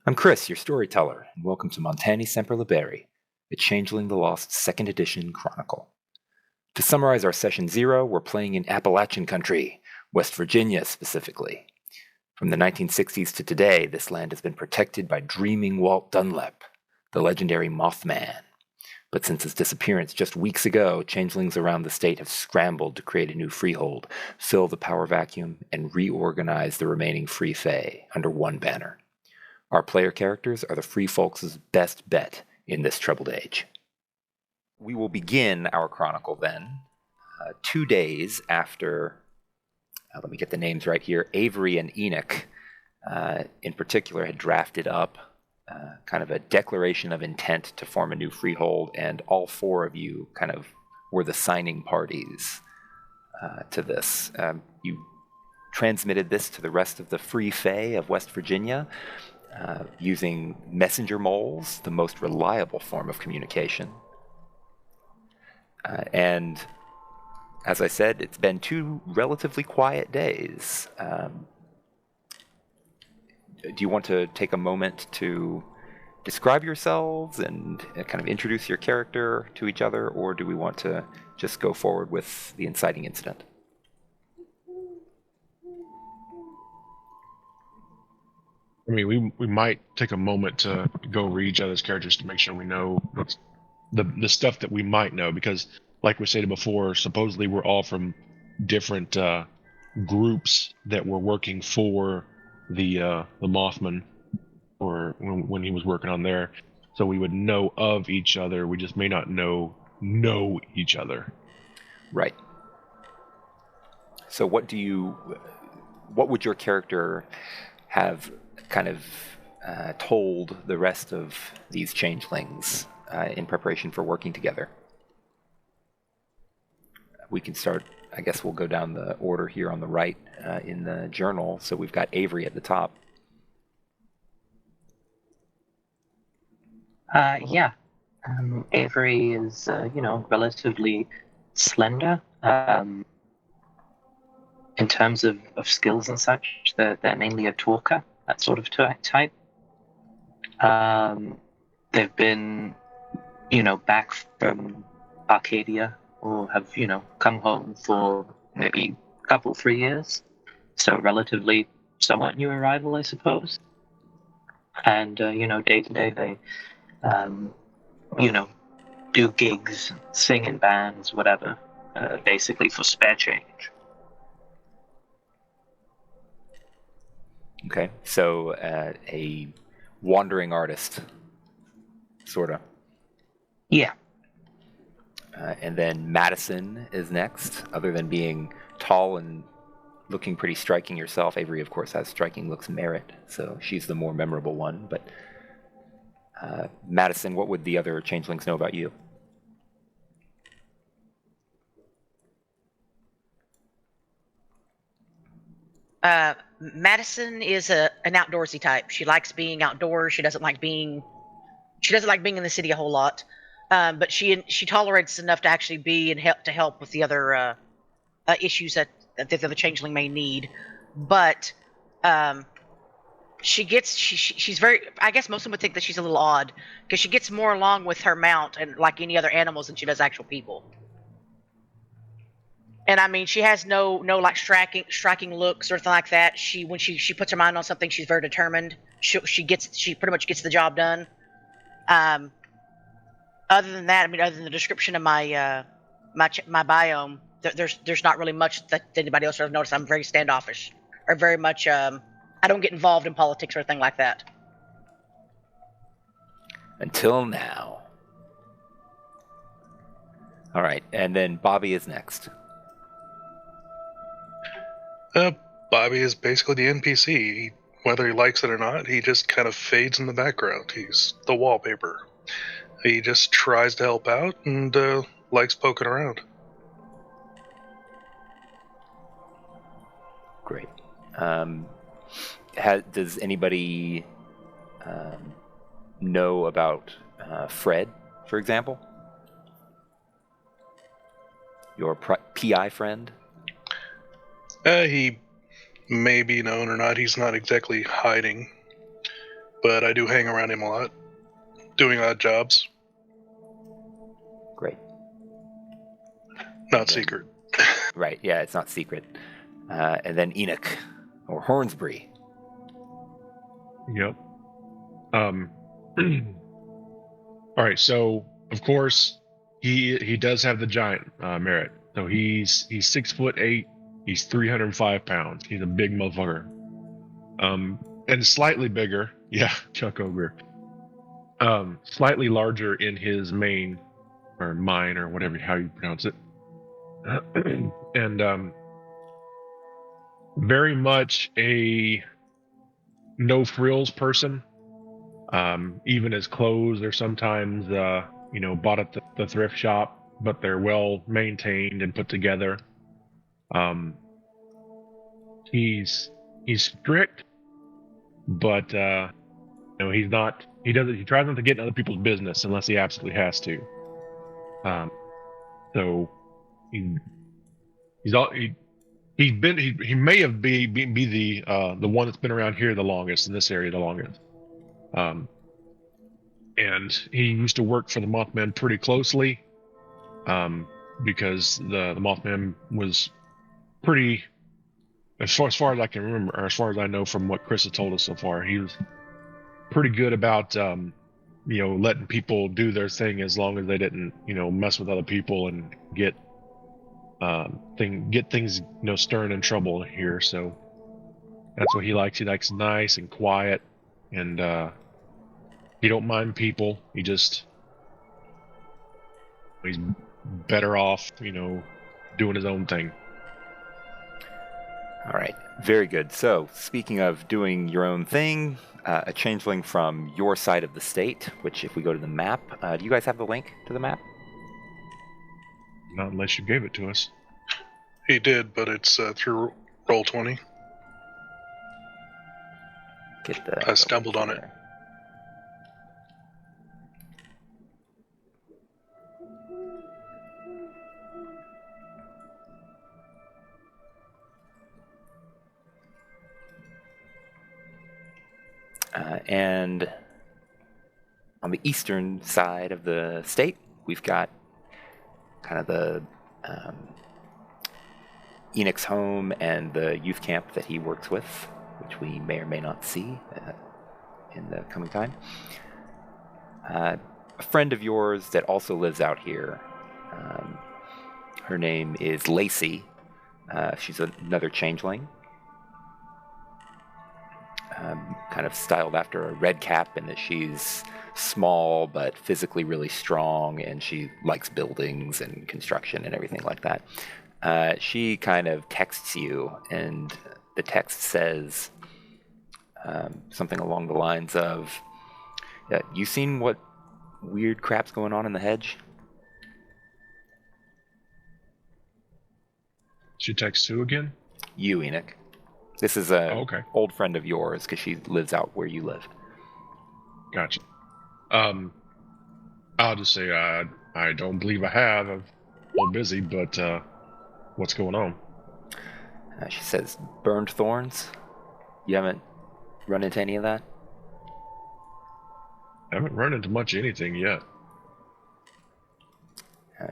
I'm Chris, your storyteller, and welcome to Montani, Semper Liberi, the Changeling the Lost 2nd Edition Chronicle. To summarize our Session 0, we're playing in Appalachian country, West Virginia specifically. From the 1960s to today, this land has been protected by dreaming Walt Dunlap, the legendary Mothman. But since his disappearance just weeks ago, changelings around the state have scrambled to create a new freehold, fill the power vacuum, and reorganize the remaining free Fae under one banner. Our player characters are the free folks' best bet in this troubled age. We will begin our chronicle then, 2 days after, let me get the names right here, Avery and Enoch in particular had drafted up kind of a declaration of intent to form a new freehold, and all four of you kind of were the signing parties to this. You transmitted this to the rest of the Free Fae of West Virginia using messenger moles, the most reliable form of communication. And as I said, it's been 2 relatively quiet days. Do you want to take a moment to describe yourselves and kind of introduce your character to each other, or do we want to just go forward with the inciting incident? I mean, we might take a moment to go read each other's characters to make sure we know the stuff that we might know, because, like we stated before, supposedly we're all from different groups that were working for the Mothman, or when he was working on there. So we would know of each other. We just may not know each other. Right. So what would your character have kind of told the rest of these changelings in preparation for working together? We can start, I guess we'll go down the order here on the right in the journal. So we've got Avery at the top. Avery is, relatively slender. In terms of skills and such, they're mainly a talker, that sort of type. They've been, back from Arcadia, or have, come home for maybe a couple, 3 years. So relatively somewhat new arrival, I suppose. And, day to day, they, do gigs, sing in bands, whatever, basically for spare change. Okay, so a wandering artist, sort of. Yeah. And then Madison is next. Other than being tall and looking pretty striking yourself, Avery, of course, has striking looks merit, so she's the more memorable one. But Madison, what would the other changelings know about you? Madison is an outdoorsy type. She likes being outdoors. She doesn't like being in the city a whole lot. But she tolerates enough to actually be and help with the other issues that the other changeling may need. But she's very, I guess most of them would think that she's a little odd, because she gets more along with her mount and like any other animals than she does actual people. And I mean, she has no like striking looks or anything like that. When she puts her mind on something, she's very determined. She pretty much gets the job done. Other than that, I mean, other than the description of my my biome, there's not really much that anybody else has noticed. I'm very standoffish, or very much I don't get involved in politics or anything like that. Until now. All right, and then Bobby is next. Bobby is basically the NPC. Whether he likes it or not, he just kind of fades in the background. He's the wallpaper. He just tries to help out and likes poking around. Great. Does anybody know about Fred, for example? Your PI friend? He may be known or not. He's not exactly hiding. but I do hang around him a lot, doing odd jobs. Great. Not secret. Right, yeah, it's not secret. And then Enoch, or Hornsbury. Yep. All right, so of course he does have the giant merit. So he's 6'8", he's 305 pounds. He's a big motherfucker. And slightly bigger, yeah, Chuck Ogre. Slightly larger in his mane or mine or whatever how you pronounce it. And very much a no frills person. Even his clothes are sometimes bought at the thrift shop, but they're well maintained and put together. He's strict, but he's not. He tries not to get in other people's business unless he absolutely has to. So he may have be the one that's been around here the longest, in this area the longest. And he used to work for the Mothman pretty closely, because the Mothman was pretty, as far as I can remember, or as far as I know from what Chris has told us so far, he was pretty good about letting people do their thing as long as they didn't mess with other people and get things stirring in trouble here. So that's what he likes. He likes nice and quiet, and he don't mind people. He's better off doing his own thing. All right, very good. So, speaking of doing your own thing, a changeling from your side of the state, which if we go to the map, do you guys have the link to the map? Not unless you gave it to us. He did, but it's through Roll20. I stumbled on it. And on the eastern side of the state, we've got kind of the Enoch's home and the youth camp that he works with, which we may or may not see in the coming time. A friend of yours that also lives out here, her name is Lacey. She's another changeling. Kind of styled after a red cap in that she's small but physically really strong, and she likes buildings and construction and everything like that. She kind of texts you, and the text says something along the lines of, you seen what weird crap's going on in the hedge? She texts who again? You, Enoch. This is a old friend of yours because she lives out where you live. Gotcha. I'll just say I don't believe I have. I'm a little busy, but what's going on? She says, burned thorns? You haven't run into any of that? I haven't run into much of anything yet.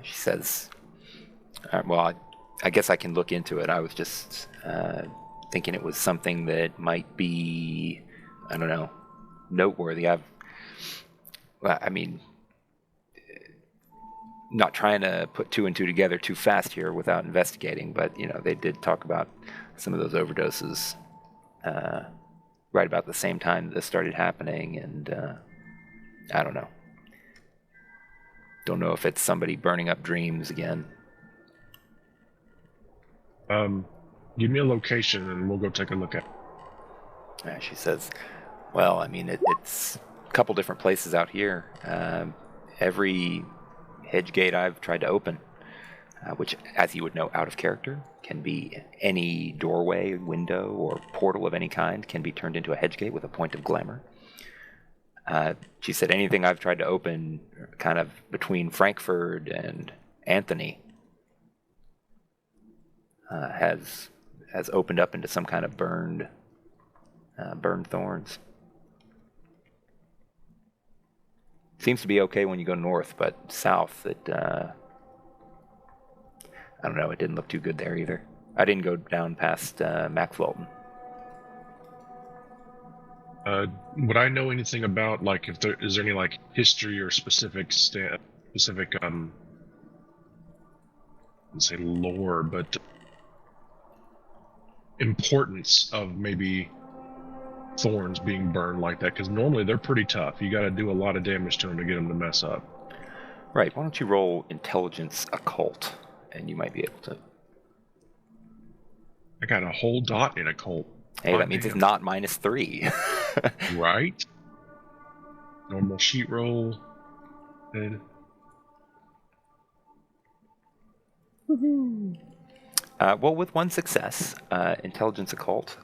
She says, well, I guess I can look into it. I was just thinking it was something that might be, I don't know, noteworthy. Not trying to put two and two together too fast here without investigating, but they did talk about some of those overdoses right about the same time this started happening, and I don't know. Don't know if it's somebody burning up dreams again. Give me a location and we'll go take a look at it. She says, well, it's a couple different places out here. Every hedge gate I've tried to open, which, as you would know, out of character, can be any doorway, window, or portal of any kind can be turned into a hedge gate with a point of glamour. She said anything I've tried to open kind of between Frankfurt and Anthony has opened up into some kind of burned thorns. Seems to be okay when you go north, but south, I don't know, it didn't look too good there either. I didn't go down past Max Walton. Would I know anything about, like, if there is there any, like, history or specific let's say lore, but importance of maybe thorns being burned like that? Because normally they're pretty tough. You got to do a lot of damage to them to get them to mess up. Right, why don't you roll Intelligence Occult, and you might be able to. I got a whole dot in occult. Hey, that means it's not -3. Right? Normal sheet roll. Good. Well, with one success, Intelligence Occult,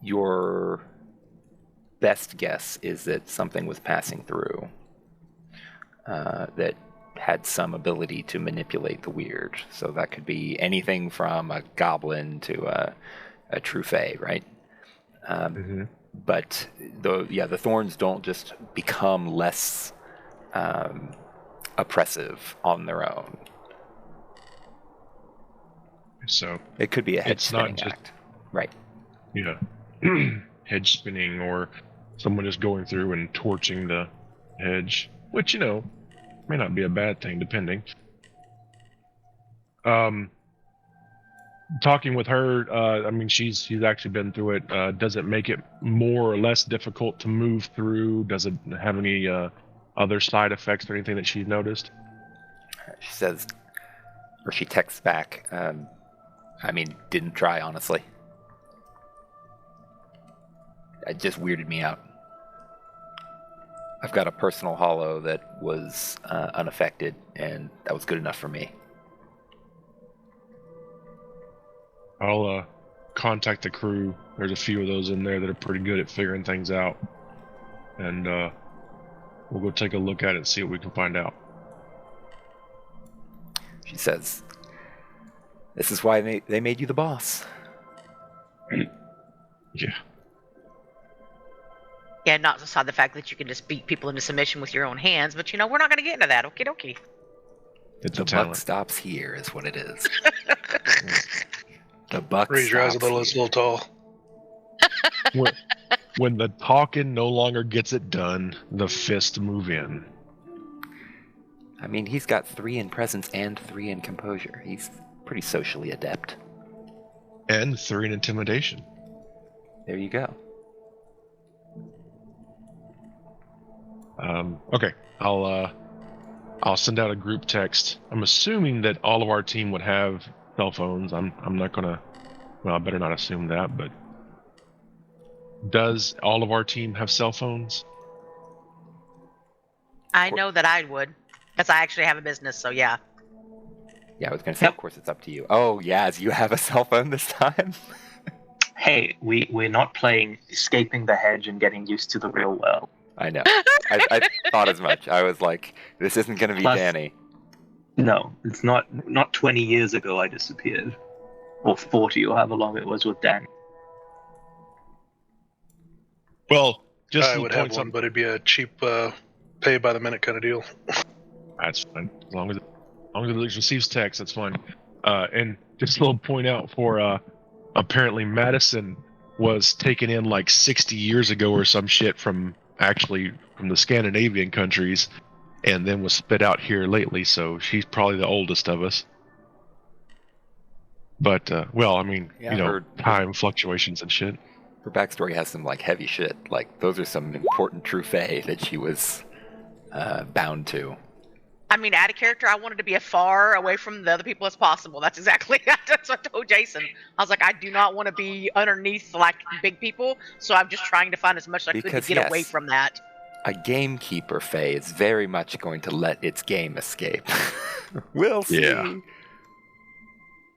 your best guess is that something was passing through that had some ability to manipulate the weird. So that could be anything from a goblin to a true fae, right? But the thorns don't just become less oppressive on their own. So it could be a head spinning act, right? Yeah, hedge spinning, or someone just going through and torching the hedge, which may not be a bad thing, depending. Talking with her, I mean, she's actually been through it. Does it make it more or less difficult to move through? Does it have any other side effects or anything that she's noticed? She says, or she texts back, I mean, didn't try, honestly. It just weirded me out. I've got a personal hollow that was unaffected, and that was good enough for me. I'll contact the crew. There's a few of those in there that are pretty good at figuring things out. And we'll go take a look at it and see what we can find out. She says, this is why they made you the boss. Yeah. Yeah, not aside the fact that you can just beat people into submission with your own hands, but we're not going to get into that. Okie dokie. It's the a talent. Buck stops here, is what it is. The buck Raise your eyes a stops little, it's a little tall. When the talking no longer gets it done, the fists move in. I mean, he's got 3 in presence and 3 in composure. He's pretty socially adept. And 3 in intimidation. There you go. Okay, I'll send out a group text. I'm assuming that all of our team would have cell phones. I'm not gonna. Well, I better not assume that. But does all of our team have cell phones? I know that I would, because I actually have a business. So yeah. Yeah, I was gonna say, Of course, it's up to you. Oh, Yaz, you have a cell phone this time? Hey, we're not playing escaping the hedge and getting used to the real world. I know. I thought as much. I was like, this isn't going to be Plus, Danny. No, it's not 20 years ago I disappeared. Or 40, or however long it was with Dan. Well, just I would have one, but it'd be a cheap pay by the minute kind of deal. That's fine. As long as it receives text, that's fine. And just a little point out for apparently Madison was taken in like 60 years ago or some shit from the Scandinavian countries, and then was spit out here lately, so she's probably the oldest of us. But, well, I mean, time fluctuations and shit. Her backstory has some, like, heavy shit. Like, those are some important true fae that she was bound to. I mean, out of character, I wanted to be as far away from the other people as possible. That's exactly that's what I told Jason. I was like, I do not want to be underneath, like, big people, so I'm just trying to find as much as I could to get away from that. A gamekeeper fae is very much going to let its game escape. We'll see. Yeah.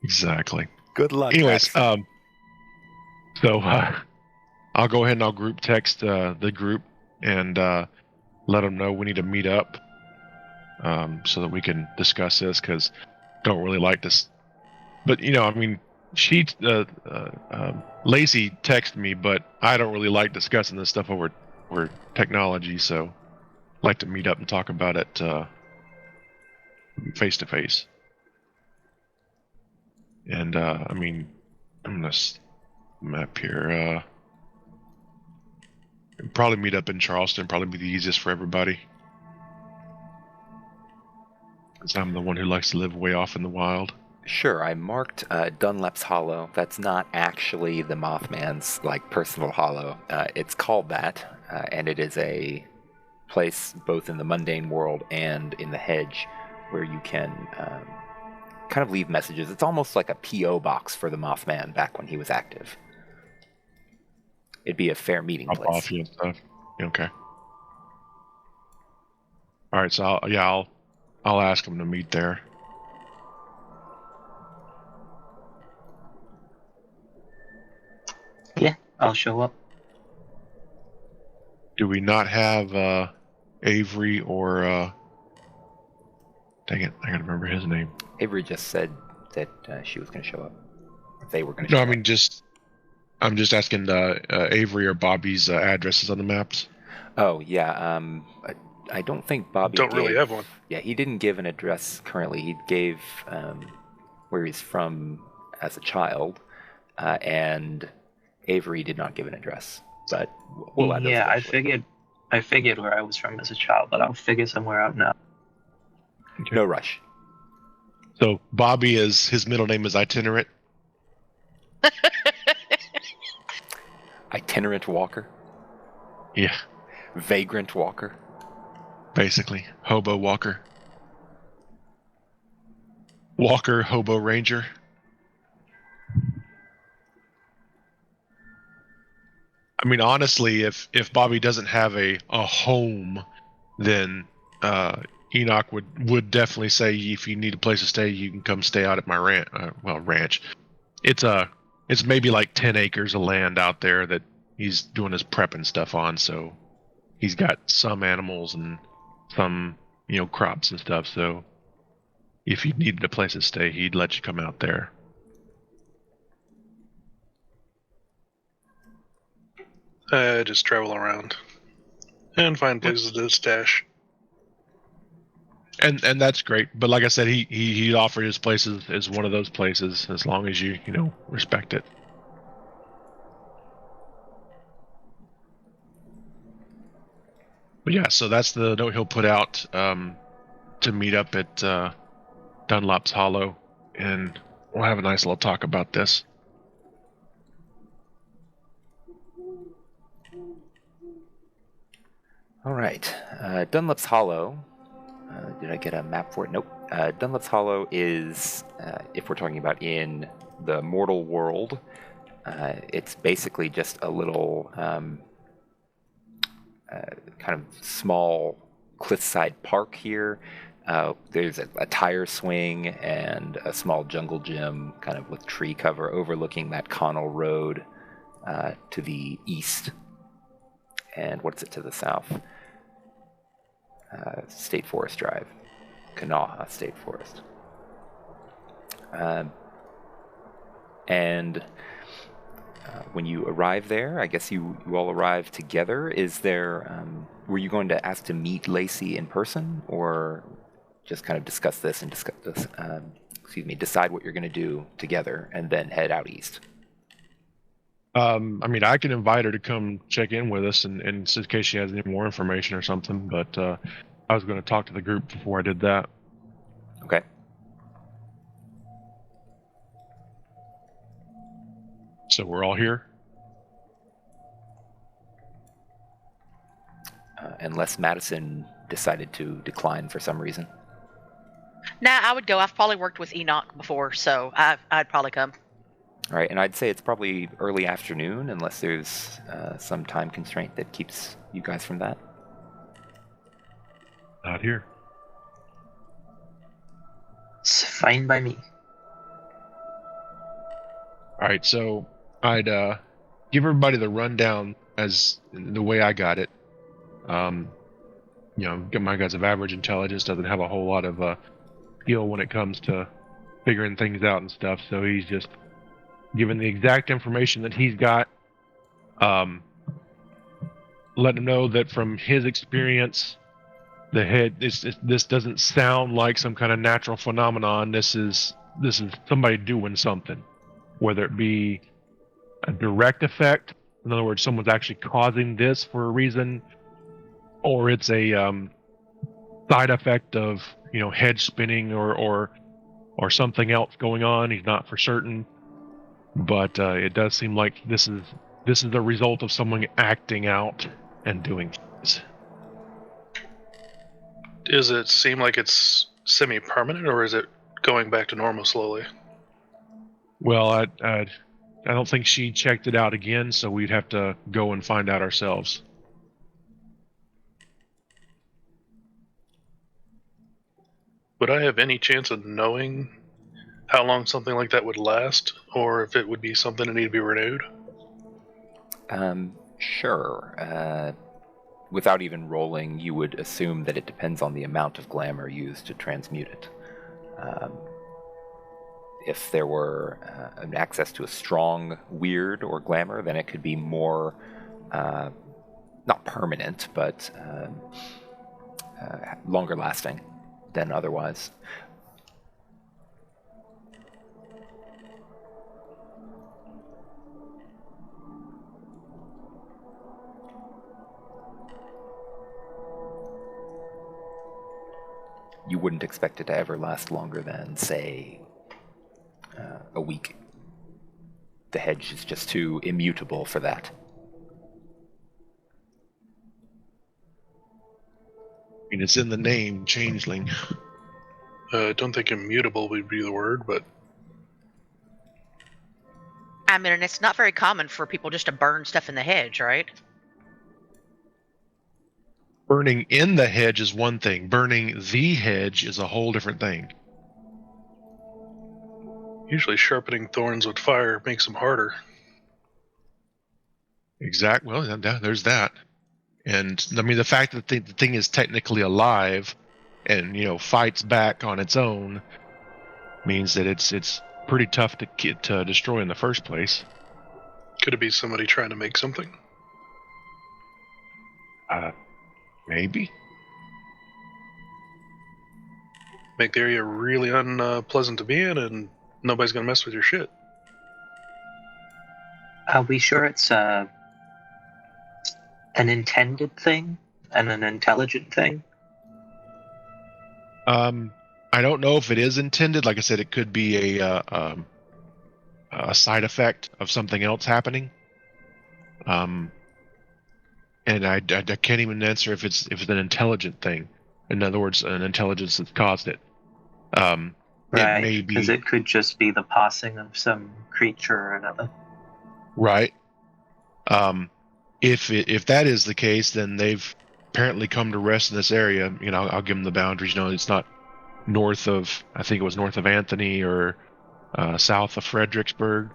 Exactly. Good luck. Anyways, so I'll go ahead and I'll group text the group and let them know we need to meet up so that we can discuss this, because don't really like this. But I mean, she Lacey texted me, but I don't really like discussing this stuff over or technology, so I'd like to meet up and talk about it face to face. And I mean, I'm gonna map here. Probably meet up in Charleston. Probably be the easiest for everybody. Because I'm the one who likes to live way off in the wild. Sure, I marked Dunlap's Hollow. That's not actually the Mothman's personal hollow. It's called that, and it is a place both in the mundane world and in the hedge where you can kind of leave messages. It's almost like a P.O. box for the Mothman back when he was active. It'd be a fair meeting place. Off you and stuff. Okay. All right, so I'll ask him to meet there. Yeah, I'll show up. Do we not have Avery or dang it, I gotta remember his name. Avery just said that she was going to show up. They were going to No, show I mean up. I'm just asking Avery or Bobby's addresses on the maps. Oh, yeah. I don't think Bobby Don't really have one. Yeah, he didn't give an address currently. He gave where he's from as a child, and Avery did not give an address. But we'll add those Yeah, eventually. I figured where I was from as a child, but I'll figure somewhere out now. Okay. No rush. So Bobby his middle name is Itinerant. Itinerant walker, Yeah, vagrant walker. basically hobo walker. Walker hobo ranger. I mean, honestly, if Bobby doesn't have a home, then Enoch would definitely say, if you need a place to stay, you can come stay out at my ranch. It's maybe like 10 acres of land out there that he's doing his prep and stuff on. So he's got some animals and some crops and stuff. So if you needed a place to stay, he'd let you come out there. Just travel around and find places to stash. And that's great. But like I said, he offered his places as one of those places, as long as you respect it. But yeah, so that's the note he'll put out to meet up at Dunlap's Hollow, and we'll have a nice little talk about this. All right. Dunlap's Hollow. Did I get a map for it? Nope. Dunlap's Hollow is, if we're talking about in the mortal world, it's basically just a little kind of small cliffside park here. There's a tire swing and a small jungle gym kind of with tree cover overlooking that Connell Road to the east. And what's it to the south? State Forest Drive. Kanawha State Forest. And when you arrive there, I guess you all arrive together. Is there, were you going to ask to meet Lacey in person, or just kind of discuss this and decide what you're going to do together and then head out east? I mean, I can invite her to come check in with us and in case she has any more information or something, but I was going to talk to the group before I did that. Okay. So we're all here? Unless Madison decided to decline for some reason. Nah, I would go. I've probably worked with Enoch before, so I'd probably come. All right, and I'd say it's probably early afternoon, unless there's some time constraint that keeps you guys from that. Not here. It's fine by me. All right, so I'd give everybody the rundown as the way I got it. My guy's of average intelligence, doesn't have a whole lot of skill when it comes to figuring things out and stuff, so he's just given the exact information that he's got. let him know that from his experience, the head this doesn't sound like some kind of natural phenomenon. This is somebody doing something, whether it be a direct effect, in other words, someone's actually causing this for a reason, or it's a side effect of head spinning or something else going on. He's not for certain, but it does seem like this is the result of someone acting out and doing things. Does it seem like it's semi-permanent, or is it going back to normal slowly? Well, I don't think she checked it out again, so we'd have to go and find out ourselves. Would I have any chance of knowing how long something like that would last, or if it would be something that need to be renewed? Sure. Without even rolling, you would assume that it depends on the amount of glamour used to transmute it. If there were an access to a strong weird or glamour, then it could be more, not permanent, but longer lasting than otherwise. You wouldn't expect it to ever last longer than, say, a week. The hedge is just too immutable for that. I mean, it's in the name, Changeling. I don't think immutable would be the word, but I mean, and it's not very common for people just to burn stuff in the hedge, right? Burning in the hedge is one thing. Burning the hedge is a whole different thing. usually sharpening thorns with fire makes them harder. Exactly. Well, there's that. And I mean, the fact that the thing is technically alive and fights back on its own means that it's pretty tough to destroy in the first place. Could it be somebody trying to make something? Maybe. Make the area really unpleasant to be in, and nobody's gonna mess with your shit. Are we sure it's an intended thing and an intelligent thing? I don't know if it is intended. Like I said, it could be a side effect of something else happening. And I can't even answer if it's an intelligent thing. In other words, an intelligence that's caused it. Right, because it could just be the passing of some creature or another. Right. If that is the case, then they've apparently come to rest in this area. I'll give them the boundaries. It's not north of, I think it was north of Anthony or south of Fredericksburg.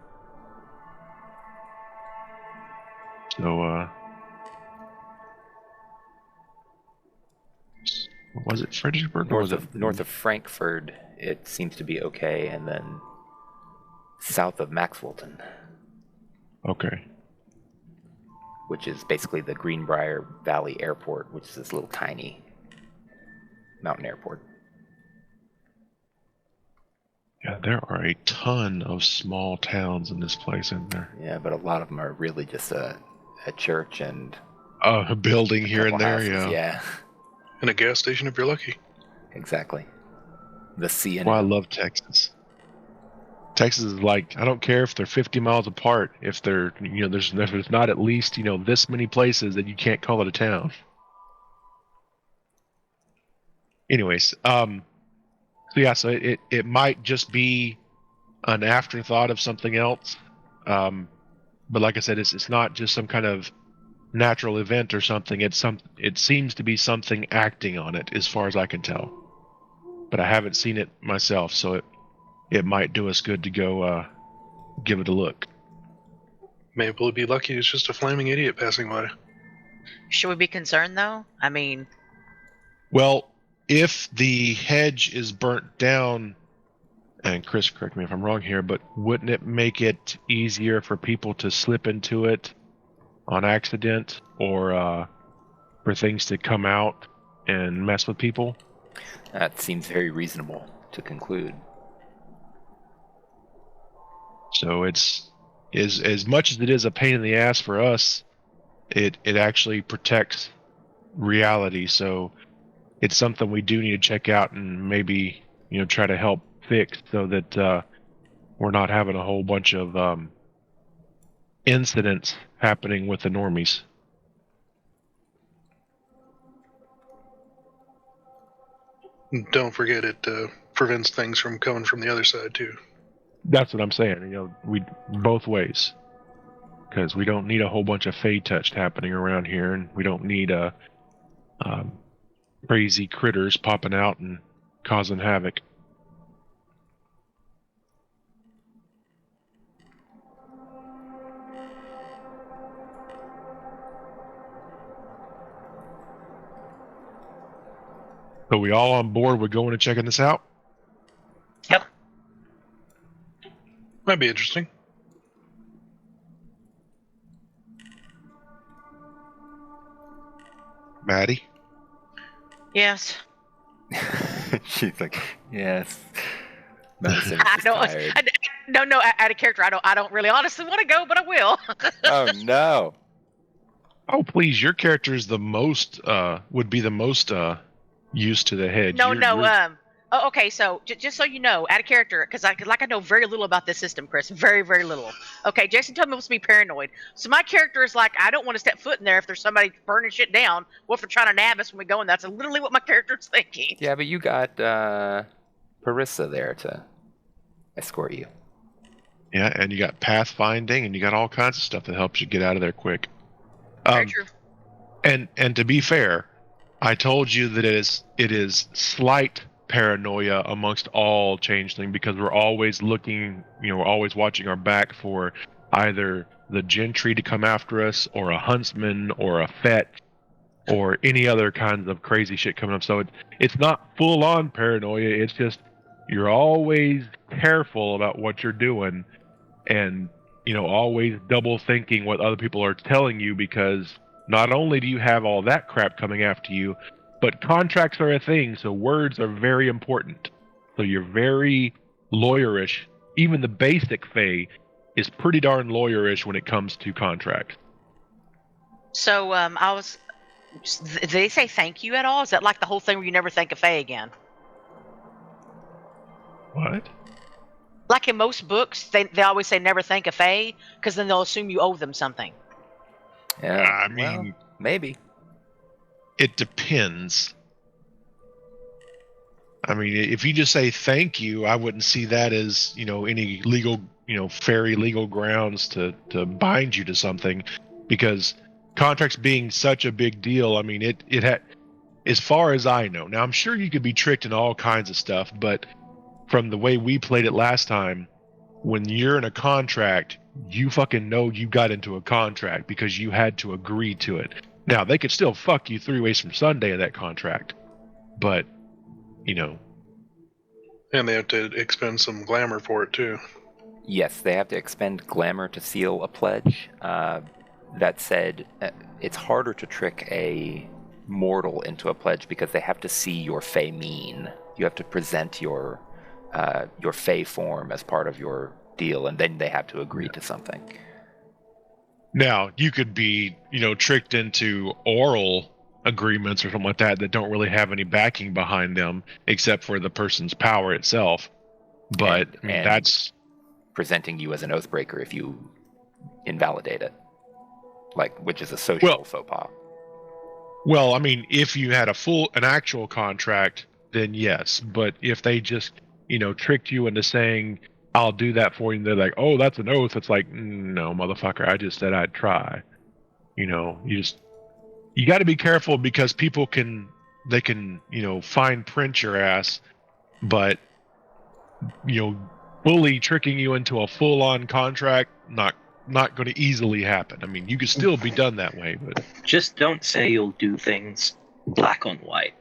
So, was it Fredericksburg? North of Frankfurt, it seems to be okay, and then south of Maxwellton. Okay. Which is basically the Greenbrier Valley Airport, which is this little tiny mountain airport. Yeah, there are a ton of small towns in this place, isn't there? Yeah, but a lot of them are really just a church and a building here and there. Houses, yeah. And a gas station if you're lucky. Exactly. The sea. Well, I love Texas. Texas is like, I don't care if they're 50 miles apart. If they're, there's not at least, this many places that you can't call it a town. Anyways, so it might just be an afterthought of something else. But like I said, it's not just some kind of natural event or something. It seems to be something acting on it, as far as I can tell. But I haven't seen it myself, so it might do us good to go give it a look. Maybe we'll be lucky it's just a flaming idiot passing by. Should we be concerned, though? I mean... Well, if the hedge is burnt down, and Chris, correct me if I'm wrong here, but wouldn't it make it easier for people to slip into it on accident or for things to come out and mess with people. That seems very reasonable to conclude. So it's as much as it is a pain in the ass for us, it actually protects reality. So it's something we do need to check out and maybe try to help fix so that we're not having a whole bunch of incidents happening with the normies. Don't forget it prevents things from coming from the other side too. That's what I'm saying. We both ways, because we don't need a whole bunch of Fae touched happening around here, and we don't need crazy critters popping out and causing havoc. So we all on board with going and checking this out? Yep. Might be interesting. Maddie? Yes. She's like, yes. Madison I is don't. tired. No. Out of character, I don't really honestly want to go, but I will. Oh no! Oh please, your character is the most would be the most used to the head. No. Oh, okay. So just so you know, out of character, because I know very little about this system, Chris. Very, very little. Okay, Jason told me I'm supposed to be paranoid. So my character is like, I don't want to step foot in there if there's somebody burning shit down. What if they're trying to nab us when we go in? That's literally what my character's thinking. Yeah, but you got Parissa there to escort you. Yeah, and you got pathfinding, and you got all kinds of stuff that helps you get out of there quick. Very true. And to be fair, I told you that it is slight paranoia amongst all changeling, because we're always looking, we're always watching our back for either the gentry to come after us, or a huntsman, or a fetch, or any other kinds of crazy shit coming up. So it's not full on paranoia. It's just you're always careful about what you're doing, and always double thinking what other people are telling you, because not only do you have all that crap coming after you, but contracts are a thing, so words are very important. So you're very lawyerish. Even the basic Fae is pretty darn lawyerish when it comes to contracts. So did they say thank you at all? Is that like the whole thing where you never thank a Fae again? What? Like in most books, they always say never thank a Fae, because then they'll assume you owe them something. Yeah, I mean, well, maybe. It depends. I mean, if you just say thank you, I wouldn't see that as, any legal, Faerie legal grounds to bind you to something, because contracts being such a big deal, I mean, it had, as far as I know. Now, I'm sure you could be tricked in all kinds of stuff, but from the way we played it last time, when you're in a contract, you fucking know you got into a contract because you had to agree to it. Now, they could still fuck you 3 ways from Sunday in that contract, but, And they have to expend some glamour for it too. Yes, they have to expend glamour to seal a pledge. That said, it's harder to trick a mortal into a pledge because they have to see your Fae mean. You have to present your Fae form as part of your deal, and then they have to agree to something. Now, you could be, tricked into oral agreements or something like that don't really have any backing behind them except for the person's power itself. But and that's presenting you as an oathbreaker if you invalidate it, which is a social faux pas. Well, I mean, if you had an actual contract, then yes. But if they just, tricked you into saying, I'll do that for you, and they're like, oh, that's an oath. It's like, no, motherfucker, I just said I'd try. You got to be careful, because people can fine print your ass, but, fully tricking you into a full-on contract, not going to easily happen. I mean, you could still be done that way, but Just don't say you'll do things black on white.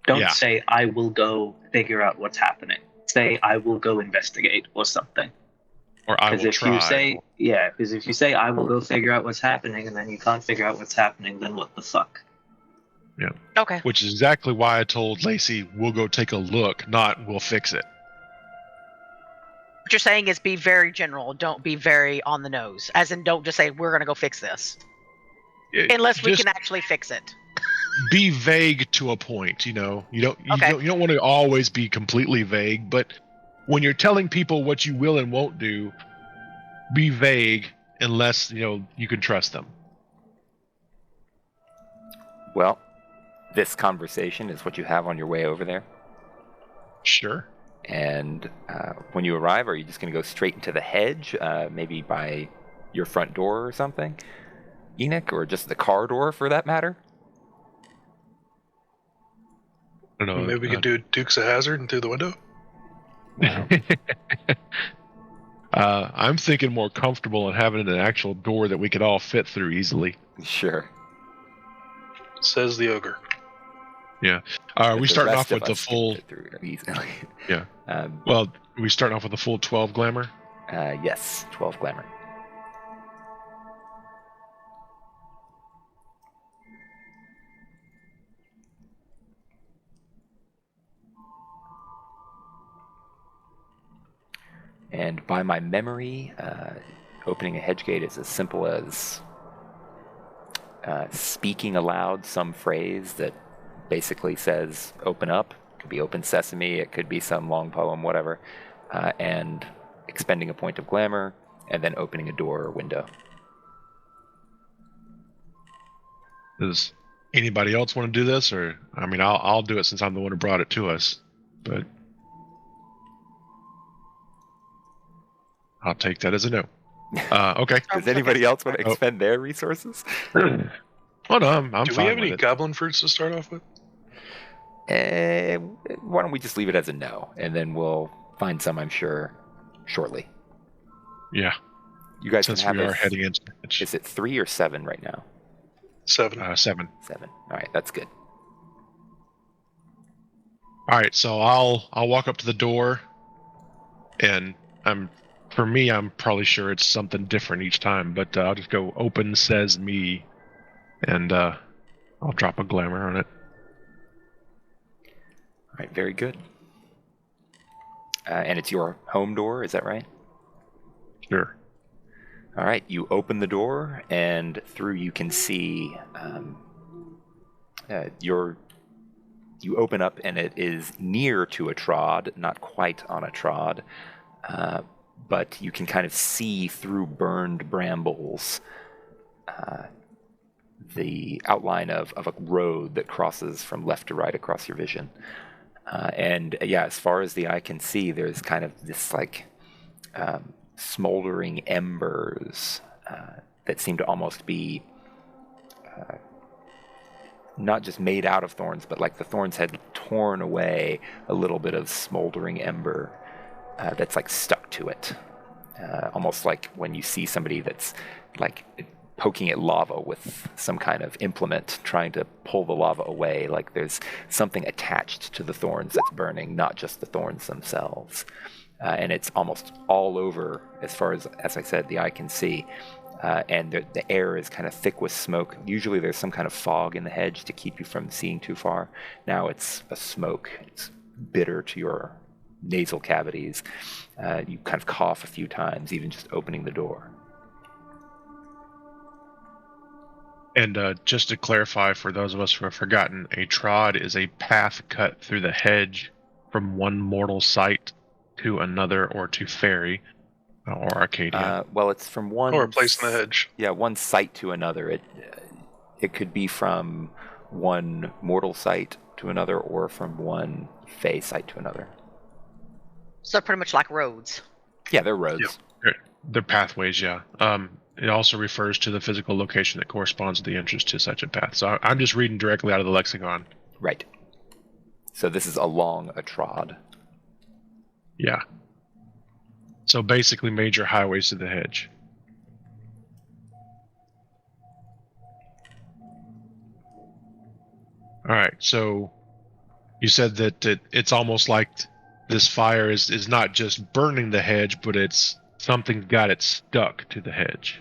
Don't say, I will go figure out what's happening. Say, I will go investigate or something. Or I will if try. you say, yeah, because if you say I will go figure out what's happening, and then you can't figure out what's happening, then what the fuck? Okay. Which is exactly why I told Lacey we'll go take a look, not we'll fix it. What you're saying is be very general. Don't be very on the nose. As in, don't just say we're going to go fix this, unless we Just can actually fix it. be vague to a point. You don't Okay. you don't want to always be completely vague, but when you're telling people what you will and won't do, be vague unless you can trust them. Well, this conversation is what you have on your way over there. Sure. And when you arrive, are you just going to go straight into the hedge, maybe by your front door or something, Enoch, or just the car door for that matter? I don't know. Maybe we could do Dukes of Hazzard and through the window. I'm thinking more comfortable in having an actual door that we could all fit through easily. Sure. Says the ogre. Yeah. Are we The starting rest off with of the us can full? fit through easily. Yeah. Um, Well, are we starting off with the full 12 glamour? yes, 12 glamour. And by my memory, opening a hedge gate is as simple as speaking aloud some phrase that basically says open up. It could be open sesame, it could be some long poem, whatever, and expending a point of glamour, and then opening a door or window. Does anybody else want to do this? Or, I mean, I'll do it since I'm the one who brought it to us. But I'll take that as a no. Okay. Does anybody else want to expend their resources? Oh no, I'm Do we fine have with any it. goblin fruits to start off with? Why don't we just leave it as a no, and then we'll find some, I'm sure, shortly. Yeah. You guys Since can have we are heading into it. Is it 3 or 7 right now? 7. 7. 7. All right, that's good. All right, so I'll walk up to the door, and I'm probably sure it's something different each time, but I'll just go open says me, and I'll drop a glamour on it. All right, very good. And it's your home door, is that right? Sure. All right, you open the door, and through you can see you open up, and it is near to a trod, not quite on a trod, but you can kind of see through burned brambles the outline of a road that crosses from left to right across your vision. And yeah, as far as the eye can see, there's kind of this like smoldering embers that seem to almost be not just made out of thorns, but like the thorns had torn away a little bit of smoldering ember that's like stuck to it. Almost like when you see somebody that's like poking at lava with some kind of implement, trying to pull the lava away, like there's something attached to the thorns that's burning, not just the thorns themselves. And it's almost all over, as far as I said, the eye can see. And the air is kind of thick with smoke. Usually there's some kind of fog in the hedge to keep you from seeing too far. Now it's a smoke. It's bitter to your nasal cavities. You kind of cough a few times, even just opening the door. And just to clarify for those of us who have forgotten, a trod is a path cut through the hedge from one mortal site to another, or to Faerie or Arcadia. Well, it's from one... Or a place in the hedge. Yeah, one site to another. It could be from one mortal site to another, or from one Fae site to another. So pretty much like roads. Yeah, they're roads. They're pathways, yeah. It also refers to the physical location that corresponds to the entrance to such a path. So I'm just reading directly out of the lexicon. Right. So this is along a trod. Yeah. So basically major highways to the hedge. All right, so you said that it's almost like this fire is not just burning the hedge, but it's something's got it stuck to the hedge.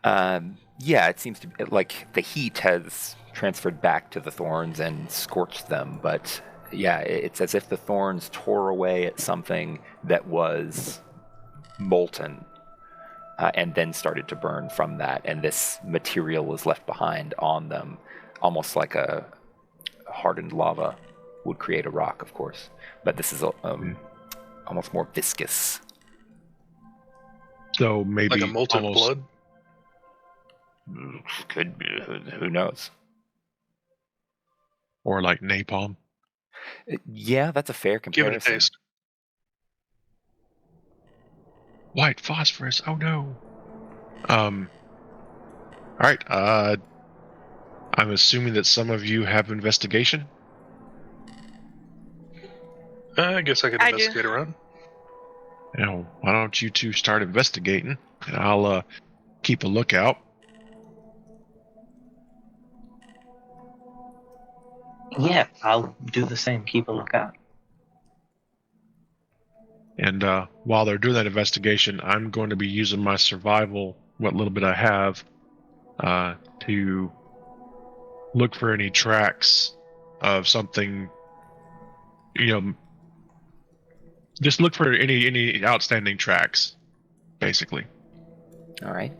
Yeah, it seems to be like the heat has transferred back to the thorns and scorched them, but yeah, it's as if the thorns tore away at something that was molten and then started to burn from that, and this material was left behind on them, almost like a hardened lava would create a rock, of course, but this is almost more viscous. So maybe Like a molten almost, blood? Could be, who knows? or like napalm. Yeah, that's a fair Give comparison. it a taste. White phosphorus. Oh no. All right. I'm assuming that some of you have investigation. I guess I could I do. investigate around. Now, why don't you two start investigating, and I'll keep a lookout. Yeah, I'll do the same. Keep a lookout. And while they're doing that investigation, I'm going to be using my survival, what little bit I have, to look for any tracks of something. Just look for any outstanding tracks, basically. All right.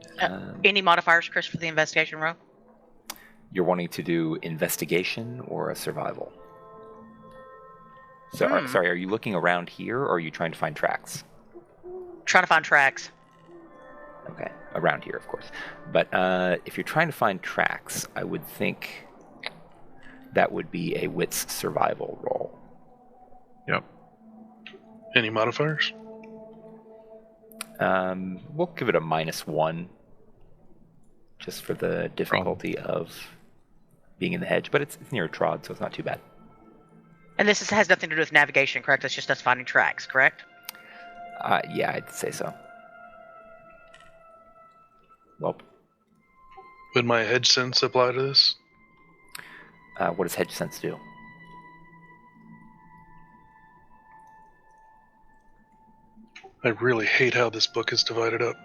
Any modifiers, Chris, for the investigation roll? You're wanting to do investigation or a survival? So, sorry, are you looking around here, or are you trying to find tracks? Trying to find tracks. Okay, around here, of course. But if you're trying to find tracks, I would think that would be a wits survival roll. Yep. Any modifiers? We'll give it a -1, just for the difficulty of being in the hedge. But it's near a trod, so it's not too bad. And this has nothing to do with navigation, correct? It's just us finding tracks, correct? Yeah, I'd say so. Well, Would my hedge sense apply to this? what does hedge sense do? I really hate how this book is divided up.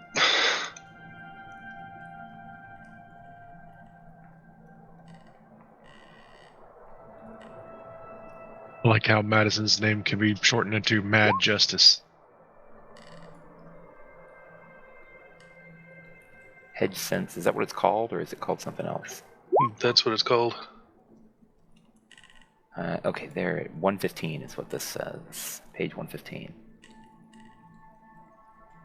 I like how Madison's name can be shortened into Mad Justice. Hedge sense, is that what it's called, or is it called something else? That's what it's called. Okay, there, 115 is what this says. Page 115.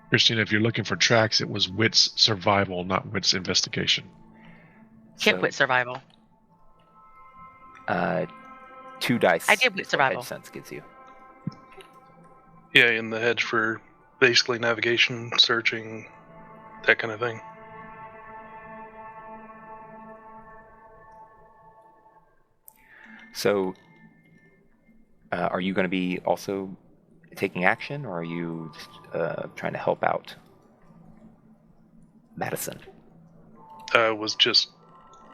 Christine, if you're looking for tracks, it was wits survival, not wits investigation. Can't So, quit survival. 2 dice. I did with is what survival. Hedge sense gives you. Yeah, in the hedge for basically navigation, searching, that kind of thing. So, are you going to be also taking action, or are you just, trying to help out Madison? I was just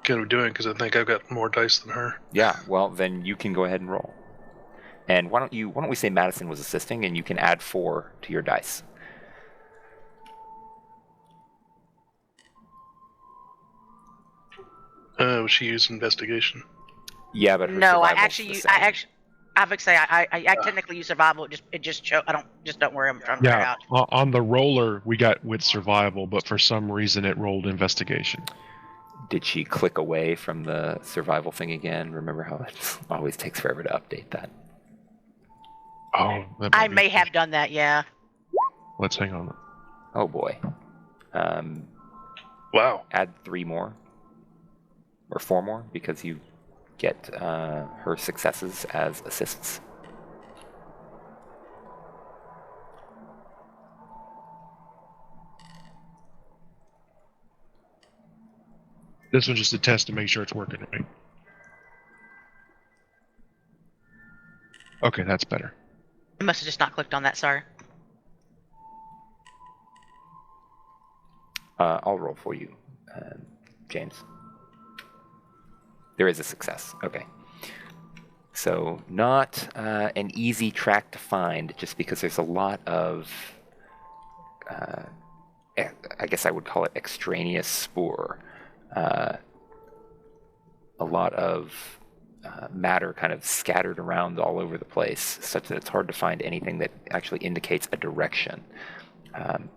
kind of doing because I think I've got more dice than her. Yeah. Well, then you can go ahead and roll. And why don't we say Madison was assisting, and you can add 4 to your dice. Was she used investigation? Yeah, but her No, I survival's actually the use. same. I would say I technically use survival. It just show. I don't worry. I'm trying to figure Yeah, out. on the roller, we got wits survival, but for some reason it rolled investigation. Did she click away from the survival thing again? Remember how it always takes forever to update that? Oh, that I might be- may have done that. Yeah. Let's hang on. Oh boy. Wow. Add 3 more. Or 4 more, because you get her successes as assists. This one's just a test to make sure it's working right. Okay, that's better. I must have just not clicked on that. Sorry. I'll roll for you, James. There is a success. Okay. So not an easy track to find, just because there's a lot of, I guess I would call it extraneous spoor. A lot of matter kind of scattered around all over the place, such that it's hard to find anything that actually indicates a direction.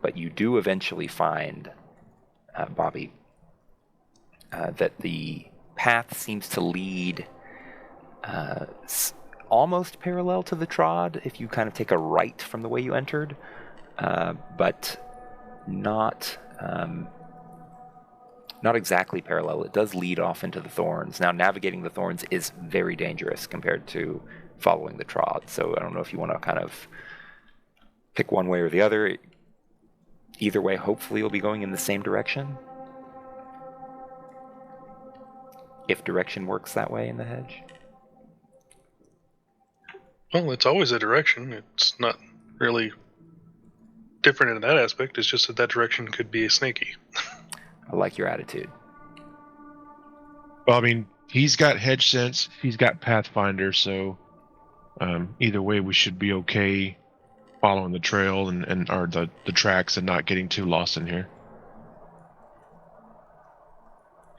But you do eventually find, Bobby, that the path seems to lead almost parallel to the trod if you kind of take a right from the way you entered, but not exactly parallel. It does lead off into the thorns. Now, navigating the thorns is very dangerous compared to following the trod, so I don't know if you want to kind of pick one way or the other. Either way, hopefully you'll be going in the same direction, if direction works that way in the hedge. Well, it's always a direction. It's not really different in that aspect. It's just that direction could be snaky. I like your attitude. Well, I mean, he's got hedge sense, he's got Pathfinder, so either way we should be okay following the trail and or the tracks and not getting too lost in here.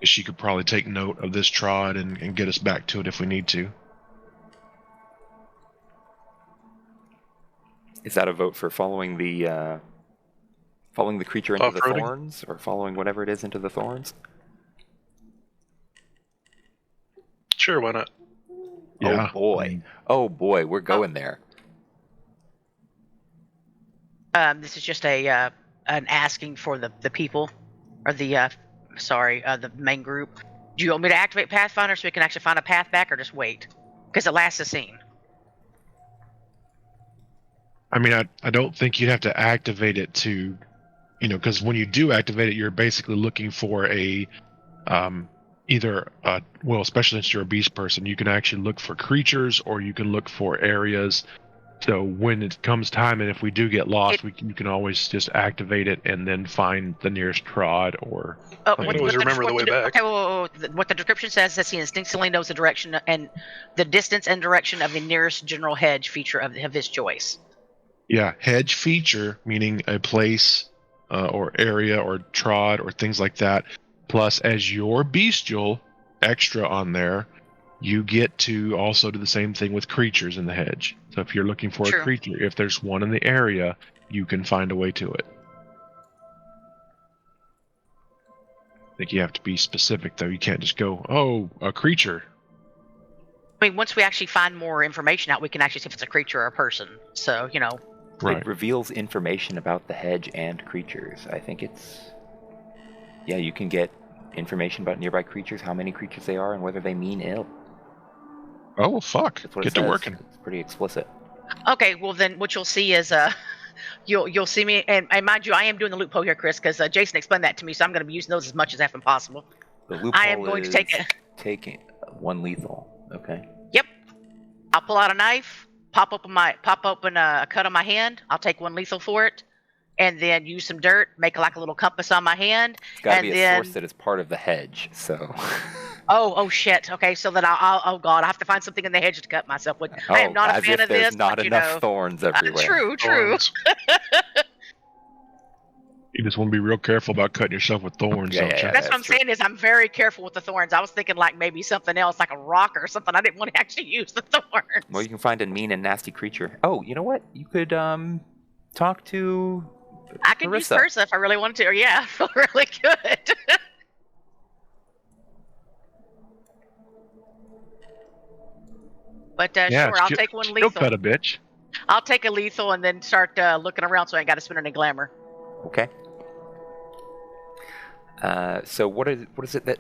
She could probably take note of this trod and get us back to it if we need to. Is that a vote for following the creature into the Off-roading? thorns, or following whatever it is into the thorns? Sure, why not? Yeah. Oh boy, we're going there. This is just an asking for the people, or the main group. Do you want me to activate Pathfinder so we can actually find a path back, or just wait? Because it lasts a scene. I mean, I don't think you'd have to activate it to, because when you do activate it, you're basically looking for a, especially since you're a beast person, you can actually look for creatures or you can look for areas. So when it comes time, and if we do get lost, you can always just activate it and then find the nearest trod or. I can always remember the way back. Okay, what the description says is he instinctively knows the direction and the distance and direction of the nearest general hedge feature of his choice. Yeah, hedge feature, meaning a place or area or trod or things like that. Plus, as your bestial extra on there, you get to also do the same thing with creatures in the hedge. So if you're looking for a creature, if there's one in the area, you can find a way to it. I think you have to be specific, though. You can't just go, oh, a creature. I mean, once we actually find more information out, we can actually see if it's a creature or a person. So, Right. It reveals information about the hedge and creatures. I think you can get information about nearby creatures, how many creatures they are, and whether they mean ill. Oh, well, fuck. That's what Get it to says. working. It's pretty explicit. Okay, well then what you'll see is you'll see me, and mind you, I am doing the loophole here, Chris, because Jason explained that to me, so I'm going to be using those as much as effing possible. The loophole I am going to take it. Taking one lethal. Okay. Yep. I'll pull out a knife, pop open a cut on my hand. I'll take one lethal for it, and then use some dirt, make like a little compass on my hand. It's got to and be then, a source that is part of the hedge. So. Oh shit. Okay, so then oh god, I have to find something in the hedge to cut myself with. I am not a as fan if of there's this. not but, enough thorns everywhere. True. Thorns. You just want to be real careful about cutting yourself with thorns, don't you? That's what I'm saying is I'm very careful with the thorns. I was thinking like maybe something else, like a rock or something. I didn't want to actually use the thorns. Well, you can find a mean and nasty creature. Oh, you know what? You could talk to. I can use Cursa if I really wanted to. Or yeah, I feel really good. But sure, I'll take one lethal. She'll cut a bitch. I'll take a lethal and then start looking around so I ain't got to spend any glamour. Okay. So what is it that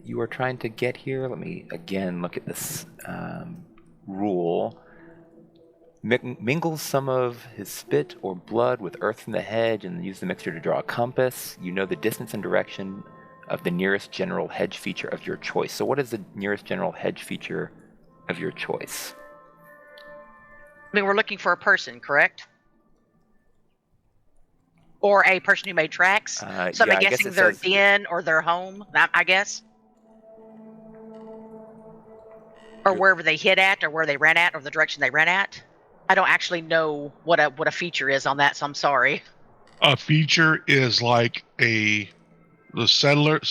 you are trying to get here? Let me again look at this rule. Mingles some of his spit or blood with earth from the hedge and use the mixture to draw a compass. You know the distance and direction of the nearest general hedge feature of your choice. So what is the nearest general hedge feature of your choice? I mean, we're looking for a person, correct? Or a person who made tracks. So I'm guessing their den or their home, I guess. or wherever they hit at, or where they ran at, or the direction they ran at. I don't actually know what a feature is on that, so I'm sorry. A feature is like a settlement,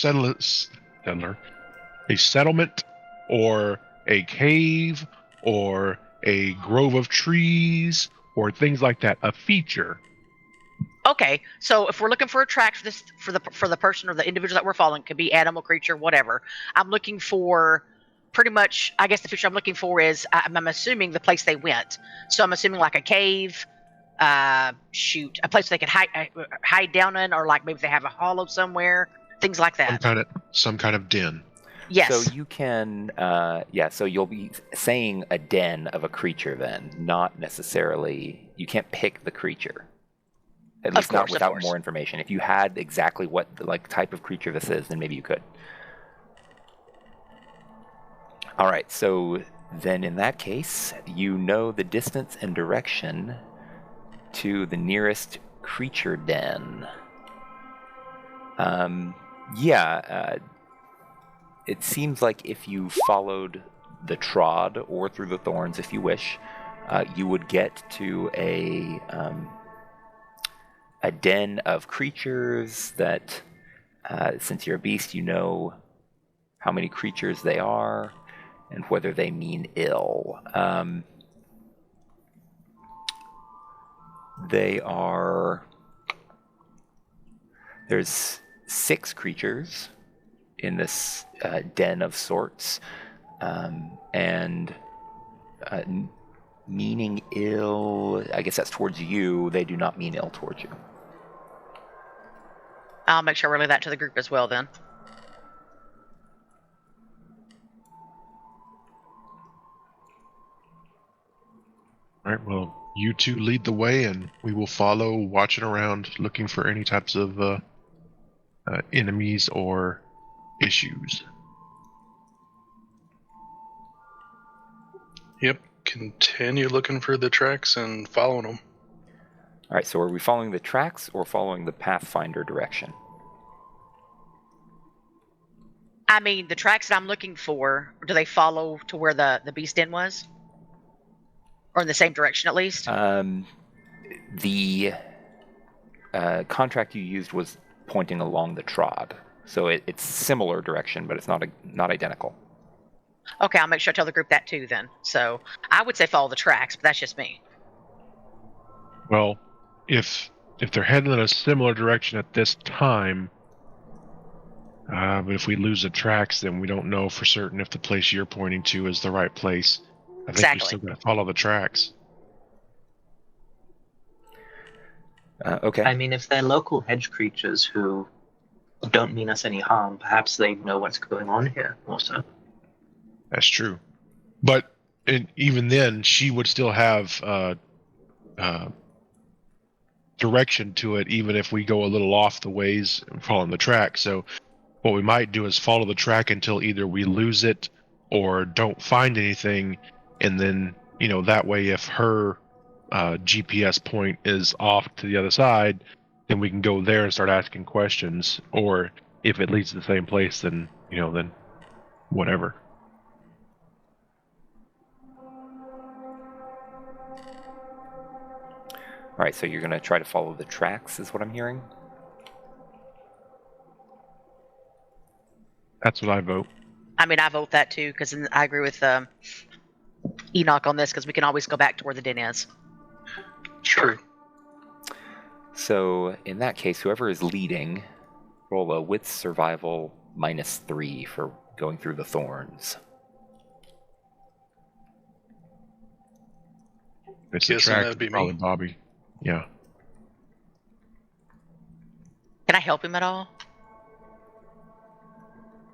or a cave, or a grove of trees, or things like that. A feature. Okay, so if we're looking for a track for this for the person or the individual that we're following, could be animal, creature, whatever. I'm looking for pretty much. I guess the feature I'm looking for is I'm assuming the place they went. So I'm assuming like a cave, a place they could hide down in, or like maybe they have a hollow somewhere, things like that. Some kind of den. Yes. So you can, so you'll be saying a den of a creature then, not necessarily, you can't pick the creature. At least not without more information. If you had exactly what the type of creature this is, then maybe you could. All right, so then in that case, you know the distance and direction to the nearest creature den. It seems like if you followed the trod or through the thorns, if you wish, you would get to a den of creatures that, since you're a beast, you know how many creatures they are and whether they mean ill. There's 6 creatures in this den of sorts, and meaning ill, I guess that's towards you. They do not mean ill towards you. I'll make sure I relay that to the group as well then. All right, well, you two lead the way, and we will follow, watching around, looking for any types of enemies or issues. Yep. Continue looking for the tracks and following them. All right, so are we following the tracks or following the Pathfinder direction? I mean, the tracks that I'm looking for, do they follow to where the beast den was? Or in the same direction, at least? The contract you used was pointing along the trod. So it's similar direction, but it's not identical. Okay, I'll make sure I tell the group that too then. So I would say follow the tracks, but that's just me. Well, if they're heading in a similar direction at this time, but if we lose the tracks, then we don't know for certain if the place you're pointing to is the right place. I think we're still going to follow the tracks. Okay. I mean, if they're local hedge creatures who don't mean us any harm, perhaps they know what's going on here also. That's true. But even then, she would still have direction to it, even if we go a little off the ways and following the track. So what we might do is follow the track until either we lose it or don't find anything, and then, that way if her GPS point is off to the other side, then we can go there and start asking questions. Or if it leads to the same place, then, then whatever. All right, so you're going to try to follow the tracks, is what I'm hearing? That's what I vote. I mean, I vote that too, because I agree with Enoch on this, because we can always go back to where the den is. True. So in that case, whoever is leading, roll a wits survival -3 for going through the thorns. It's the track, that'd be probably me. Bobby. Yeah. Can I help him at all?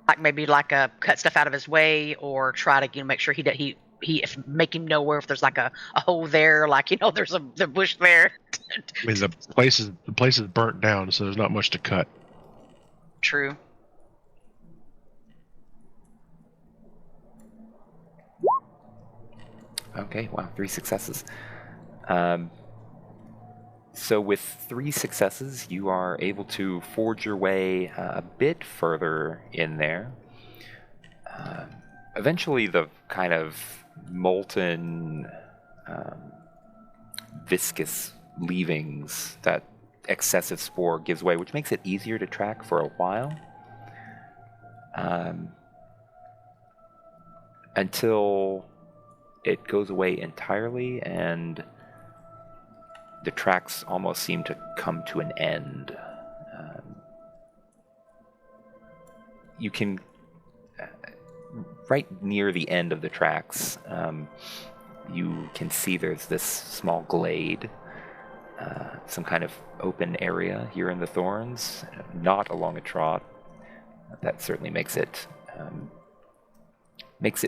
Like maybe cut stuff out of his way, or try to make sure he make him know where, if there's like a hole there, there's the bush there. I mean, the place is burnt down, so there's not much to cut. True. Okay, wow, 3 successes. So with 3 successes, you are able to forge your way a bit further in there. Eventually, the kind of molten, viscous leavings, that excessive spore gives way, which makes it easier to track for a while. Until it goes away entirely and the tracks almost seem to come to an end. You can, right near the end of the tracks, you can see there's this small glade, some kind of open area here in the thorns, not along a trot. That certainly makes it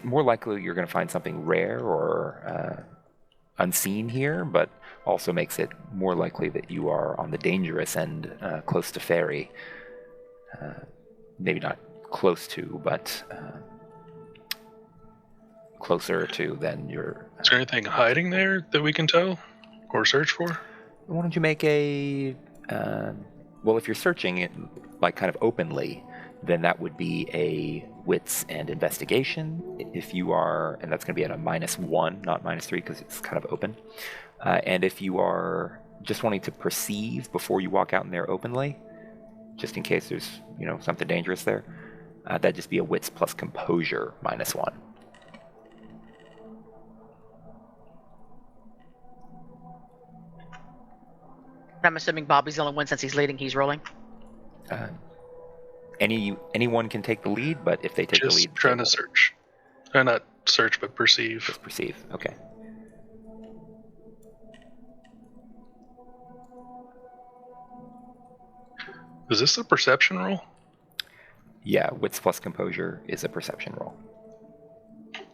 more likely you're going to find something rare or unseen here, but also makes it more likely that you are on the dangerous end, close to Faerie. Maybe not close to, but closer to than your... Is there anything hiding there that we can tell or search for? Why don't you make a... well, if you're searching it, like, kind of openly, then that would be a wits and investigation. If you are... And that's going to be at a -1, not -3, because it's kind of open. And if you are just wanting to perceive before you walk out in there openly, just in case there's, something dangerous there, that'd just be a wits plus composure -1. I'm assuming Bobby's the only one, since he's leading, he's rolling. Anyone can take the lead, but if they take the lead... Just trying to search. Not search, but perceive. Just perceive, okay. Is this a perception roll? Yeah, wits plus composure is a perception roll.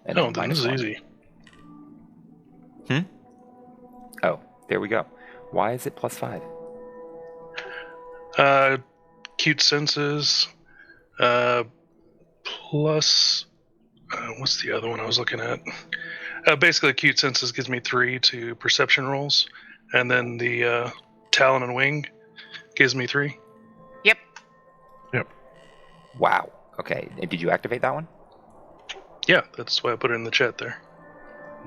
And Oh, then this is easy. Oh, there we go. Why is it +5? Cute senses, plus... what's the other one I was looking at? Basically, cute senses gives me 3 to perception rolls, and then the talon and wing gives me 3. Yep. Wow. Okay. And did you activate that one? Yeah, that's why I put it in the chat there.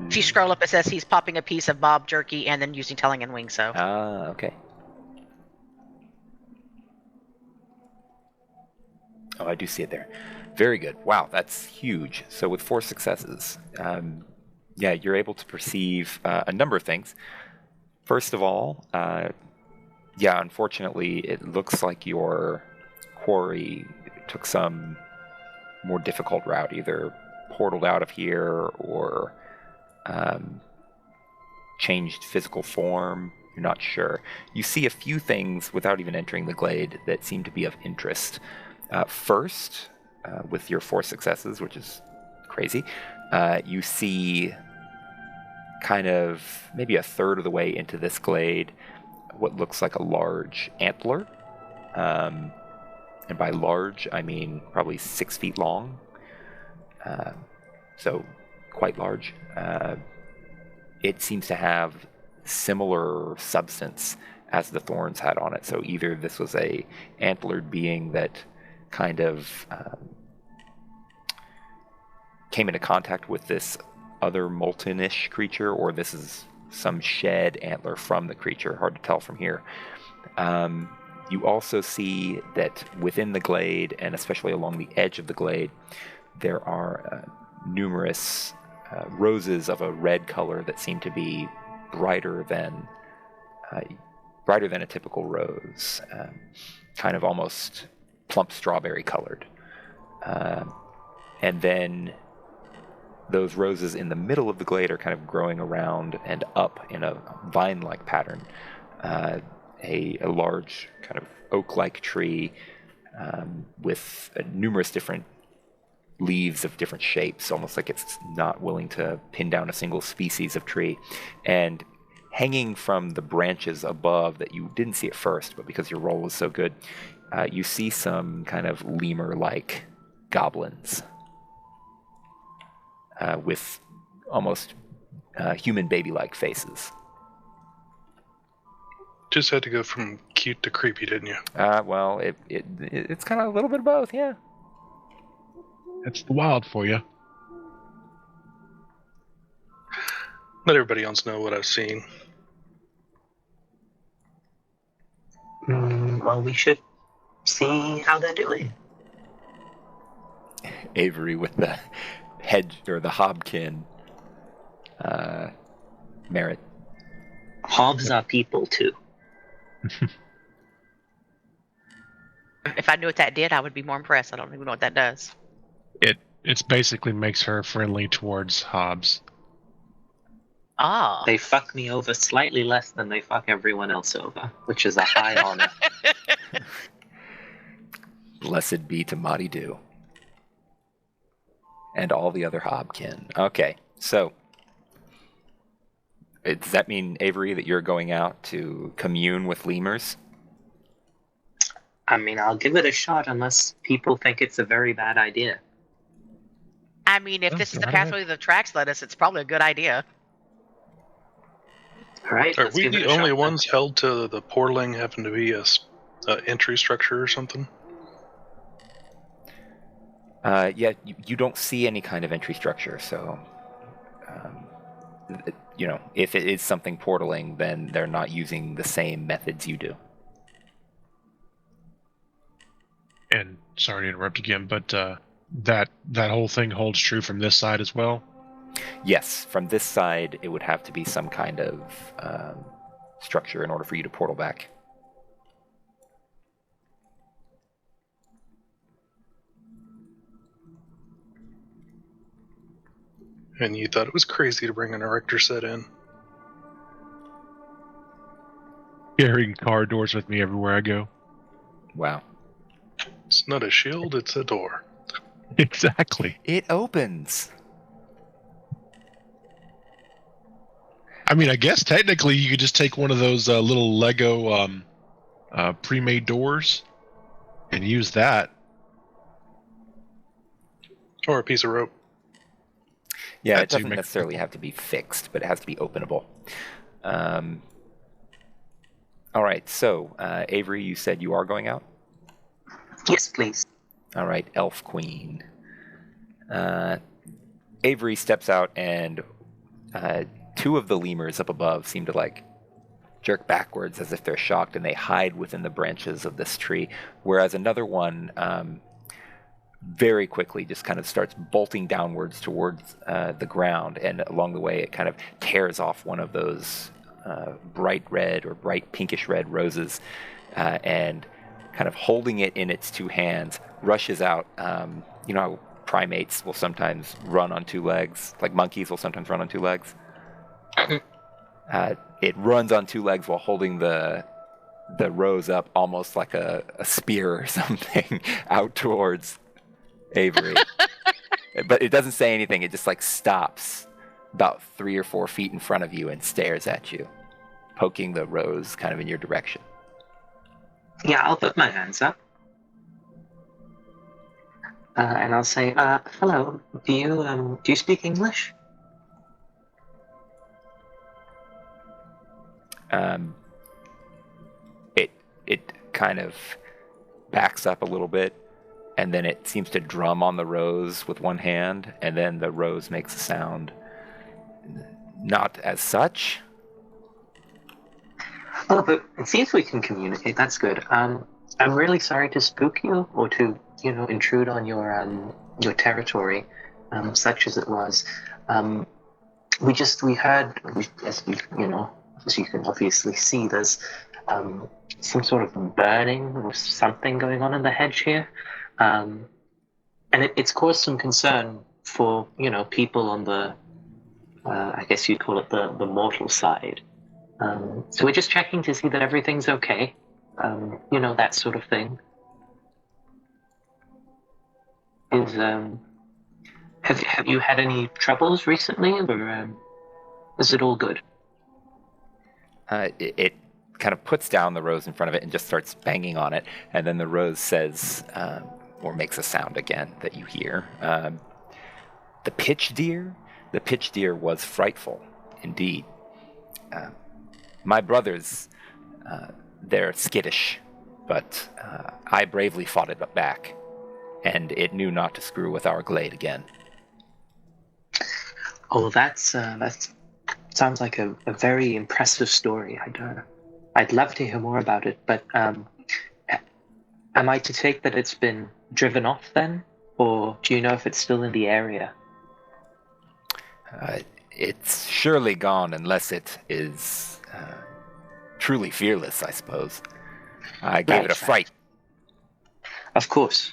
If you scroll up, it says he's popping a piece of Bob jerky and then using telling and wing, so... Ah, okay. Oh, I do see it there. Very good. Wow, that's huge. So with 4 successes, you're able to perceive a number of things. First of all, unfortunately, it looks like your quarry took some more difficult route, either portaled out of here or changed physical form. You're not sure. You see a few things without even entering the glade that seem to be of interest. First, with your 4 successes, which is crazy, you see kind of maybe a third of the way into this glade what looks like a large antler. And by large, I mean probably 6 feet long. So quite large. It seems to have similar substance as the thorns had on it. So either this was a antlered being that kind of came into contact with this other molten-ish creature, or this is some shed antler from the creature. Hard to tell from here. You also see that within the glade, and especially along the edge of the glade, there are numerous roses of a red color that seem to be brighter than a typical rose, kind of almost plump strawberry colored. And then those roses in the middle of the glade are kind of growing around and up in a vine-like pattern. A large kind of oak-like tree with numerous different leaves of different shapes, almost like it's not willing to pin down a single species of tree. And hanging from the branches above that you didn't see at first, but because your roll was so good, you see some kind of lemur-like goblins with almost human baby-like faces. Just had to go from cute to creepy, didn't you? Well, it's kind of a little bit of both, yeah. That's the wild for you. Let everybody else know what I've seen. Well, we should see how they're doing. Avery with the hedge or the hobkin merit. Hobbs are people too. If I knew what that did, I would be more impressed. I don't even know what that does. It's basically makes her friendly towards Hobbs. Ah. They fuck me over slightly less than they fuck everyone else over, which is a high honor. Blessed be to Madi Do. And all the other hobkin. Okay, so does that mean, Avery, that you're going out to commune with lemurs? I mean, I'll give it a shot unless people think it's a very bad idea. I mean, if Oh, this is the right ahead. pathway the tracks led us, it's probably a good idea. All right, Are let's we give it the a only shot, ones held to the portaling happen to be a entry structure or something? Yeah, you don't see any kind of entry structure, so if it is something portaling, then they're not using the same methods you do. And sorry to interrupt again, but that whole thing holds true from this side as well. Yes, from this side, it would have to be some kind of structure in order for you to portal back. And you thought it was crazy to bring an erector set in. Carrying car doors with me everywhere I go. Wow. It's not a shield, it's a door. Exactly. It opens. I mean, I guess technically you could just take one of those little Lego pre-made doors and use that. Or a piece of rope. Yeah, That it too doesn't makes necessarily have to be fixed, but it has to be openable. All right, so Avery, you said you are going out? Yes, please. All right, Elf Queen. Avery steps out, and two of the lemurs up above seem to jerk backwards as if they're shocked, and they hide within the branches of this tree, whereas another one very quickly just kind of starts bolting downwards towards the ground, and along the way it kind of tears off one of those bright red or bright pinkish red roses, and kind of holding it in its two hands, rushes out. You know how primates will sometimes run on two legs, like monkeys will sometimes run on two legs? It runs on two legs while holding the rose up almost like a spear or something out towards Avery. But it doesn't say anything. It just stops about 3 or 4 feet in front of you and stares at you, poking the rose kind of in your direction. Yeah, I'll put my hands up. And I'll say, hello, do you speak English? It kind of backs up a little bit, and then it seems to drum on the rose with one hand, and then the rose makes a sound. Not as such. Oh, but it seems we can communicate. That's good. I'm really sorry to spook you or to, intrude on your territory, such as it was. We heard, as you can obviously see, there's some sort of burning or something going on in the hedge here, and it's caused some concern for people on the, I guess you'd call it the mortal side. So we're just checking to see that everything's okay, that sort of thing. Have you had any troubles recently, or is it all good? It kind of puts down the rose in front of it and just starts banging on it, and then the rose says, or makes a sound again that you hear. The pitch deer was frightful indeed. My brothers, they're skittish, but I bravely fought it back, and it knew not to screw with our glade again. Oh, that's sounds like a very impressive story. I'd love to hear more about it, but am I to take that it's been driven off then? Or do you know if it's still in the area? It's surely gone unless it is truly fearless, I suppose. I gave it a fright. Of course.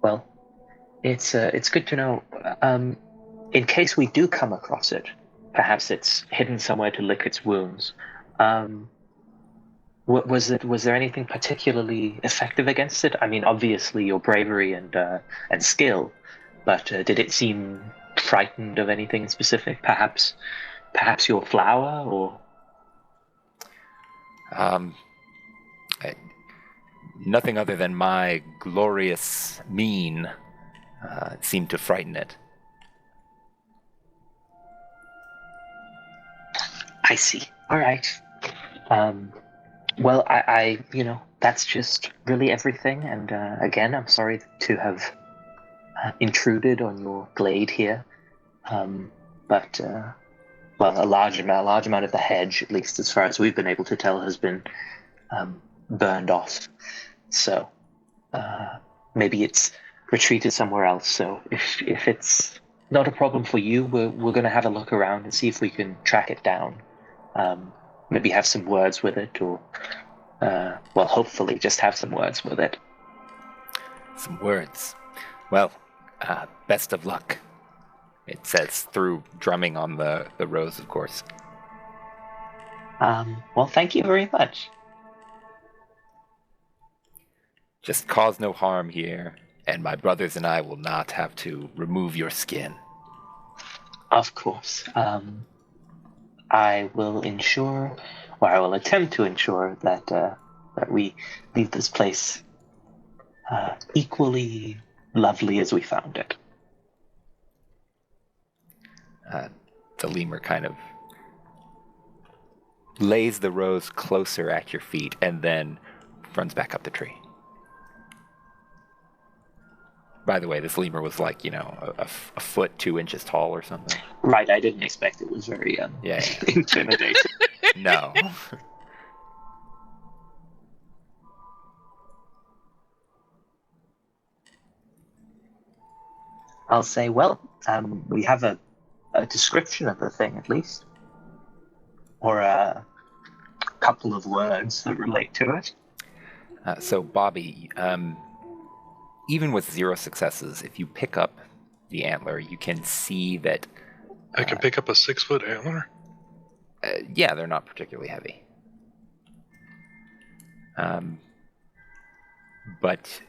Well, it's good to know. In case we do come across it, perhaps it's hidden somewhere to lick its wounds. Was there anything particularly effective against it? I mean, obviously your bravery and skill, but did it seem frightened of anything specific? Perhaps your flower, or nothing other than my glorious mien seemed to frighten it. I see. All right. Well, I that's just really everything. And again, I'm sorry to have intruded on your glade here. But a large amount of the hedge, at least as far as we've been able to tell, has been burned off. So maybe it's retreated somewhere else. So if it's not a problem for you, we're going to have a look around and see if we can track it down. Maybe have some words with it, or hopefully just have some words with it. Some words. Well, best of luck. It says through drumming on the rose, of course. Well, thank you very much. Just cause no harm here, and my brothers and I will not have to remove your skin. Of course. I will attempt to ensure that we leave this place equally lovely as we found it. The lemur kind of lays the rose closer at your feet and then runs back up the tree. By the way, this lemur was like, a foot, 2 inches tall or something. Right, I didn't expect it was very intimidating. No. I'll say, well, we have a description of the thing at least, or a couple of words that relate to it. So, Bobby, even with 0 successes, if you pick up the antler, you can see that... I can pick up a 6-foot antler? Yeah, they're not particularly heavy. But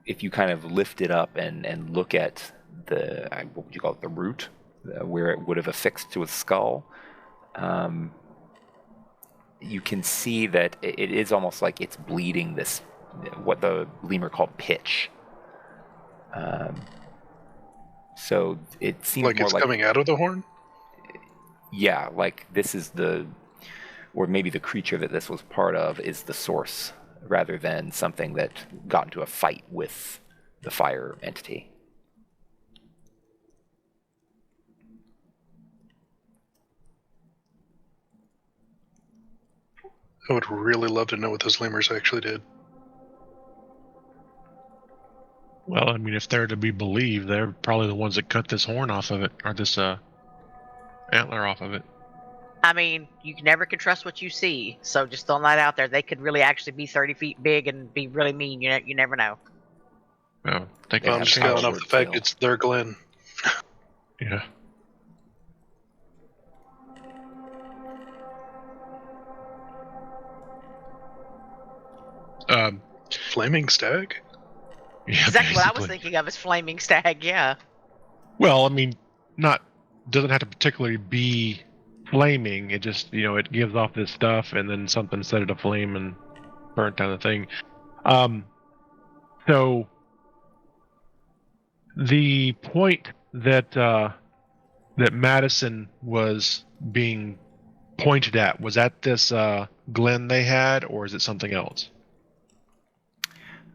if you kind of lift it up and look at what would you call it, the root, where it would have affixed to a skull, you can see that it is almost like it's bleeding this, what the lemur called pitch. So it seems like more it's coming out of the horn? Yeah, like this is or maybe the creature that this was part of is the source, rather than something that got into a fight with the fire entity. I would really love to know what those lemurs actually did. Well, I mean, if they're to be believed, they're probably the ones that cut this horn off of it, or this antler off of it. I mean, you never can trust what you see, so just throwing that out there. They could really actually be 30 feet big and be really mean. You never know. Oh, I'm just going off the fact it's their Glen. Yeah. Flaming stag? Yeah, exactly what I was basically. thinking of is flaming stag. Yeah. Well, I mean, doesn't have to particularly be flaming. It just, it gives off this stuff, and then something set it aflame and burnt down the thing. So the point that that Madison was being pointed at, was that this glen they had, or is it something else?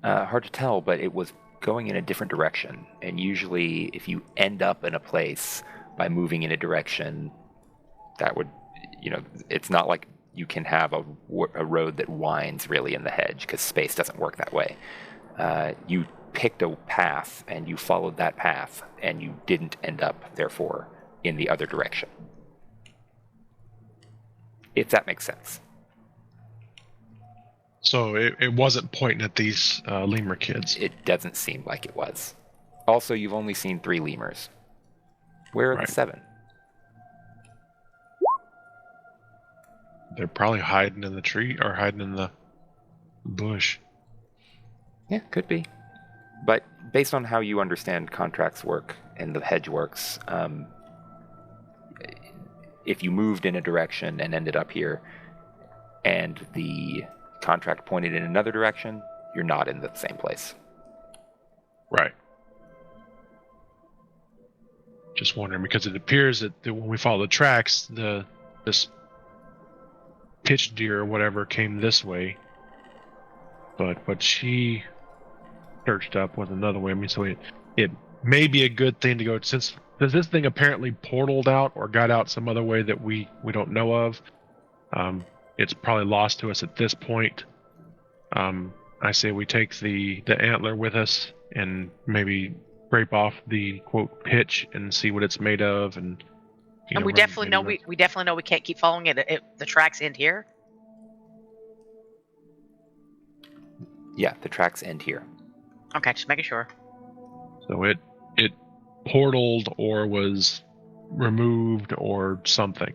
Hard to tell, but it was going in a different direction. And usually, if you end up in a place by moving in a direction that would, it's not like you can have a road that winds really in the hedge, because space doesn't work that way. You picked a path and you followed that path, and you didn't end up, therefore, in the other direction. If that makes sense. So it wasn't pointing at these lemur kids. It doesn't seem like it was. Also, you've only seen 3 lemurs. Where are Right. the 7? They're probably hiding in the tree or hiding in the bush. Yeah, could be. But based on how you understand contracts work and the hedge works, if you moved in a direction and ended up here, and the contract pointed in another direction, you're not in the same place. Right. Just wondering, because it appears that when we follow the tracks, this pitch deer or whatever came this way, but what she searched up was another way. I mean, so it may be a good thing to go, since this thing apparently portaled out or got out some other way that we don't know of. It's probably lost to us at this point. I say we take the antler with us and maybe scrape off the quote pitch and see what it's made of, and And we definitely know we definitely know we can't keep following it. The tracks end here. Yeah, the tracks end here. Okay, just making sure. So it portaled or was removed or something.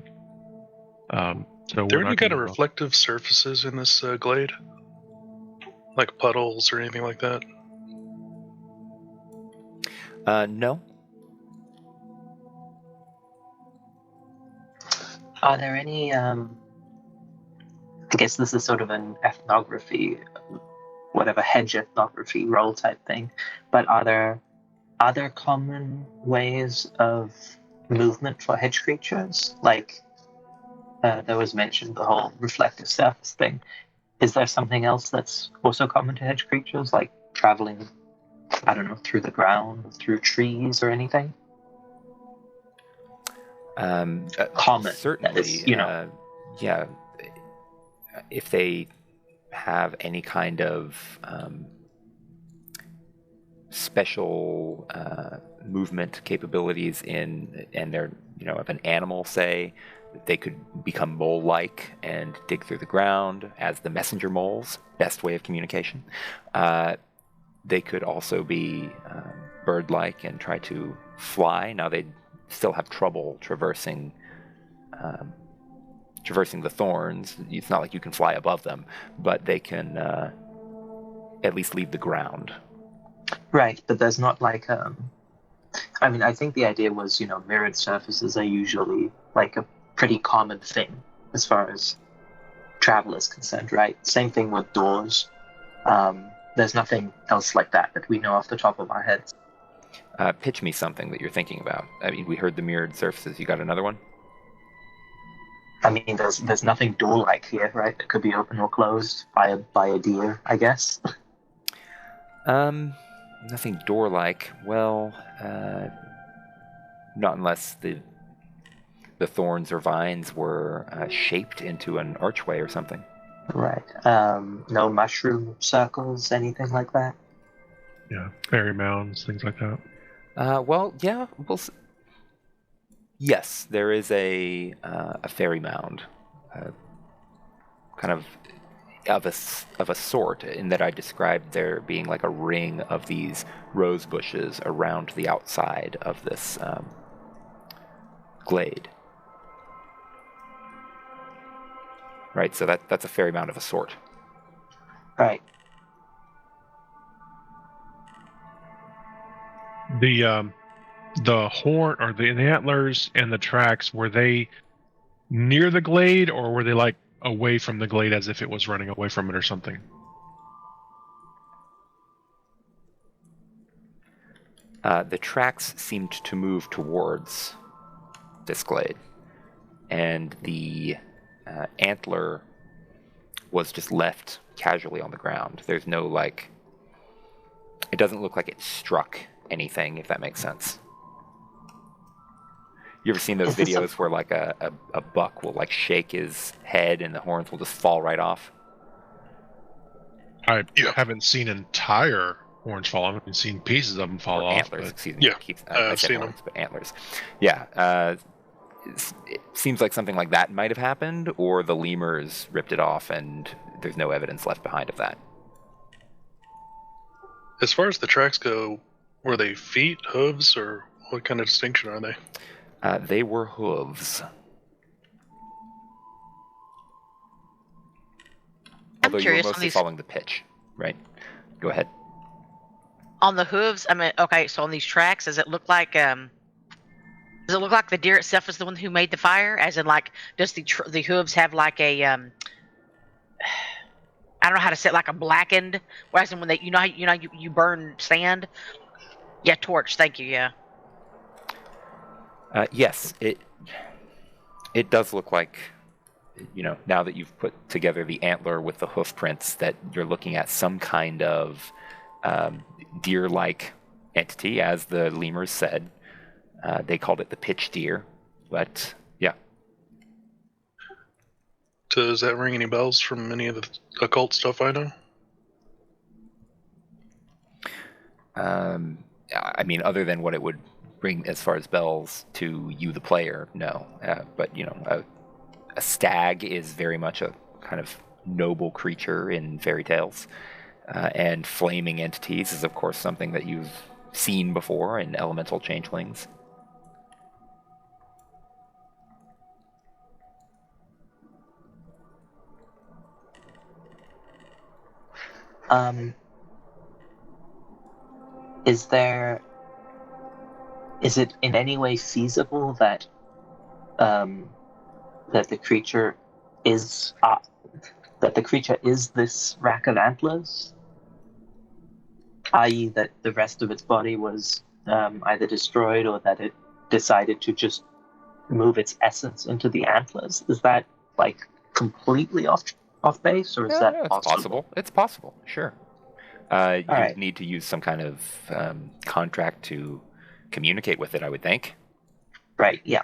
So There we're any not kind of gonna go. reflective surfaces in this glade? Like puddles or anything like that? No. Are there any, I guess this is sort of an ethnography, whatever, hedge ethnography role type thing, but are there other common ways of movement for hedge creatures? Like, there was mentioned the whole reflective surface thing. Is there something else that's also common to hedge creatures, like traveling, I don't know, through the ground, through trees or anything? Common, Certainly. that is, Yeah. If they have any kind of special movement capabilities and they're, of an animal, say, they could become mole-like and dig through the ground as the messenger moles, best way of communication. They could also be bird-like and try to fly. Now, they'd still have trouble traversing the thorns. It's not like you can fly above them, but they can at least leave the ground. Right, but there's not like I mean, I think the idea was, mirrored surfaces are usually like a pretty common thing as far as travel is concerned, right? Same thing with doors. There's nothing else like that we know off the top of our heads. Pitch me something that you're thinking about. I mean, we heard the mirrored surfaces. You got another one? I mean, there's nothing door-like here, right? It could be open or closed by a deer, I guess. Nothing door-like. Well, not unless the thorns or vines were shaped into an archway or something. Right. No mushroom circles, anything like that? Yeah, fairy mounds, things like that. Well, yeah. Yes, there is a fairy mound, kind of a sort, in that I described there being like a ring of these rose bushes around the outside of this glade. Right, so that's a fairy mound of a sort. Right. The horn or the antlers and the tracks, were they near the glade or were they like away from the glade as if it was running away from it or something? The tracks seemed to move towards this glade, and the antler was just left casually on the ground. There's no, like, it doesn't look like it struck anything, if that makes sense. You ever seen those Is this videos where like a buck will like shake his head and the horns will just fall right off? I Yeah. haven't seen entire horns fall off. I've seen pieces of them fall Or off. antlers, But excuse me. Yeah, I I've said seen horns, but antlers. Yeah, it seems like something like that might have happened, or the lemurs ripped it off and there's no evidence left behind of that. As far as the tracks go, were they feet, hooves, or what kind of distinction are they? They were hooves. I'm Although you were curious on mostly these following the pitch, right? Go ahead. on the hooves. I mean, okay, so on these tracks, does it look like the deer itself is the one who made the fire? As in, like, does the hooves have like a I don't know how to say it, like a blackened, whereas when they you burn sand. Yeah, torch. Thank you. Yeah. Yes, it does look like, now that you've put together the antler with the hoof prints, that you're looking at some kind of deer-like entity, as the lemurs said. They called it the pitch deer, but yeah. Does that ring any bells from any of the occult stuff I know? I mean, other than what it would bring as far as bells to you, the player, no. But a stag is very much a kind of noble creature in fairy tales, and flaming entities is, of course, something that you've seen before in elemental changelings. Is it in any way feasible that that the creature is this rack of antlers, i.e., that the rest of its body was either destroyed or that it decided to just move its essence into the antlers? Is that like completely off base, or is that It's possible? possible. It's possible, sure. You right. need to use some kind of contract to communicate with it, I would think. Right. Yeah.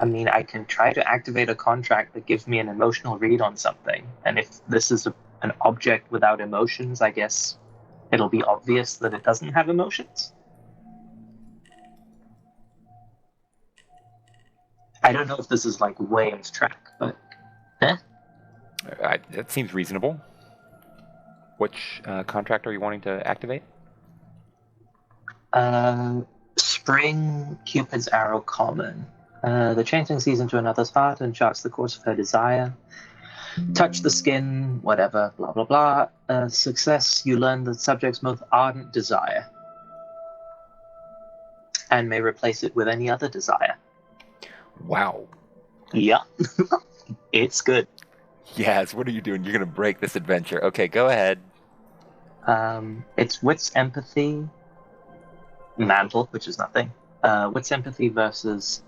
I mean, I can try to activate a contract that gives me an emotional read on something. And if this is an object without emotions, I guess it'll be obvious that it doesn't have emotions. I don't know if this is like way off track, but That seems reasonable. Which contract are you wanting to activate? Spring Cupid's Arrow Common. The changeling sees into another's heart and charts the course of her desire. Touch the skin, whatever, blah, blah, blah. Success, you learn the subject's most ardent desire and may replace it with any other desire. Wow. Yeah, it's good. Yes, what are you doing? You're going to break this adventure. Okay, go ahead. It's Wit's Empathy, Mantle, which is nothing. Wit's Empathy versus...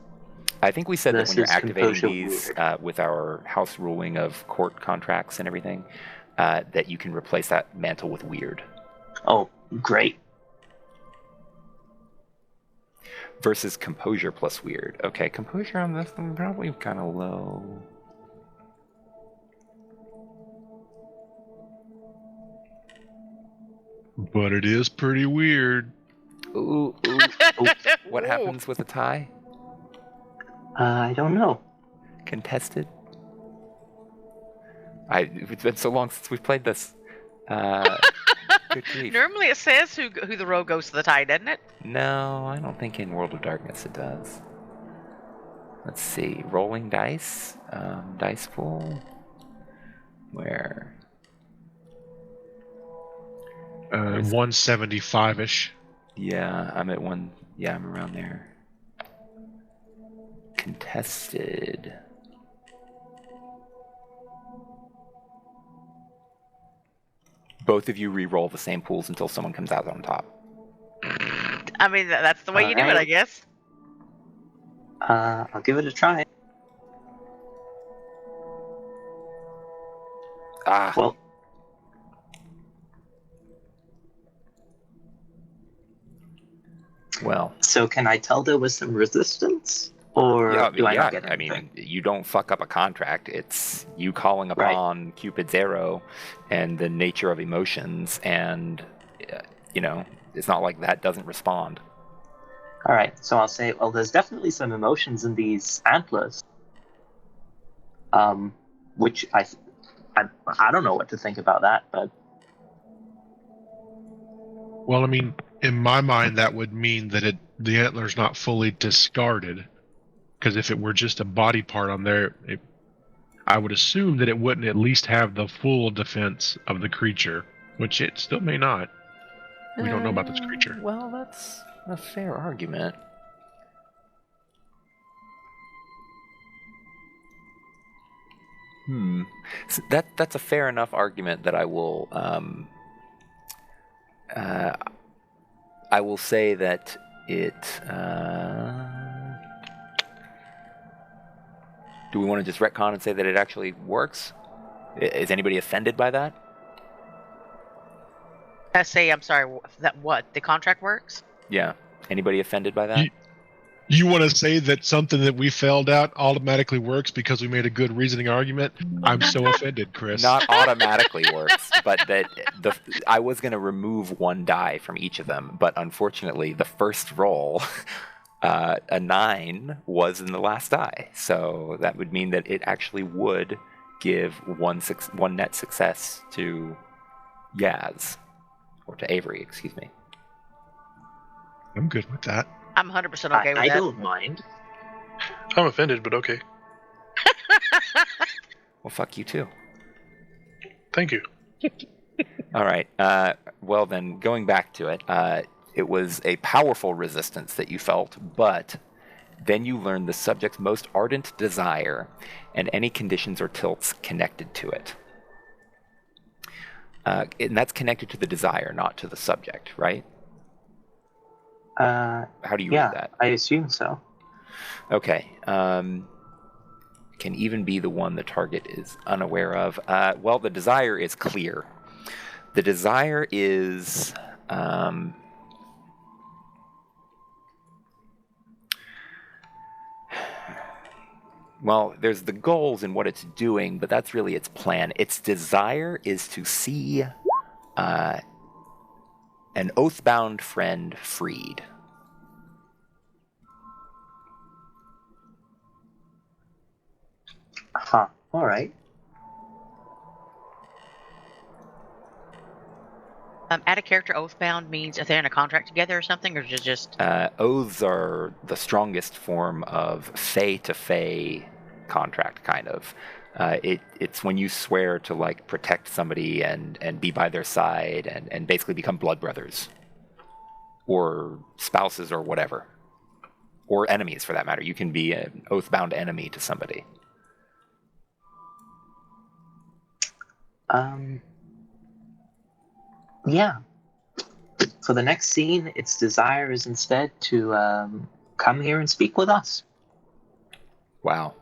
I think we said that when you're Versus activating Composure these Weird. with our house ruling of court contracts and everything, that you can replace that mantle with weird. Oh, great. Versus composure plus weird. Okay, composure on this one probably kind of low. But it is pretty weird. Ooh. What happens with a tie? I don't know. Contested? It's been so long since we've played this. Good grief. Normally it says who the rogue goes to the tie, doesn't it? No, I don't think in World of Darkness it does. Let's see. Rolling dice. Dice pool. Where? 175-ish. Yeah, I'm at one. Yeah, I'm around there. Contested. Both of you re-roll the same pools until someone comes out on top. I mean, that's the way you do it, I Alright. guess. I'll give it a try. Ah, Well, well. so can I tell there was some resistance? Or do I not get I anything? mean, you don't fuck up a contract. It's you calling Right. upon Cupid's arrow and the nature of emotions, and, it's not like that doesn't respond. Alright, so I'll say, well, there's definitely some emotions in these antlers. Which I don't know what to think about that, but Well, I mean, in my mind, that would mean that the antler's not fully discarded. Because if it were just a body part on there, I would assume that it wouldn't at least have the full defense of the creature, which it still may not. We don't know about this creature. Well, that's a fair argument. So that's a fair enough argument that I will say that it. Do we want to just retcon and say that it actually works? Is anybody offended by that? I say, I'm sorry, that what? The contract works? Yeah. Anybody offended by that? You want to say that something that we failed out automatically works because we made a good reasoning argument? I'm so offended, Chris. Not automatically works, but that I was going to remove one die from each of them, but unfortunately, the first roll, a 9, was in the last die, so that would mean that it actually would give one net success to Yaz, or to Avery, excuse me. I'm good with that. I'm 100% okay with I that. don't mind. I'm offended, but okay. Well, fuck you too. Thank you. All right. Well, then, going back to it, it was a powerful resistance that you felt, but then you learned the subject's most ardent desire and any conditions or tilts connected to it. And that's connected to the desire, not to the subject, right? How do you read that? I assume so. Okay. Can even be the one the target is unaware of. Well, the desire is clear. The desire is... well, there's the goals and what it's doing, but that's really its plan. Its desire is to see an oath-bound friend freed. Huh. All right. Add a character oathbound means if they're in a contract together or something, or just Oaths are the strongest form of Fae to Fae contract, kind of. It's when you swear to like protect somebody and be by their side and basically become blood brothers, or spouses or whatever, or enemies for that matter. You can be an oath-bound enemy to somebody. Yeah. For the next scene, its desire is instead to come here and speak with us. Wow.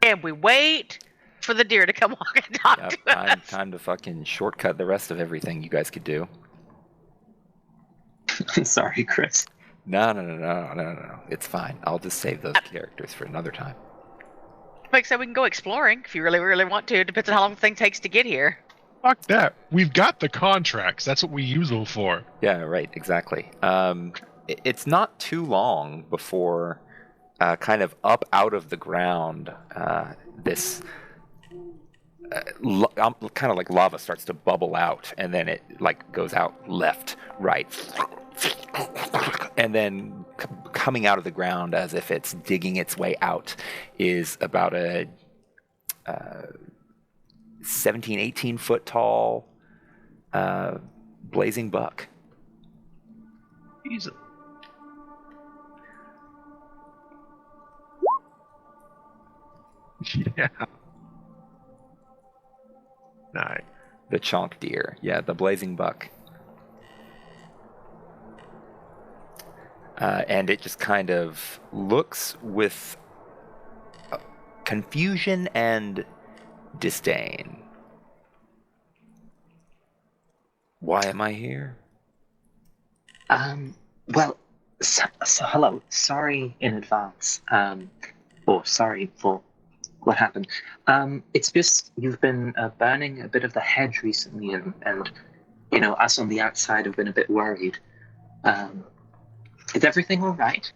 and we wait for the deer to come walk and talk Yep, to us. time to fucking shortcut the rest of everything you guys could do. Sorry, Chris. No. It's fine. I'll just save those characters for another time. Like I said, we can go exploring if you really, really want to. Depends on how long the thing takes to get here. Fuck that. We've got the contracts. That's what we use them for. Yeah, right, exactly. It's not too long before kind of up out of the ground, this kind of like lava starts to bubble out, and then it like goes out left, right, and then coming out of the ground as if it's digging its way out is about a 17, 18 foot tall blazing buck. Jesus. Yeah. Nice. The chonk deer. Yeah, the blazing buck. And it just kind of looks with confusion and disdain. Why am I here? Well, so hello. Sorry in advance. Or sorry for what happened. It's just you've been burning a bit of the hedge recently, and us on the outside have been a bit worried. Is everything all right?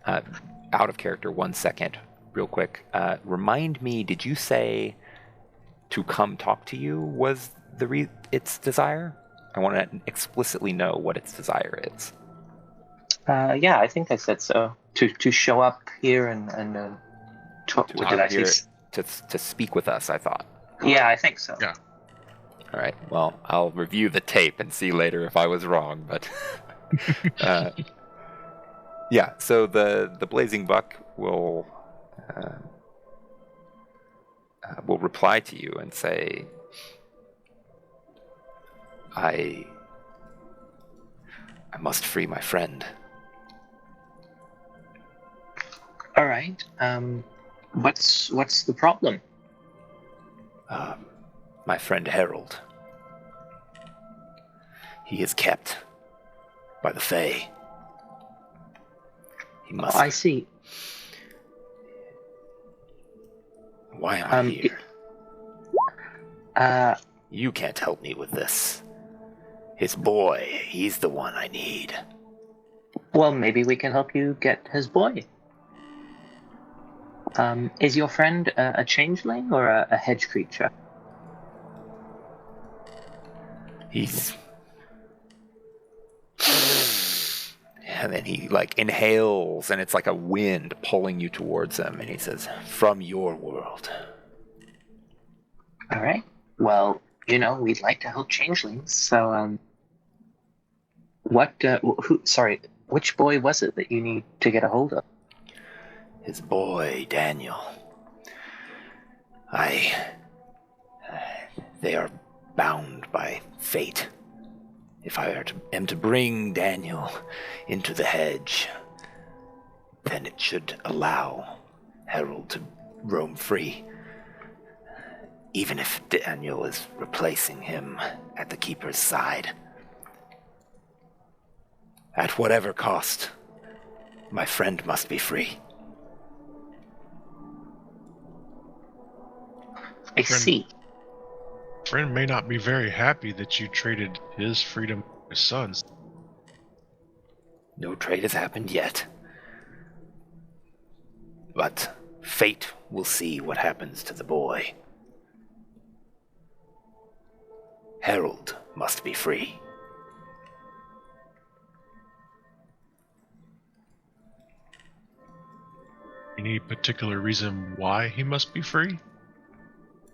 Out of character, 1 second, real quick. Remind me, did you say to come talk to you was its desire? I want to explicitly know what its desire is. Yeah, I think I said so. To show up here and talk. What did I say? To speak with us, I thought. Yeah, I think so. Yeah. All right. Well, I'll review the tape and see later if I was wrong, but yeah. So the blazing buck will reply to you and say, I must free my friend. All right. What's the problem? My friend Harold. He is kept by the Fae. He must. Oh, I see. Why am I here? You can't help me with this. His boy, he's the one I need. Well, maybe we can help you get his boy. Is your friend a changeling or a hedge creature? He's... And then he, inhales, and it's like a wind pulling you towards him, and he says, from your world. All right. Well, we'd like to help changelings, so, which boy was it that you need to get a hold of? His boy, Daniel. They are bound by fate. If I am to bring Daniel into the hedge, then it should allow Harold to roam free. Even if Daniel is replacing him at the Keeper's side. At whatever cost, my friend must be free. I see. Friend may not be very happy that you traded his freedom for his son's. No trade has happened yet. But fate will see what happens to the boy. Harold must be free. Any particular reason why he must be free?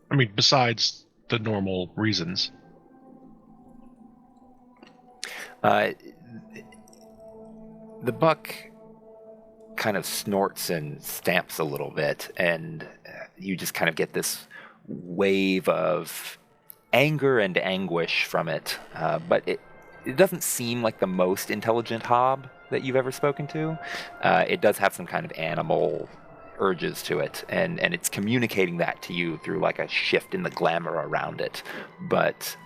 I mean, besides the normal reasons. The buck kind of snorts and stamps a little bit, and you just kind of get this wave of anger and anguish from it. But it doesn't seem like the most intelligent hob that you've ever spoken to. It does have some kind of animal urges to it, and it's communicating that to you through like a shift in the glamour around it, but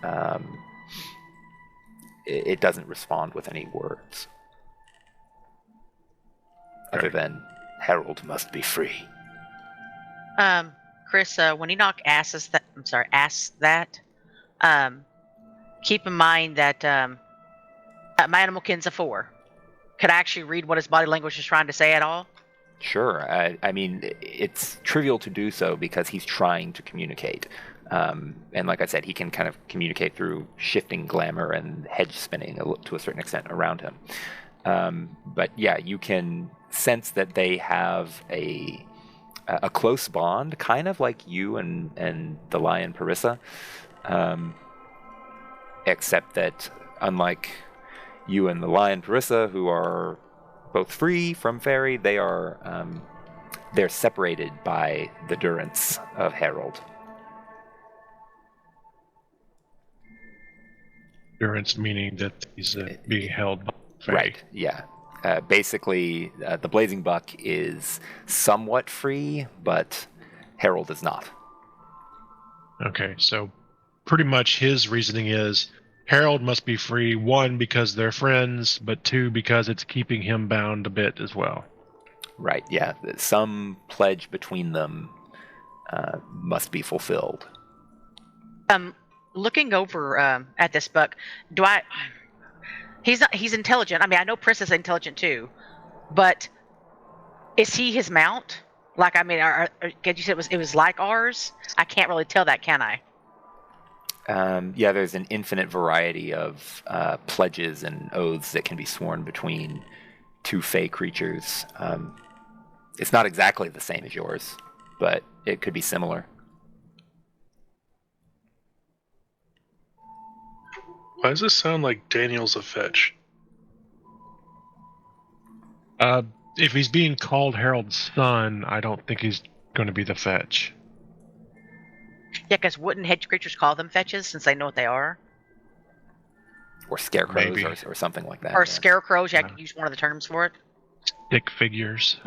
it doesn't respond with any words other than Harold must be free. Chris, when Enoch asks that, keep in mind that my animal kin's a 4. Could I actually read what his body language is trying to say at all? Sure. I mean, it's trivial to do so because he's trying to communicate. And like I said, he can kind of communicate through shifting glamour and hedge spinning to a certain extent around him. But yeah, you can sense that they have a close bond, kind of like you and the lion Parissa. Except that unlike you and the lion Parissa, who are both free from Faerie, they're separated by the durance of Harold. Durance meaning that he's being held by Fae. Right, yeah. Basically, the Blazing Buck is somewhat free, but Harold is not. Okay, so pretty much his reasoning is Harold must be free, 1, because they're friends, but 2, because it's keeping him bound a bit as well. Right, yeah. Some pledge between them must be fulfilled. Looking over at this buck, he's intelligent. I mean, I know Pris is intelligent too, but is he his mount? Like, I mean, you said it was like ours? I can't really tell that, can I? Yeah, there's an infinite variety of pledges and oaths that can be sworn between two Fae creatures. It's not exactly the same as yours, but it could be similar. Why does this sound like Daniel's a fetch? If he's being called Harold's son, I don't think he's going to be the fetch. Yeah, because wouldn't hedge creatures call them fetches since they know what they are? Or scarecrows Maybe. or something like that. Or yeah. scarecrows, I could use one of the terms for it. Stick figures.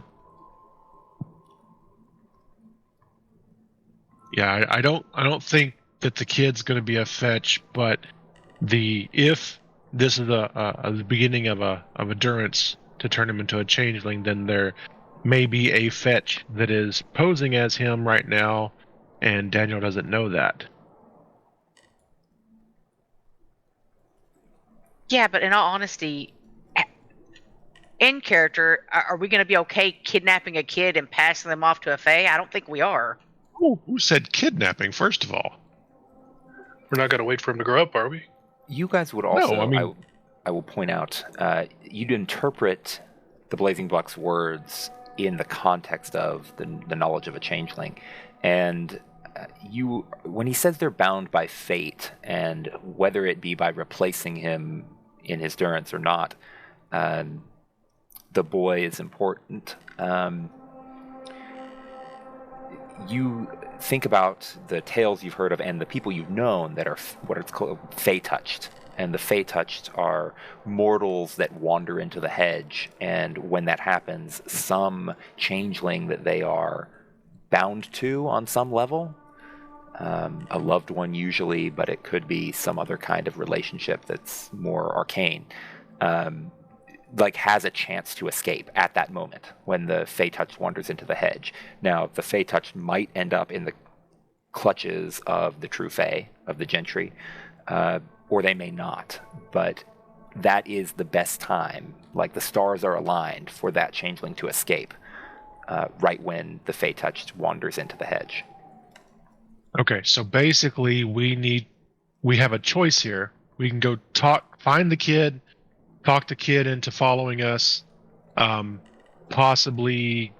Yeah, I don't think that the kid's going to be a fetch, but if this is the beginning of a Durance to turn him into a changeling, then there may be a fetch that is posing as him right now, and Daniel doesn't know that. Yeah, but in all honesty, in character, are we going to be okay kidnapping a kid and passing them off to a Fae? I don't think we are. Who said kidnapping, first of all? We're not going to wait for him to grow up, are we? You guys would also, No, I mean- I will point out, you'd interpret the Blazing Buck's words in the context of the knowledge of a changeling. And when he says they're bound by fate, and whether it be by replacing him in his Durance or not, the boy is important. You think about the tales you've heard of and the people you've known that are what it's called Fae-touched. And the Fae-touched are mortals that wander into the hedge, and when that happens, some changeling that they are bound to on some level, a loved one usually, but it could be some other kind of relationship that's more arcane, has a chance to escape at that moment when the Fae-touched wanders into the hedge. Now, the Fae-touched might end up in the clutches of the true Fae, of the gentry, or they may not, but that is the best time, like the stars are aligned for that changeling to escape, right when the Fae-touched wanders into the hedge. Okay, so basically we have a choice here. We can go find the kid, talk the kid into following us, possibly,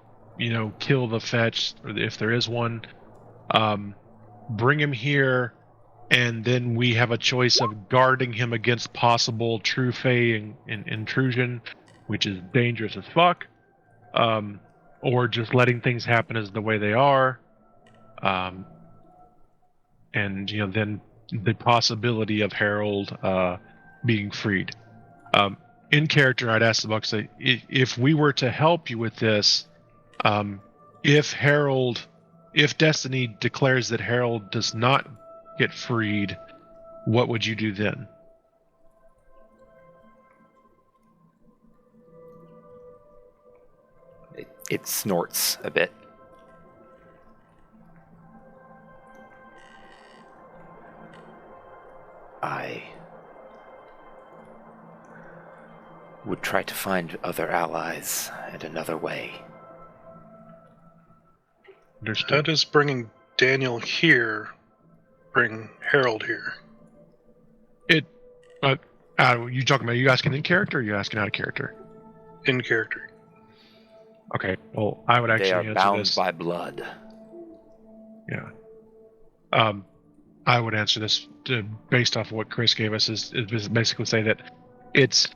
kill the fetch, or if there is one, bring him here, and then we have a choice of guarding him against possible true Fae intrusion, which is dangerous as fuck, or just letting things happen as the way they are, and then the possibility of Harold being freed. In character, I'd ask the Buck, say, if we were to help you with this, if Destiny declares that Harold does not get freed, what would you do then? It snorts a bit. I would try to find other allies and another way. How Understood. does bringing Daniel here bring Harold here? You talking about, you asking in character, or you asking out of character? In character. Okay, well, I would actually They are answer bound this. by blood. Yeah. I would answer this based off of what Chris gave us, is basically say that it's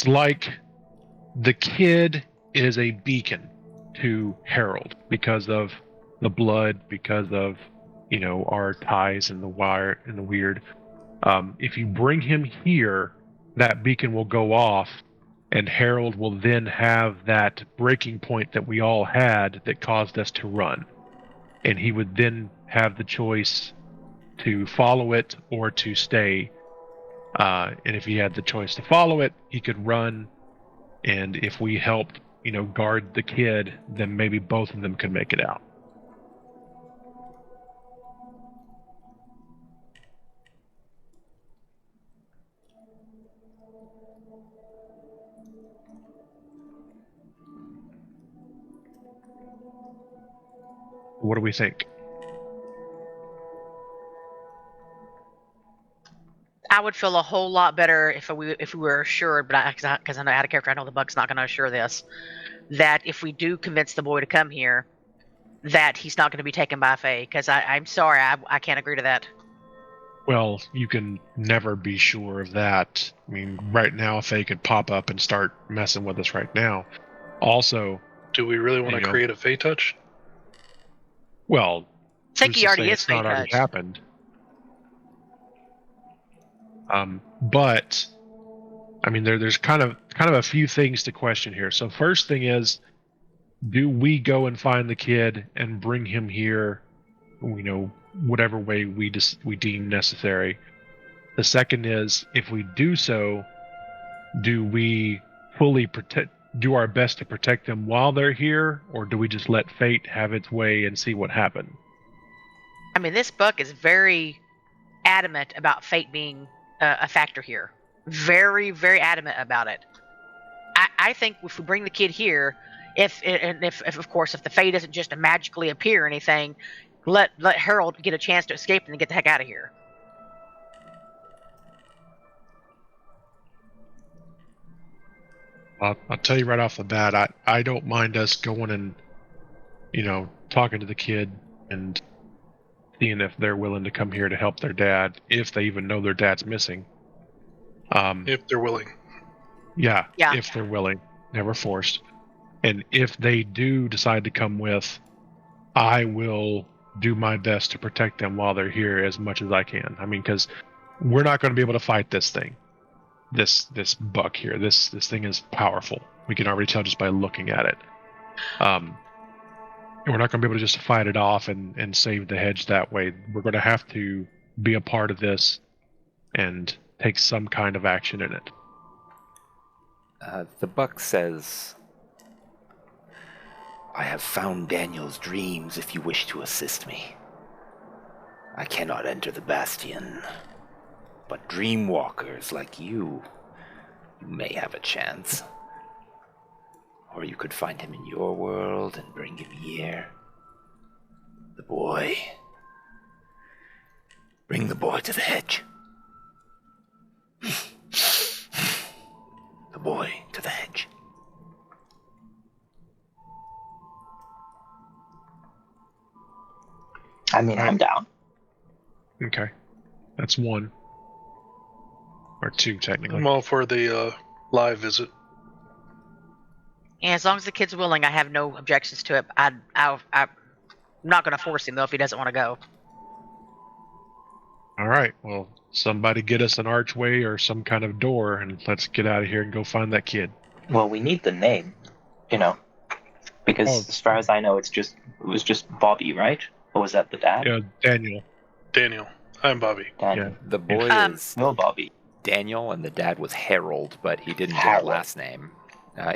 like the kid is a beacon to Harold because of the blood, because of our ties and the wire and the weird. If you bring him here, that beacon will go off, and Harold will then have that breaking point that we all had that caused us to run. And he would then have the choice to follow it or to stay. And if he had the choice to follow it, he could run. And if we helped, guard the kid, then maybe both of them could make it out. What do we think? I would feel a whole lot better if we were assured, but because I know out of character, I know the bug's not going to assure this, that if we do convince the boy to come here, that he's not going to be taken by Fae. Because I'm sorry, I can't agree to that. Well, you can never be sure of that. I mean, right now, Fae could pop up and start messing with us right now. Also, Do we really want to create a Fey touch? Well, I think he already is it's not already Fey-touched. happened. But I mean, there's kind of a few things to question here. So first thing is, do we go and find the kid and bring him here? Whatever way we deem necessary. The second is, if we do so, do we fully do our best to protect them while they're here, or do we just let fate have its way and see what happens? I mean, this book is very adamant about fate being a factor here. Very, very adamant about it. I think if we bring the kid here, if of course, if the fate doesn't just magically appear or anything, let Harold get a chance to escape and get the heck out of here. I'll tell you right off the bat, I don't mind us going and, talking to the kid and seeing if they're willing to come here to help their dad, if they even know their dad's missing. If they're willing. Yeah, Yeah. if they're willing. Never forced. And if they do decide to come with, I will do my best to protect them while they're here as much as I can. I mean, because we're not going to be able to fight this thing. This buck here. This thing is powerful. We can already tell just by looking at it. And we're not going to be able to just fight it off and save the hedge that way. We're going to have to be a part of this and take some kind of action in it. The buck says, I have found Daniel's dreams if you wish to assist me. I cannot enter the bastion, but dreamwalkers like you may have a chance. Or you could find him in your world and bring him here. The boy. Bring the boy to the hedge. The boy to the hedge. I mean, I'm down. Okay. That's one. Or two, technically. I'm all for the live visit. And as long as the kid's willing, I have no objections to it. I'm not going to force him, though, if he doesn't want to go. All right. Well, somebody get us an archway or some kind of door, and let's get out of here and go find that kid. Well, we need the name, because as far as I know, it was just Bobby, right? Or was that the dad? Yeah, Daniel. Daniel. I'm Bobby. Daniel. Yeah. The boy is No, Bobby. Daniel, and the dad was Harold, but he didn't give a Harold. last name.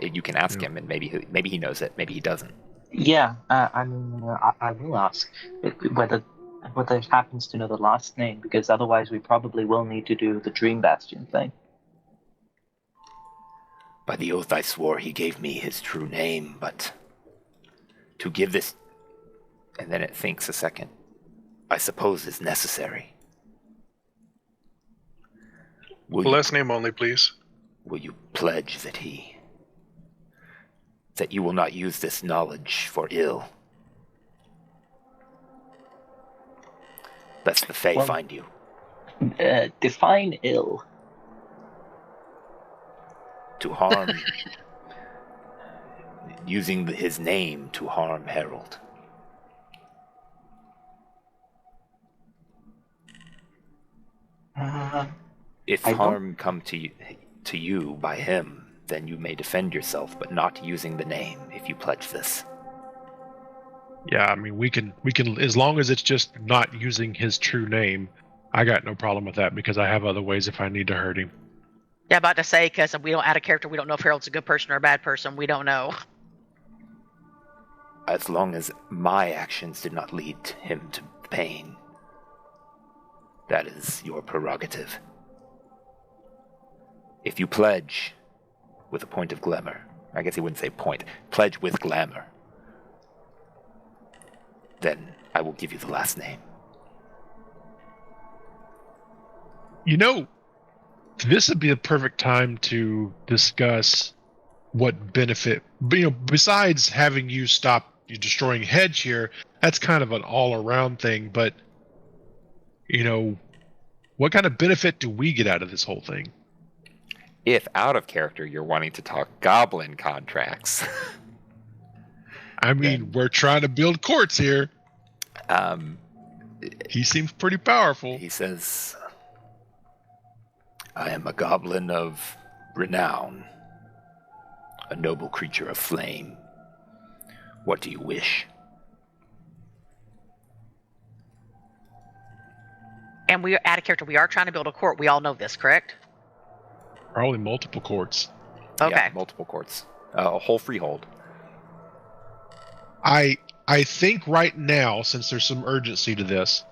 You can ask him, and maybe he knows it, maybe he doesn't. Yeah, I will ask whether it happens to know the last name, because otherwise we probably will need to do the Dream Bastion thing. By the oath I swore he gave me his true name, but to give this... And then it thinks a second. I suppose is necessary. Last name only, please. Will you pledge that you will not use this knowledge for ill? Lest the Fae find you. Define ill. To harm. Using his name to harm Harold. If I don't- harm come to you by him, then you may defend yourself, but not using the name if you pledge this. Yeah, I mean, we can, as long as it's just not using his true name, I got no problem with that because I have other ways if I need to hurt him. Yeah, about to say, because we don't add a character, we don't know if Harold's a good person or a bad person. We don't know. As long as my actions did not lead him to pain, that is your prerogative. If you pledge with a point of glamour, I guess he wouldn't say point, pledge with glamour, then I will give you the last name. You know, this would be a perfect time to discuss what benefit, besides having you stop you destroying hedge here, that's kind of an all-around thing, but, what kind of benefit do we get out of this whole thing? If out of character you're wanting to talk goblin contracts. I mean, we're trying to build courts here. He seems pretty powerful. He says, I am a goblin of renown, a noble creature of flame. What do you wish? And we are out of character. We are trying to build a court. We all know this, correct? Probably multiple courts. Okay. Yeah, multiple courts. A whole freehold. I think right now, since there's some urgency to this,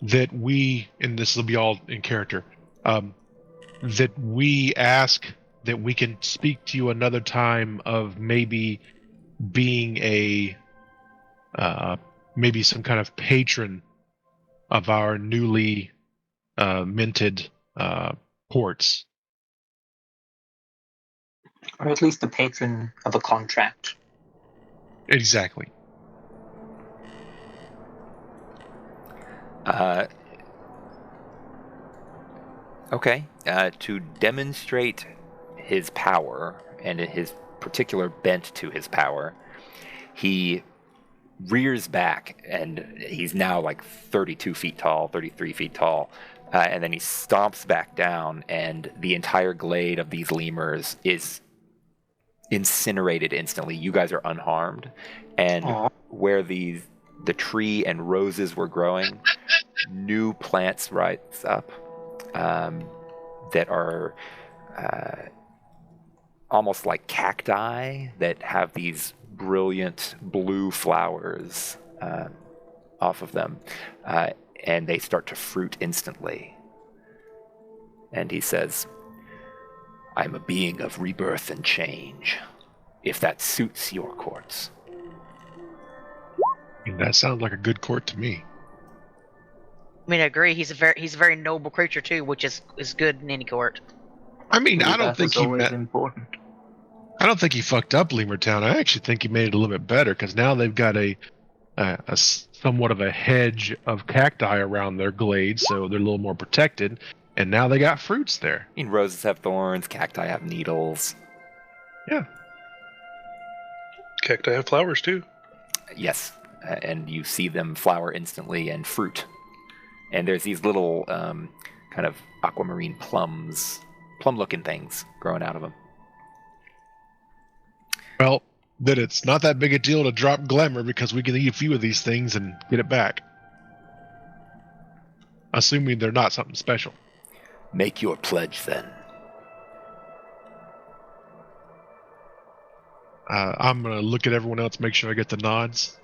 that we, and this will be all in character, that we ask that we can speak to you another time of maybe being maybe some kind of patron of our newly minted ports. Or at least the patron of a contract. Exactly. Okay. To demonstrate his power and his particular bent to his power, he rears back, and he's now like 32 feet tall, 33 feet tall, and then he stomps back down, and the entire glade of these lemurs is incinerated instantly. You guys are unharmed, and Aw. where the tree and roses were growing, new plants rise up that are almost like cacti that have these brilliant blue flowers off of them, and they start to fruit instantly. And he says, I'm a being of rebirth and change, if that suits your courts. And that sounds like a good court to me. I mean, I agree. He's a very noble creature too, which is good in any court. I mean, I don't Rebirth think is he always important. I don't think he fucked up Lemur Town. I actually think he made it a little bit better because now they've got a somewhat of a hedge of cacti around their glade, so they're a little more protected. And now they got fruits there. I mean, roses have thorns, cacti have needles. Yeah. Cacti have flowers too. Yes, and you see them flower instantly and fruit. And there's these little kind of aquamarine plum-looking things growing out of them. Well, then it's not that big a deal to drop glamour because we can eat a few of these things and get it back. Assuming they're not something special. Make your pledge then. I'm going to look at everyone else, make sure I get the nods.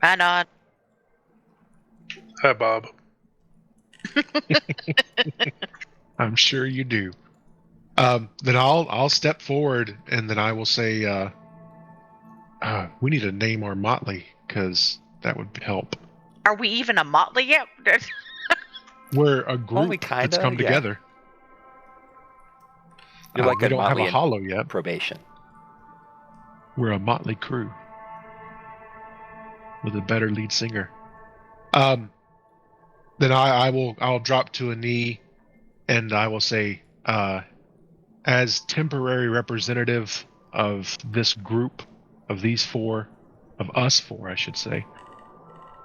I nod. Hi, Bob. I'm sure you do. Then I'll step forward and then I will say, we need to name our motley because that would help. Are we even a motley yet? We're a group Only kinda, that's come yeah. together. You're like we a don't have motley a in hollow yet. probation. We're a motley crew with a better lead singer. Then I'll drop to a knee and I will say, as temporary representative of this group, of these four, of us four, I should say,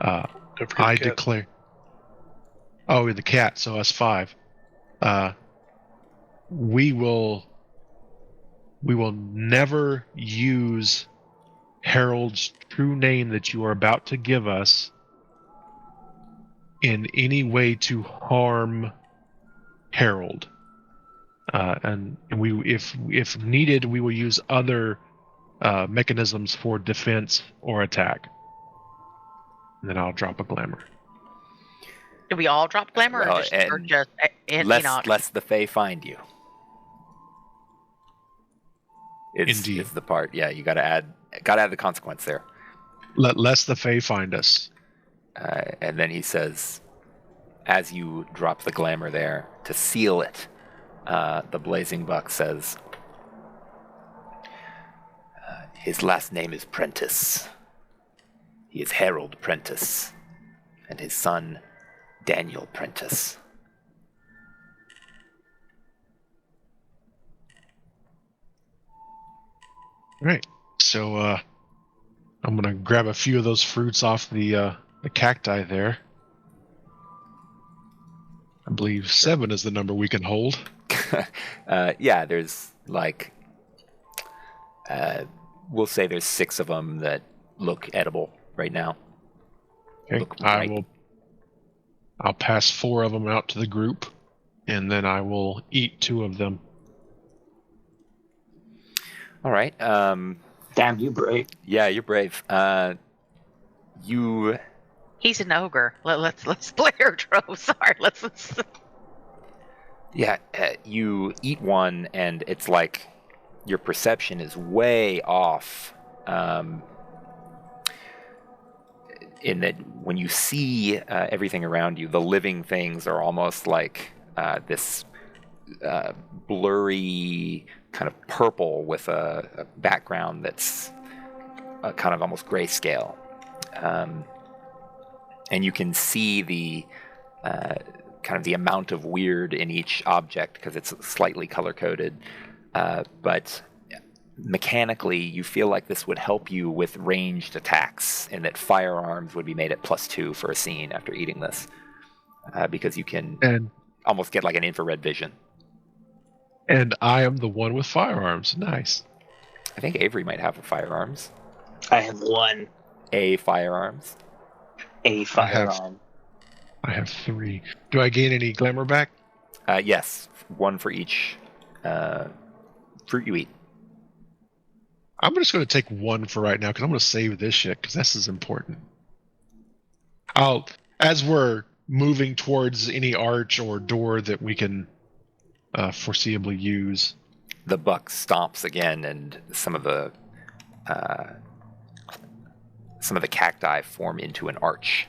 Don't forget I the cat. declare. Oh, the cat. So us 5. We will never use Harold's true name that you are about to give us in any way to harm Harold. And we, if needed, we will use other mechanisms for defense or attack. And then I'll drop a glamour. Do we all drop glamour, Well, or just and Enoch? lest the Fae find you. Indeed. Is the part. Yeah, you gotta add the consequence there. Lest the Fae find us. And then he says, as you drop the glamour there to seal it, the Blazing Buck says, his last name is Prentice. He is Harold Prentice, and his son, Daniel Prentice. Right. So I'm gonna grab a few of those fruits off the cacti there. I believe 7 is the number we can hold. Yeah, there's like, we'll say there's 6 of them that look edible right now. Okay. Look ripe. I'll pass 4 of them out to the group, and then I will eat 2 of them. All right. Damn, you brave. Yeah, you're brave. You. He's an ogre. Let's play our trope. Sorry, let's. Yeah, you eat one, and it's like your perception is way off. In that, when you see everything around you, the living things are almost like this blurry kind of purple with a background that's kind of almost grayscale. And you can see the kind of the amount of weird in each object because it's slightly color-coded. But mechanically, you feel like this would help you with ranged attacks, and that firearms would be made at +2 for a scene after eating this, because you can almost get like an infrared vision. And I am the one with firearms. Nice. I think Avery might have firearms. I have 1. A firearms. A firearm. I have 3. Do I gain any glamour back? Yes, 1 for each fruit you eat. I'm just going to take 1 for right now because I'm going to save this shit because this is important. As we're moving towards any arch or door that we can foreseeably use. The buck stomps again, and some of the cacti form into an arch.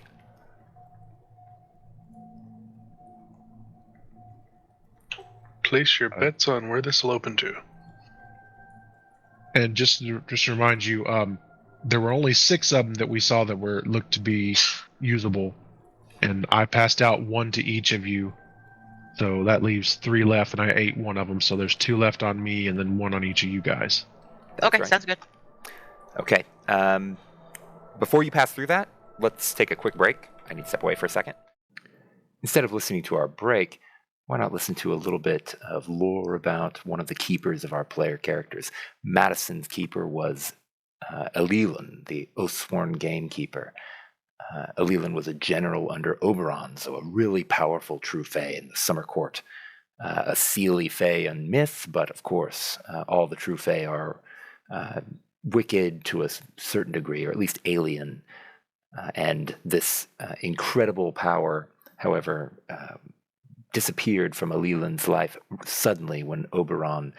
Place your bets on where this will open to. And just to remind you, there were only 6 of them that we saw that looked to be usable, and I passed out 1 to each of you, so that leaves 3 left, and I ate 1 of them. So there's 2 left on me, and then 1 on each of you guys. Okay, right. Sounds good. Okay. Before you pass through that, let's take a quick break. I need to step away for a second. Instead of listening to our break, why not listen to a little bit of lore about one of the keepers of our player characters? Madison's keeper was Elilan, the Oathsworn Gamekeeper. Elilan was a general under Oberon, so a really powerful true Fae in the Summer Court. A Seelie Fae in myth, but of course, all the true Fae are wicked to a certain degree, or at least alien. And this incredible power, however, disappeared from Elilan's life suddenly when Oberon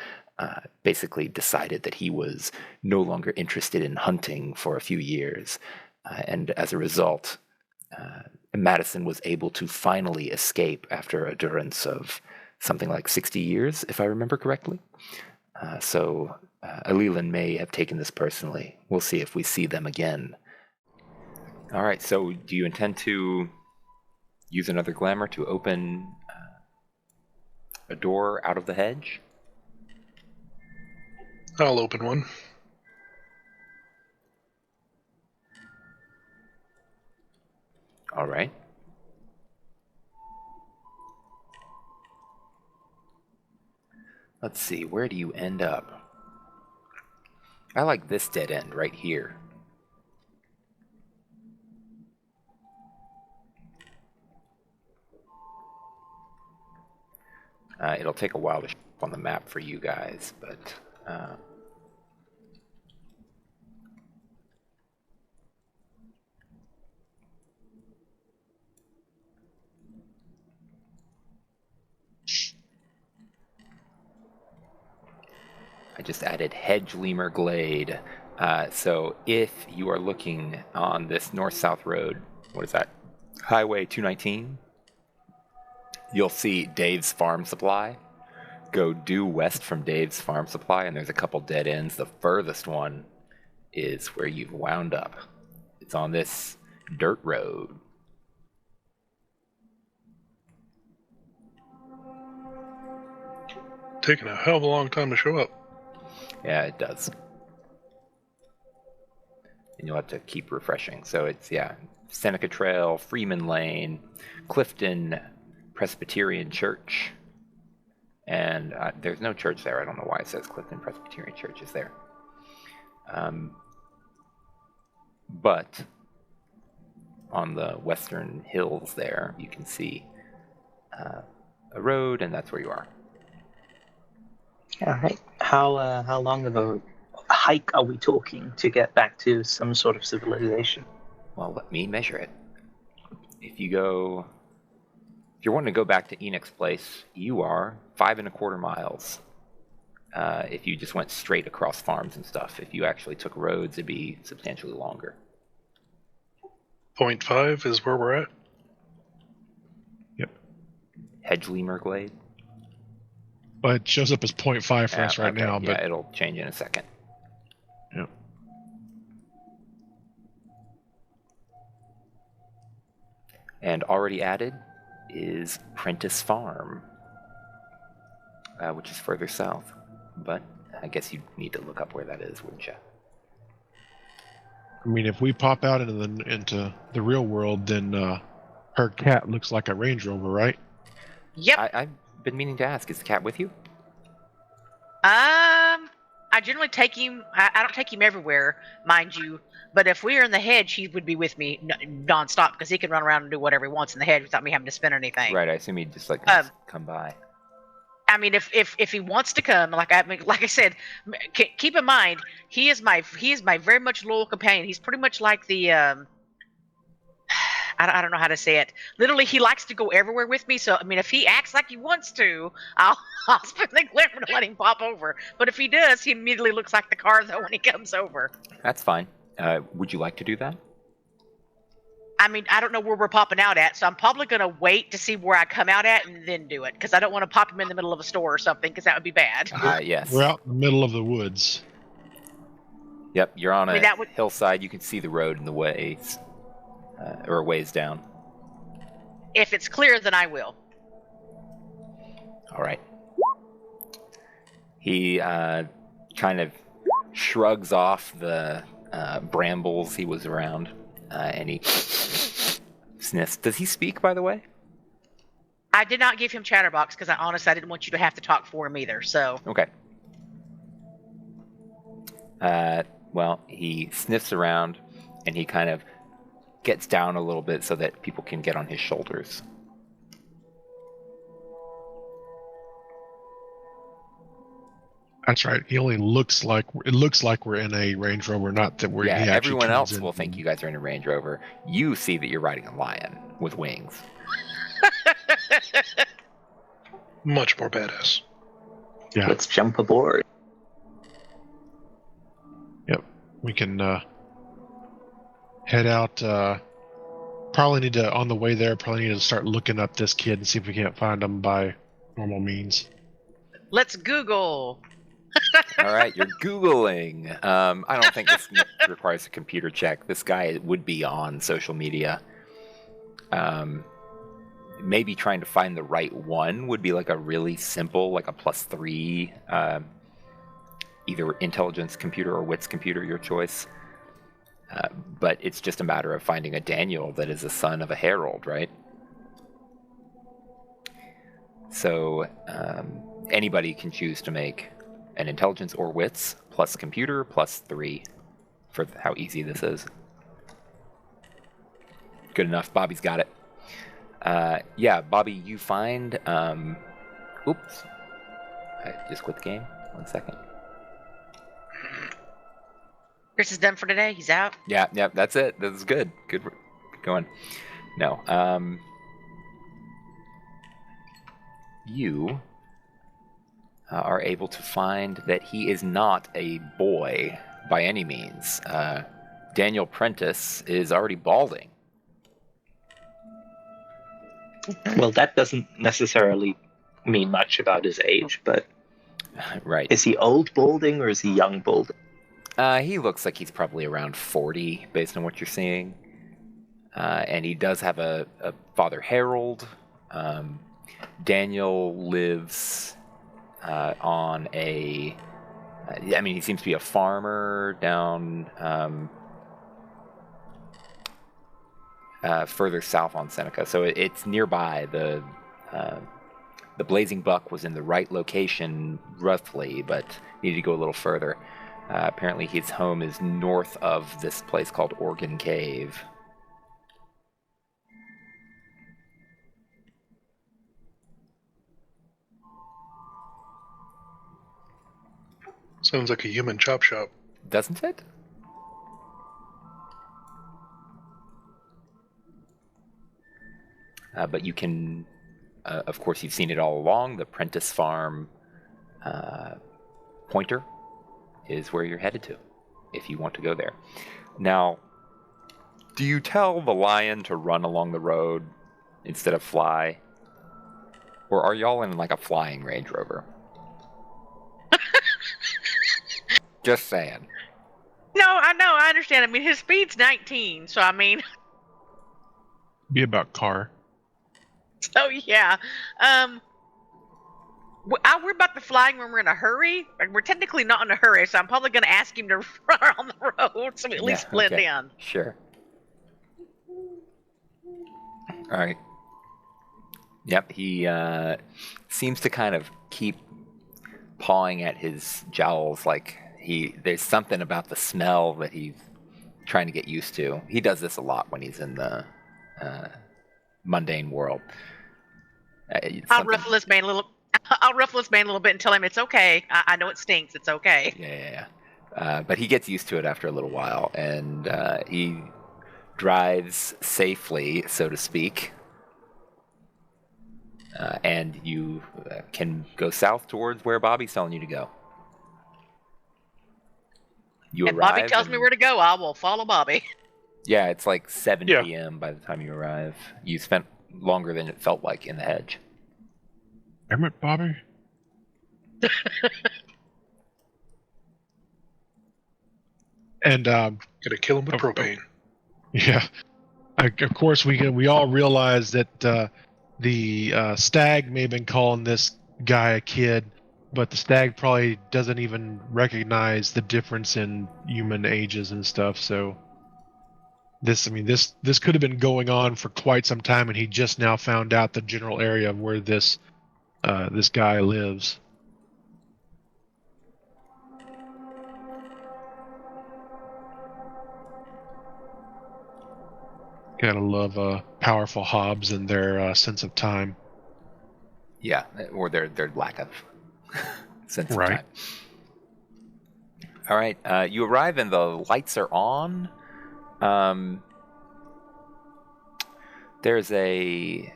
basically decided that he was no longer interested in hunting for a few years. And as a result, Madison was able to finally escape after a durance of something like 60 years, if I remember correctly. So Elilan may have taken this personally. We'll see if we see them again. All right, so do you intend to use another glamour to open a door out of the hedge? I'll open one. All right. let's see, where do you end up? I like this dead end right here. It'll take a while to show up on the map for you guys, but I just added Hedge Lemur Glade. So if you are looking on this north-south road, what is that? Highway 219, you'll see Dave's Farm Supply. Go due west from Dave's Farm Supply, and there's a couple dead ends. The furthest one is where you've wound up. It's on this dirt road. Taking a hell of a long time to show up. Yeah, it does. And you'll have to keep refreshing. So it's, yeah, Seneca Trail, Freeman Lane, Clifton Presbyterian Church. And there's no church there. I don't know why it says Clifton Presbyterian Church is there. But on the western hills there, you can see a road, and that's where you are. All right. How long of a hike are we talking to get back to some sort of civilization? Well, let me measure it. If you're wanting to go back to Enoch's place, you are 5.25 miles. If you just went straight across farms and stuff. If you actually took roads, it'd be substantially longer. 0.5 is where we're at. Yep. Hedge Lemur Glade. But it shows up as 0.5 for us right okay. now. But Yeah, it'll change in a second. Yep. And already added is Prentice Farm, which is further south. But I guess you'd need to look up where that is, wouldn't you? I mean, if we pop out into the real world, then her cat looks like a Range Rover, right? Yep. I've been meaning to ask, is the cat with you? I generally take him. I don't take him everywhere, mind you. But if we are in the hedge, he would be with me nonstop because he can run around and do whatever he wants in the hedge without me having to spend anything. Right, I assume he'd just come by. I mean, if he wants to come, like I said, keep in mind he is my very much loyal companion. He's pretty much like the I don't know how to say it. Literally, he likes to go everywhere with me. So I mean, if he acts like he wants to, I'll spend the glamour to let him pop over. But if he does, he immediately looks like the car though when he comes over. That's fine. Would you like to do that? I mean, I don't know where we're popping out at, so I'm probably going to wait to see where I come out at and then do it, because I don't want to pop him in the middle of a store or something, because that would be bad. Yes. We're out in the middle of the woods. Yep, you're on a hillside. You can see the road in the ways, or ways down. If it's clear, then I will. All right. He kind of shrugs off the brambles he was around, and he sniffs. Does he speak, by the way? I did not give him Chatterbox because I didn't want you to have to talk for him either. So okay. Well, he sniffs around, and he kind of gets down a little bit so that people can get on his shoulders. That's right. He only looks like we're in a Range Rover, not that we're. Yeah, he actually everyone else in. will think you guys are in a Range Rover. You see that you're riding a lion with wings. Much more badass. Yeah. Let's jump aboard. Yep. We can head out. Probably need to, on the way there, probably need to start looking up this kid and see if we can't find him by normal means. let's Google. All right, you're Googling. I don't think this requires a computer check. This guy would be on social media. Maybe trying to find the right one would be like a really simple, like a +3, either intelligence computer or wits computer, your choice. But it's just a matter of finding a Daniel that is a son of a herald, right? So anybody can choose to make an intelligence or wits plus computer plus 3 for how easy this is. Good enough. Bobby's got it. Yeah, Bobby, you find... oops. I just quit the game. 1 second. Chris is done for today. He's out. Yeah, that's it. This is good. Good going. No. You are able to find that he is not a boy by any means. Daniel Prentice is already balding. Well, that doesn't necessarily mean much about his age, but Right. is he old balding or is he young balding? He looks like he's probably around 40 based on what you're seeing. And he does have a father, Harold. Daniel lives on a... I mean, he seems to be a farmer down further south on Seneca. So it's nearby. The Blazing Buck was in the right location roughly, but needed to go a little further. Apparently his home is north of this place called Organ Cave. Sounds like a human chop shop. Doesn't it? But you can, of course, you've seen it all along. The Prentice Farm pointer is where you're headed to, if you want to go there. Now, do you tell the lion to run along the road instead of fly? Or are y'all in like a flying Range Rover? Just saying. No, I understand. I mean, his speed's 19, so I mean, Be about car. so yeah. We're about the flying when we're in a hurry. Like, we're technically not in a hurry, so I'm probably going to ask him to run on the road so we at least blend okay. in. Sure. All right. Yep, he seems to kind of keep pawing at his jowls like there's something about the smell that he's trying to get used to. He does this a lot when he's in the mundane world. I'll ruffle his mane a little. I'll ruffle his mane a little bit and tell him it's okay. I know it stinks. It's okay. Yeah. But he gets used to it after a little while, and he drives safely, so to speak. And you can go south towards where Bobby's telling you to go. And Bobby tells me where to go. I will follow Bobby. Yeah, it's like 7 Yeah. p.m. by the time you arrive. You spent longer than it felt like in the hedge. Damn it, Bobby. And Gotta kill him with Oh, propane. yeah, of course we all realize that the stag may have been calling this guy a kid, but the stag probably doesn't even recognize the difference in human ages and stuff. So this could have been going on for quite some time, and he just now found out the general area of where this guy lives. Gotta love powerful Hobbs and their sense of time. Yeah, or their lack of sense of Right. time. All right, you arrive and the lights are on. There's a...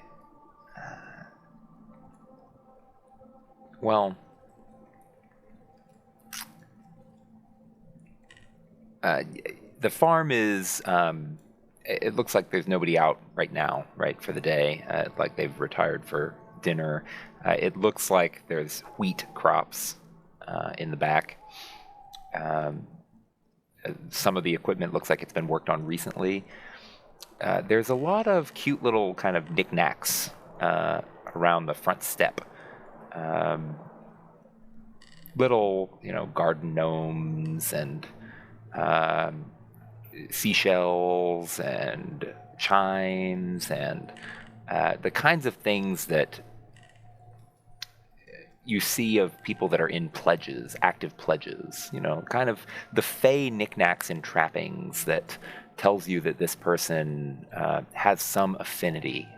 well... the farm is... it looks like there's nobody out right now, right, for the day. Like they've retired for dinner. It looks like there's wheat crops in the back. Some of the equipment looks like it's been worked on recently. There's a lot of cute little kind of knickknacks around the front step. Little, garden gnomes and seashells and chimes and the kinds of things that you see of people that are in pledges, active pledges, kind of the fey knickknacks and trappings that tells you that this person has some affinity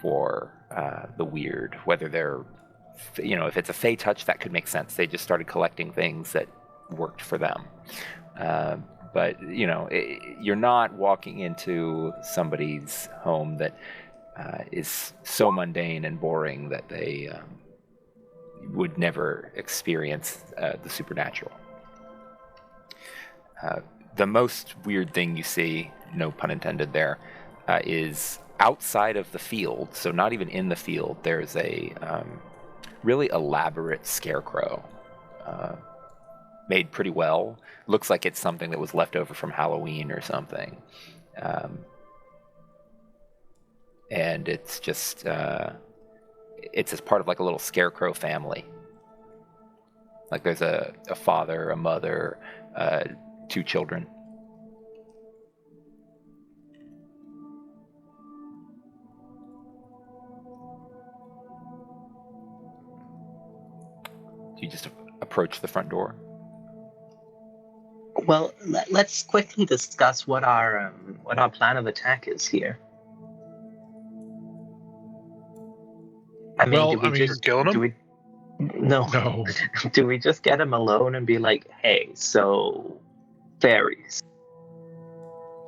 for the weird, whether they're, if it's a fey touch, that could make sense. They just started collecting things that worked for them. But, you're not walking into somebody's home that is so mundane and boring that they would never experience the supernatural. The most weird thing you see, no pun intended there, is outside of the field, so not even in the field, there's a really elaborate scarecrow made pretty well. Looks like it's something that was left over from Halloween or something. And it's just, it's as part of like a little scarecrow family. Like there's a father, a mother, 2 children. Do you just approach the front door? Well, let's quickly discuss what our plan of attack is here. I mean, killing him? No. Do we just get him alone and be like, hey, so fairies?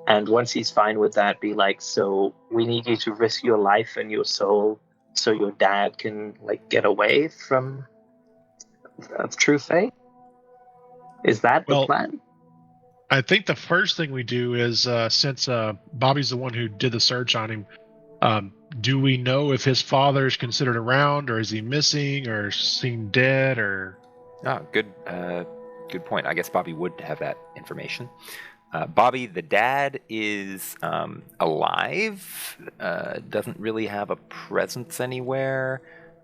And once he's fine with that, be like, so we need you to risk your life and your soul so your dad can like get away from true fate? Is that the plan? I think the first thing we do is, since Bobby's the one who did the search on him, do we know if his father's considered around, or is he missing, or seen dead, or? Oh, good point. I guess Bobby would have that information. Bobby, the dad, is alive. Doesn't really have a presence anywhere.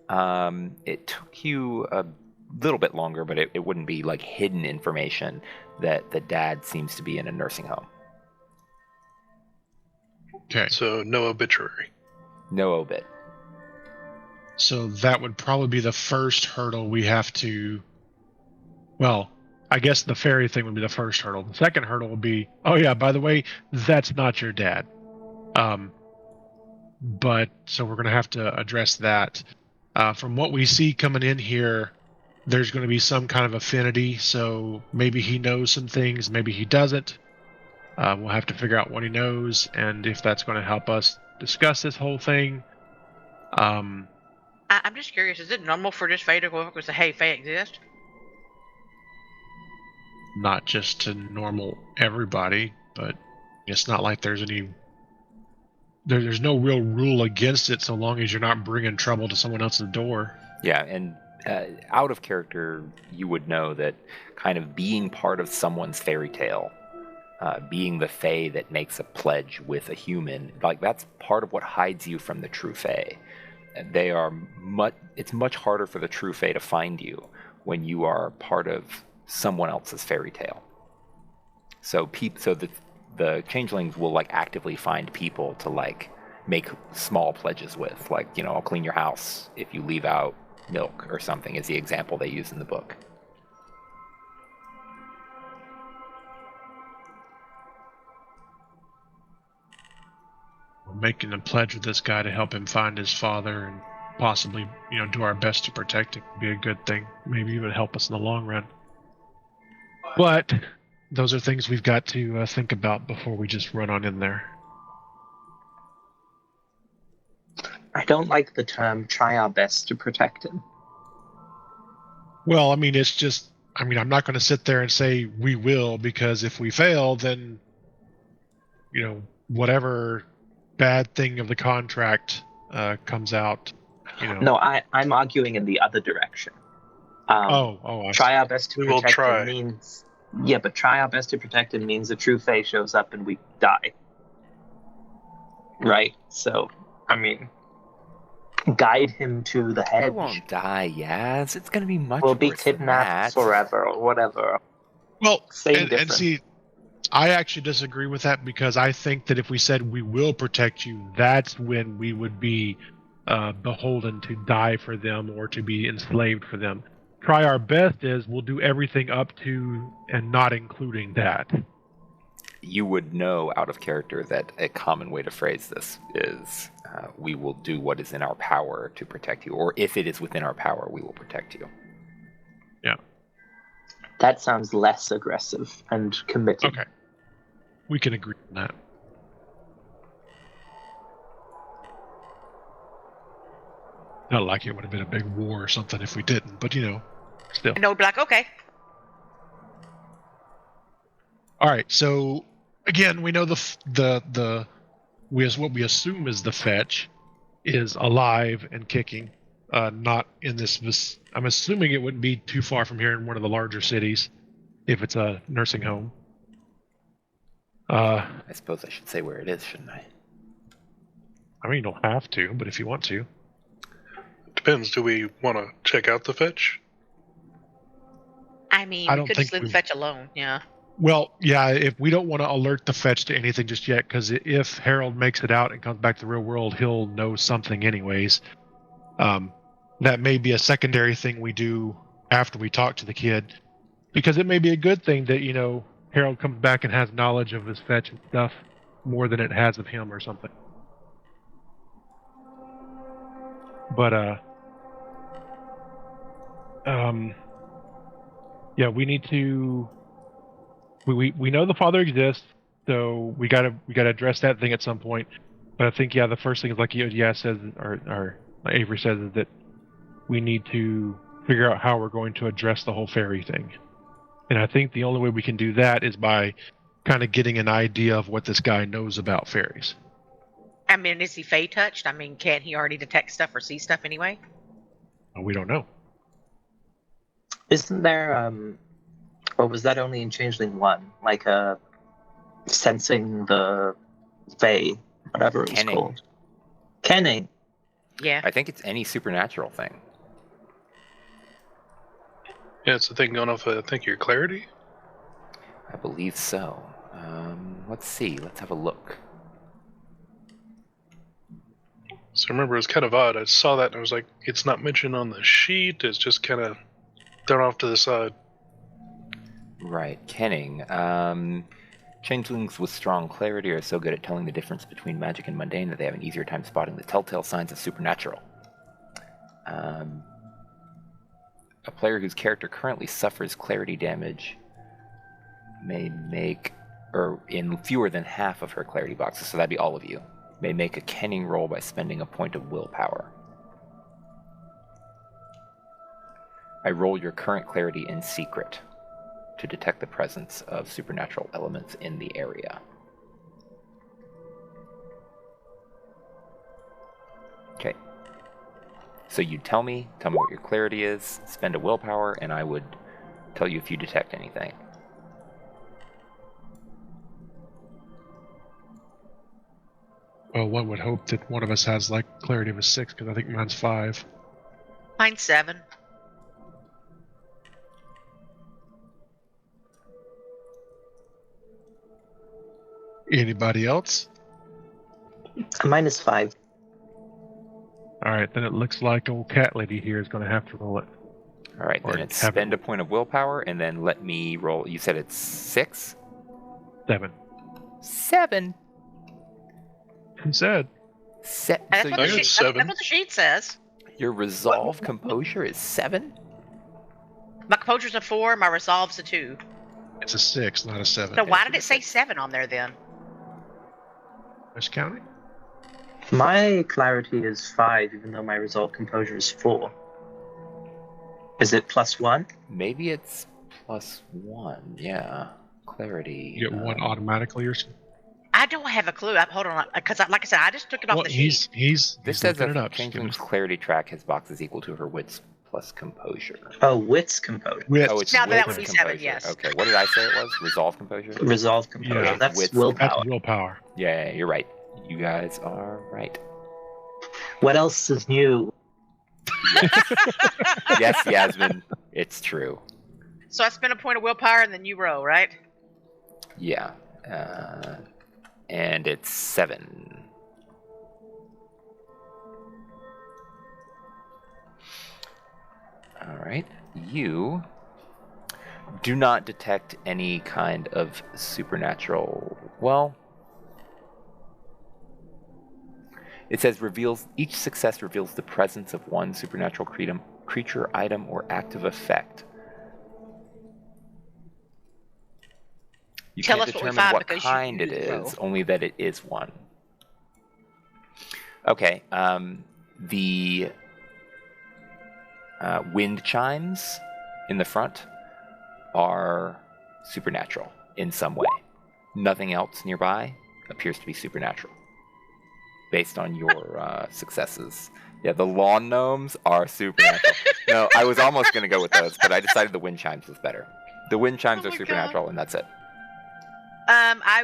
It took you a little bit longer, but it wouldn't be like hidden information that the dad seems to be in a nursing home. Okay. So no obituary. No obit. So that would probably be the first hurdle we have to... Well, I guess the fairy thing would be the first hurdle. The second hurdle would be, oh yeah, by the way, that's not your dad. But so we're going to have to address that. From what we see coming in here, there's going to be some kind of affinity, so maybe he knows some things, maybe he doesn't. We'll have to figure out what he knows, and if that's going to help us discuss this whole thing. I'm just curious, is it normal for just Fae to go over and say, hey, Fae exist? Not just to normal everybody, but it's not like there's any... There's no real rule against it so long as you're not bringing trouble to someone else's door. Yeah, and out of character, you would know that kind of being part of someone's fairy tale, being the Fae that makes a pledge with a human, like that's part of what hides you from the true Fae. They are it's much harder for the true Fae to find you when you are part of someone else's fairy tale. So the changelings will like actively find people to like make small pledges with, like, I'll clean your house if you leave out milk or something, is the example they use in the book. We're making a pledge with this guy to help him find his father and possibly, do our best to protect him. Would be a good thing. Maybe even help us in the long run. But those are things we've got to think about before we just run on in there. I don't like the term try our best to protect him. Well, it's just... I'm not going to sit there and say we will, because if we fail, then, whatever bad thing of the contract comes out, No, I'm arguing in the other direction. I try our best to We will protect try. him means... Yeah, but try our best to protect him means the true Fae shows up and we die. Right? So, guide him to the hedge. He won't die, Yaz. It's going to be much We'll be worse than kidnapped that. forever or whatever. Well, Same and difference. see, I actually disagree with that, because I think that if we said we will protect you, that's when we would be beholden to die for them or to be enslaved for them. Try our best is we'll do everything up to and not including that. You would know out of character that a common way to phrase this is we will do what is in our power to protect you, or if it is within our power, we will protect you. Yeah. That sounds less aggressive and committed. Okay. We can agree on that. Not like it would have been a big war or something if we didn't, but still. And they'll be like, okay. All right, so again, we know what we assume is the fetch is alive and kicking, not in this. I'm assuming it wouldn't be too far from here in one of the larger cities, if it's a nursing home. I suppose I should say where it is, shouldn't I? I mean, you don't have to, but if you want to. Depends. Do we want to check out the fetch? I mean, I we don't could think just leave the we- fetch alone. Yeah. Well, yeah, if we don't want to alert the fetch to anything just yet, because if Harold makes it out and comes back to the real world, he'll know something anyways. That may be a secondary thing we do after we talk to the kid, because it may be a good thing that, Harold comes back and has knowledge of his fetch and stuff more than it has of him or something. But, yeah, we need to... We know the father exists, so we gotta address that thing at some point. But I think the first thing is like says, or Avery says, is that we need to figure out how we're going to address the whole Faerie thing. And I think the only way we can do that is by kind of getting an idea of what this guy knows about fairies. I mean, is he Fey touched? I mean, can't he already detect stuff or see stuff anyway? We don't know. Isn't there, or was that only in Changeling 1? Like, sensing the Fae, whatever it was Kenning. called. Kenning. Yeah. I think it's any supernatural thing. Yeah, it's the thing going off, I think, your clarity. I believe so. Let's see. Let's have a look. So remember, it was kind of odd. I saw that and I was like, it's not mentioned on the sheet. It's just kind of thrown off to the side. Right, Kenning. Changelings with strong clarity are so good at telling the difference between magic and mundane that they have an easier time spotting the telltale signs of supernatural. A player whose character currently suffers clarity damage may make, or in fewer than half of her clarity boxes, so that'd be all of you, may make a kenning roll by spending a point of willpower. I roll your current clarity in secret to detect the presence of supernatural elements in the area. Okay. So you tell me what your clarity is, spend a willpower, and I would tell you if you detect anything. Well, one would hope that one of us has like clarity of a 6, because I think mine's 5. Mine's 7. Anybody else? Mine is 5. All right, then it looks like old cat lady here is going to have to roll it. All right, Or then it's have spend it. a point of willpower, and then let me roll. You said it's 6? 7. 7? Who said? So That's what, I the got sheet, 7. that's what the sheet says. your resolve composure is 7? My composure's a 4, my resolve's a 2. It's a 6, not a 7. So why did it say 7 on there then? Just counting? My clarity is 5, even though my resolve composure is 4. Is it +1? Maybe it's +1. Yeah, clarity. You get 1 automatically or something? I don't have a clue. Hold on, because like I said, I just took it off Well, the sheet. he's This says looking it a up. Just give changeling's us- clarity track has boxes equal to her wits plus composure. Oh, wit's composure. Wits. Oh, it's Now that wits would be composure. 7, yes. Okay, what did I say it was? Resolve composure? Resolve composure. Yeah. That's Wit's- willpower. That's willpower. Yeah, you're right. You guys are right. What else is new? Yes, Yasmin, it's true. So I spent a point of willpower and then you roll, right? Yeah. And it's 7. right. You do not detect any kind of supernatural. Well, it says each success reveals the presence of one supernatural creature, item, or active effect. You Tell can't us what we determine find what because kind you it do the is, roll. only that it is one. Okay, the wind chimes in the front are supernatural in some way. Nothing else nearby appears to be supernatural, based on your successes. Yeah, the lawn gnomes are supernatural. No, I was almost going to go with those, but I decided the wind chimes was better. The wind chimes Oh are my supernatural, and that's it. I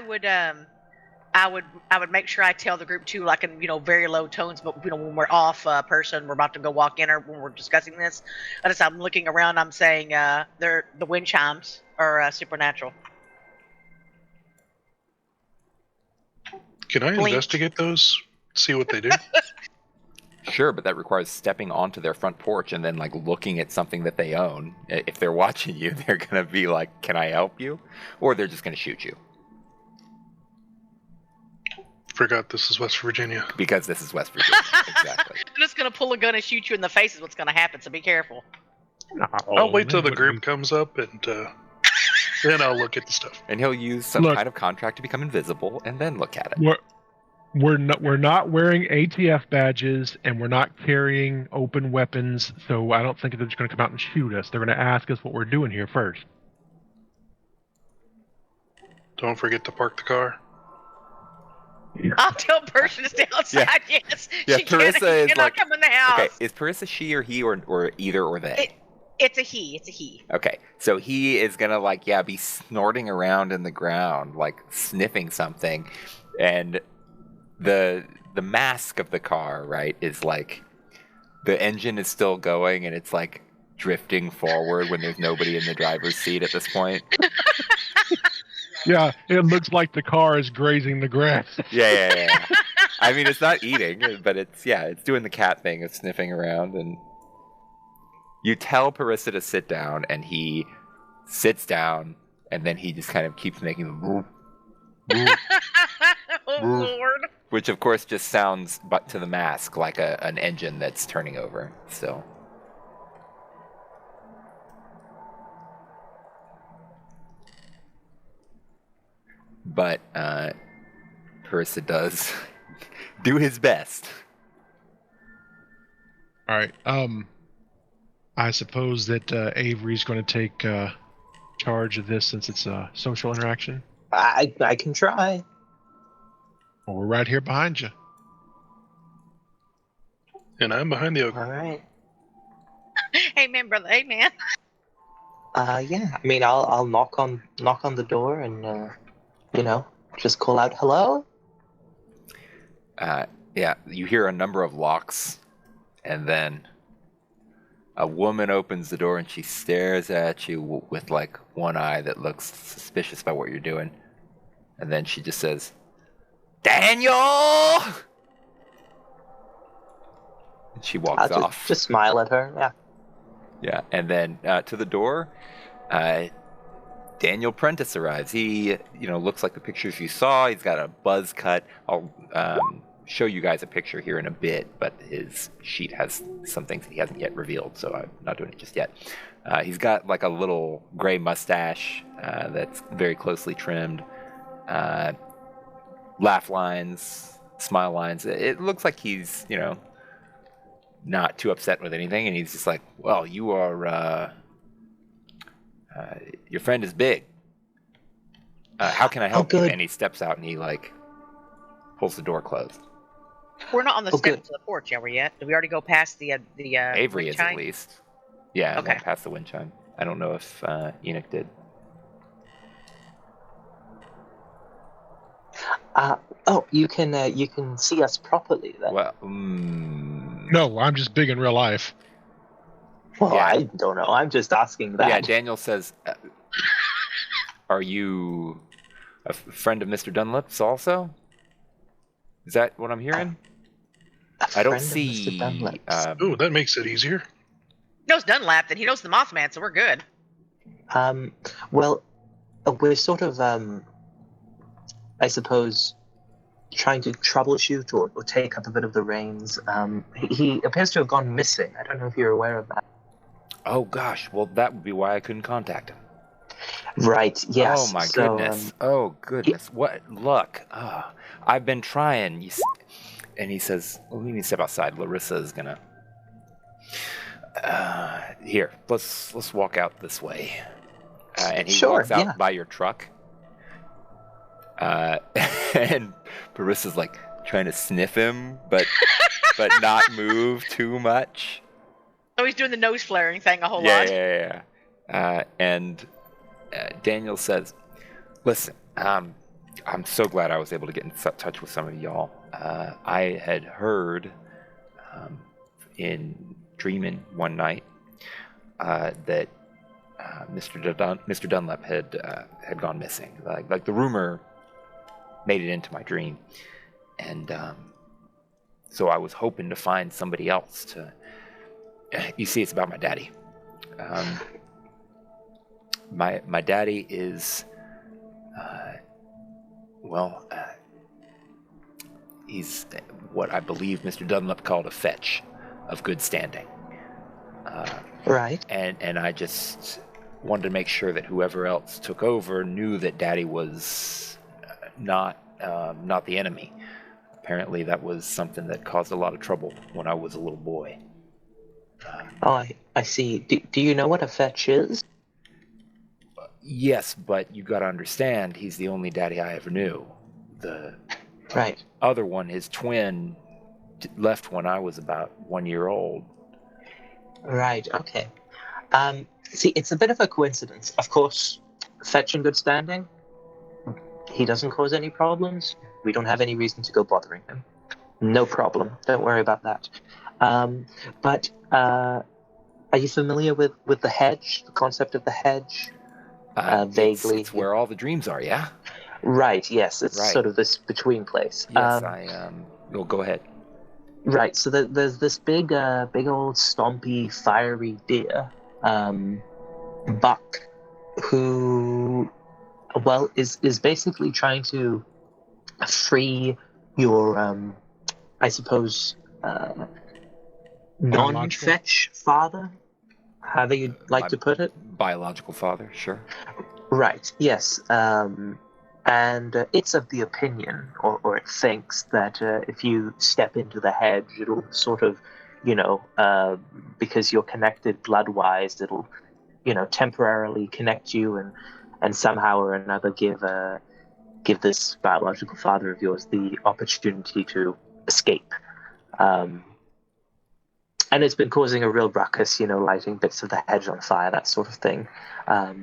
would make sure I tell the group too, like in very low tones, but when we're off person, we're about to go walk in, or when we're discussing this, I'm looking around, I'm saying the wind chimes are supernatural. Can I Blink. investigate those? See what they do? Sure, but that requires stepping onto their front porch and then like looking at something that they own. If they're watching you, they're going to be like, "Can I help you?" Or they're just going to shoot you. Forgot this is West Virginia. Because this is West Virginia. Exactly. I'm just gonna pull a gun and shoot you in the face is what's gonna happen, so be careful. I'll wait till the group comes up and then I'll look at the stuff. And he'll use some Look. kind of contract to become invisible and then look at it. We're not wearing ATF badges, and we're not carrying open weapons, so I don't think they're just going to come out and shoot us. They're going to ask us what we're doing here first. Don't forget to park the car. I'll tell Persia to stay outside. Yes. Yeah, She Parissa is cannot like, come in the house. Okay, is Parissa she or he or either or they? It's a he. It's a he. Okay, so he is gonna be snorting around in the ground, like sniffing something, and the mask of the car, right, is like the engine is still going and it's like drifting forward when there's nobody in the driver's seat at this point. Yeah, it looks like the car is grazing the grass. Yeah. I mean, it's not eating, but it's doing the cat thing of sniffing around, and you tell Parissa to sit down, and he sits down, and then he just kind of keeps making the whoop, whoop, Oh Lord. which of course just sounds but to the mask like an engine that's turning over still. But Parissa does do his best. All right. I suppose that Avery's going to take charge of this since it's a social interaction. I can try. Well, we're right here behind you. And I'm behind the ogre. All right. Amen, brother. Amen. Yeah. I mean, I'll knock on the door and just call out hello. Yeah, you hear a number of locks, and then a woman opens the door and she stares at you with like one eye that looks suspicious about what you're doing, and then she just says, "Daniel!" And she walks I'll off. just smile at her. Yeah. Yeah, and then to the door, Daniel Prentice arrives. He, looks like the pictures you saw. He's got a buzz cut. I'll show you guys a picture here in a bit, but his sheet has some things that he hasn't yet revealed, so I'm not doing it just yet. He's got like a little gray mustache that's very closely trimmed. Laugh lines, smile lines. It looks like he's, not too upset with anything, and he's just like, "Well, you are, your friend is big. How can I help you?" Good. And he steps out and he like pulls the door closed. We're not on the Oh, steps good. of the porch yet. We yet? Did we already go past the Avery wind is at chime? least. Yeah, Okay. went past the wind chime. I don't know if Enoch did. You can see us properly then. Well, No, I'm just big in real life. Well, yeah. I don't know. I'm just asking that. yeah. Daniel says, "Are you a friend of Mr. Dunlap's also?" Is that what I'm hearing? A I don't friend of Mr. see. Dunlap's. Oh, that makes it easier. knows Dunlap, then he knows the Mothman, so we're good. Well, we're sort of, I suppose, trying to troubleshoot or take up a bit of the reins. He appears to have gone missing. I don't know if you're aware of that. Oh gosh, well that would be why I couldn't contact him. Right, yes. Oh my So, goodness. Oh goodness. What luck. I've been trying. And he says, well, we need to step outside. Larissa is gonna... here, let's walk out this way. And he Sure, walks out yeah. by your truck. And Barissa's like trying to sniff him, but not move too much. Oh, he's doing the nose flaring thing a whole Yeah, lot. yeah. And Daniel says, listen, I'm so glad I was able to get in touch with some of y'all. I had heard in dreaming one night that Mr. Dunlap had gone missing. Like the rumor made it into my dream, and so I was hoping to find somebody else to. You see, it's about my daddy. My daddy is, he's what I believe Mr. Dunlap called a fetch of good standing. right. And I just wanted to make sure that whoever else took over knew that Daddy was not the enemy. Apparently, that was something that caused a lot of trouble when I was a little boy. Oh, I see. Do you know what a fetch is? Yes, but you got to understand, he's the only daddy I ever knew. The Right. other one, his twin, left when I was about 1 year old. Right, okay. See, it's a bit of a coincidence. Of course, fetch in good standing. He doesn't cause any problems. We don't have any reason to go bothering him. No problem. Don't worry about that. But are you familiar with the hedge, the concept of the hedge? Vaguely. It's where all the dreams are, yeah? Right, yes. It's Right. sort of this between place. Yes, well, go ahead. Right, so there's this big old stompy, fiery deer, buck, who, well, is basically trying to free your, I suppose, non-fetch father, however you'd like to put it. Biological father, sure. Right, yes. And it's of the opinion, or it thinks, that if you step into the hedge, it'll sort of, because you're connected blood-wise, it'll, temporarily connect you and somehow or another give this biological father of yours the opportunity to escape. And it's been causing a real ruckus, lighting bits of the hedge on fire, that sort of thing.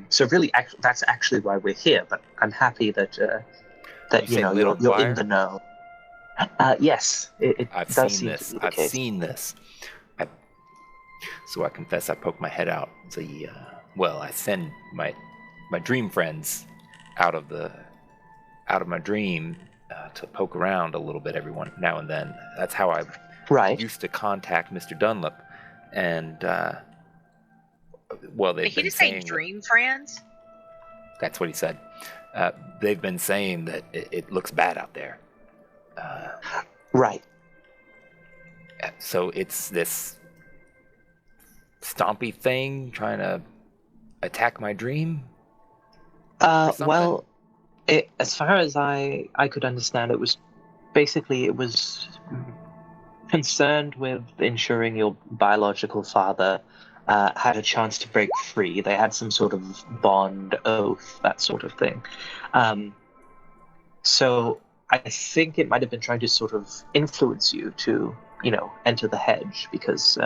So really, that's actually why we're here. But I'm happy that you're in the know. Yes, it I've does seen seem this. to be the I've case. seen this. So I confess, I poked my head out. I send my dream friends out of my dream to poke around a little bit every now and then. That's how I used to contact Mr. Dunlap, and they've Did he been just say saying dream friends? that's what he said. They've been saying that it looks bad out there. Right. So it's this stompy thing trying to attack my dream? Well, as far as I could understand, it was concerned with ensuring your biological father had a chance to break free. They had some sort of bond, oath, that sort of thing. So I think it might have been trying to sort of influence you to, enter the hedge because,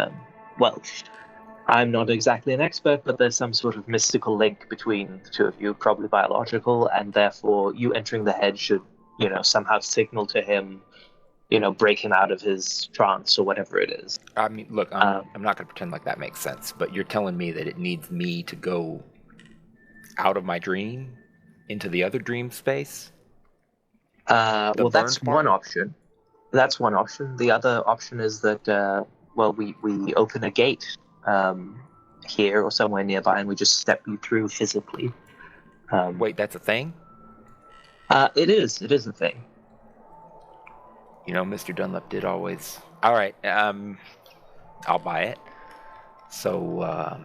I'm not exactly an expert, but there's some sort of mystical link between the two of you, probably biological, and therefore you entering the hedge should, somehow signal to him, break him out of his trance or whatever it is. I mean, look, I'm not going to pretend like that makes sense, but you're telling me that it needs me to go out of my dream into the other dream space? That's one option. That's one option. The other option is that, we open a gate here or somewhere nearby, and we just step you through physically. Wait, that's a thing? It is a thing. You know, Mr. Dunlap did always. All right, I'll buy it. So,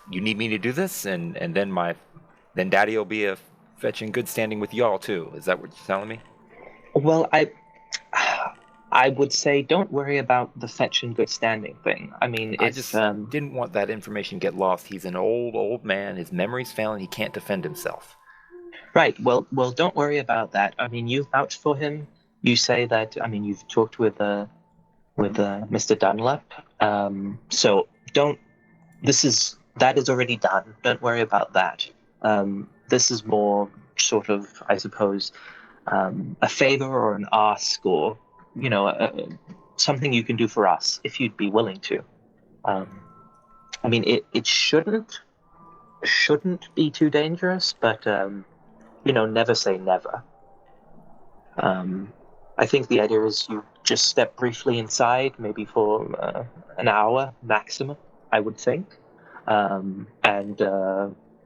you need me to do this, and then Daddy will be fetch in good standing with y'all too. Is that what you're telling me? Well, I would say don't worry about the fetch in good standing thing. I mean, I just didn't want that information to get lost. He's an old man. His memory's failing. He can't defend himself. Right. Well, don't worry about that. I mean, you vouch for him. You say that. I mean, you've talked with Mr. Dunlap. So don't. That is already done. Don't worry about that. This is more sort of, I suppose, a favor or an ask, or something you can do for us if you'd be willing to. I mean, it shouldn't be too dangerous, but never say never. I think the idea is you just step briefly inside, maybe for an hour maximum, I would think, and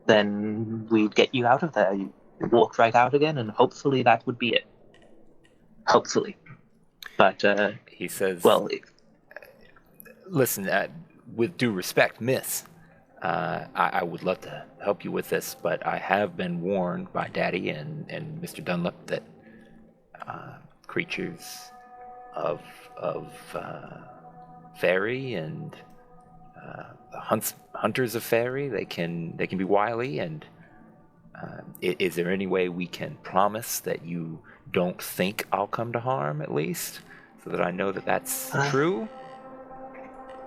then we'd get you out of there. You walk right out again, and hopefully that would be it. Hopefully. But he says, well, listen, with due respect, miss, I would love to help you with this, but I have been warned by Daddy and Mr. Dunlap that creatures of Faerie and hunters of Faerie, they can be wily, and is there any way we can promise that you don't think I'll come to harm, at least, so that I know that that's true?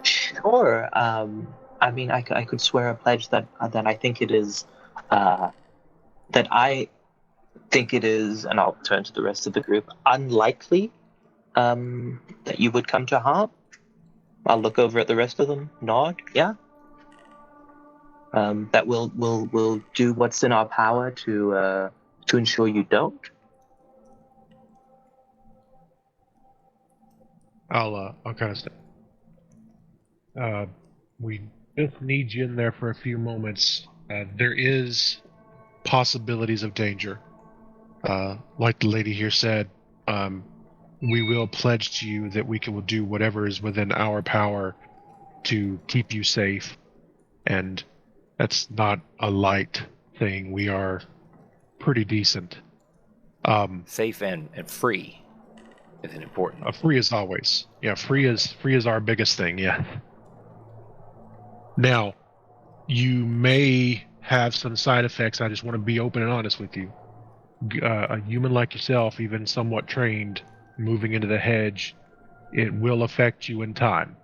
Sure. I mean, I could swear a pledge that I think it is, and I'll turn to the rest of the group, unlikely that you would come to harm. I'll look over at the rest of them, nod, yeah. That we'll do what's in our power to ensure you don't. I'll kind of step. We just need you in there for a few moments. There is possibilities of danger. Like the lady here said, we will pledge to you that we will do whatever is within our power to keep you safe. And that's not a light thing. We are pretty decent. Safe and free isn't important. Free as always. Yeah, free is our biggest thing, yeah. Now, you may have some side effects. I just want to be open and honest with you. A human like yourself, even somewhat trained, moving into the hedge, it will affect you in time.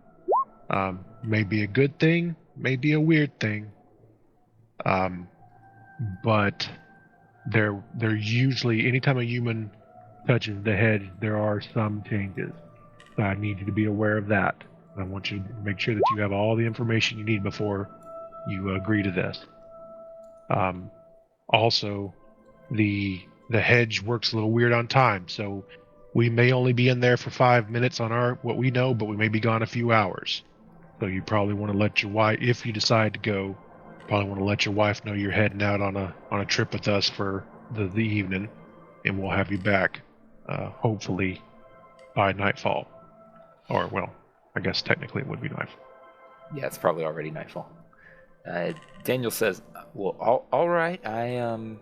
May be a good thing, may be a weird thing. But they're usually, anytime a human touches the hedge, there are some changes. So I need you to be aware of that. I want you to make sure that you have all the information you need before you agree to this. Also, the hedge works a little weird on time, so we may only be in there for 5 minutes on what we know, but we may be gone a few hours. So you probably want to let your wife, if you decide to go, probably want to let your wife know you're heading out on a trip with us for the evening, and we'll have you back, hopefully by nightfall. Or, well, I guess technically it would be nightfall. Yeah, it's probably already nightfall. Daniel says, well, all right, I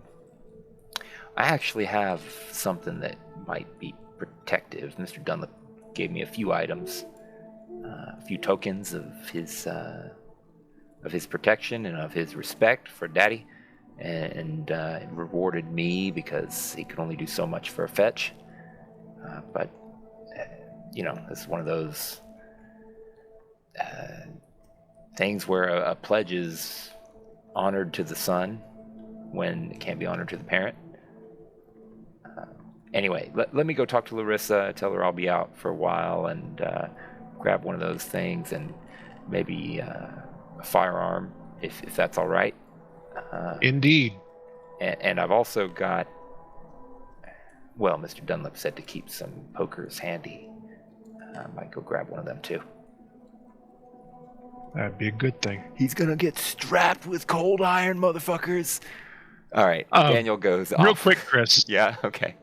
actually have something that might be protective. Mr. Dunlap gave me a few items, a few tokens of his protection and of his respect for Daddy, and rewarded me because he could only do so much for a fetch. But it's one of those things where a pledge is honored to the son when it can't be honored to the parent. Anyway, let me go talk to Larissa, tell her I'll be out for a while, and grab one of those things, and maybe a firearm, if that's all right. Indeed. And I've also got, well, Mr. Dunlap said to keep some pokers handy. I might go grab one of them too. That'd be a good thing. He's gonna get strapped with cold iron, motherfuckers. All right, Um, Daniel goes Real off. quick, Chris. Yeah, okay.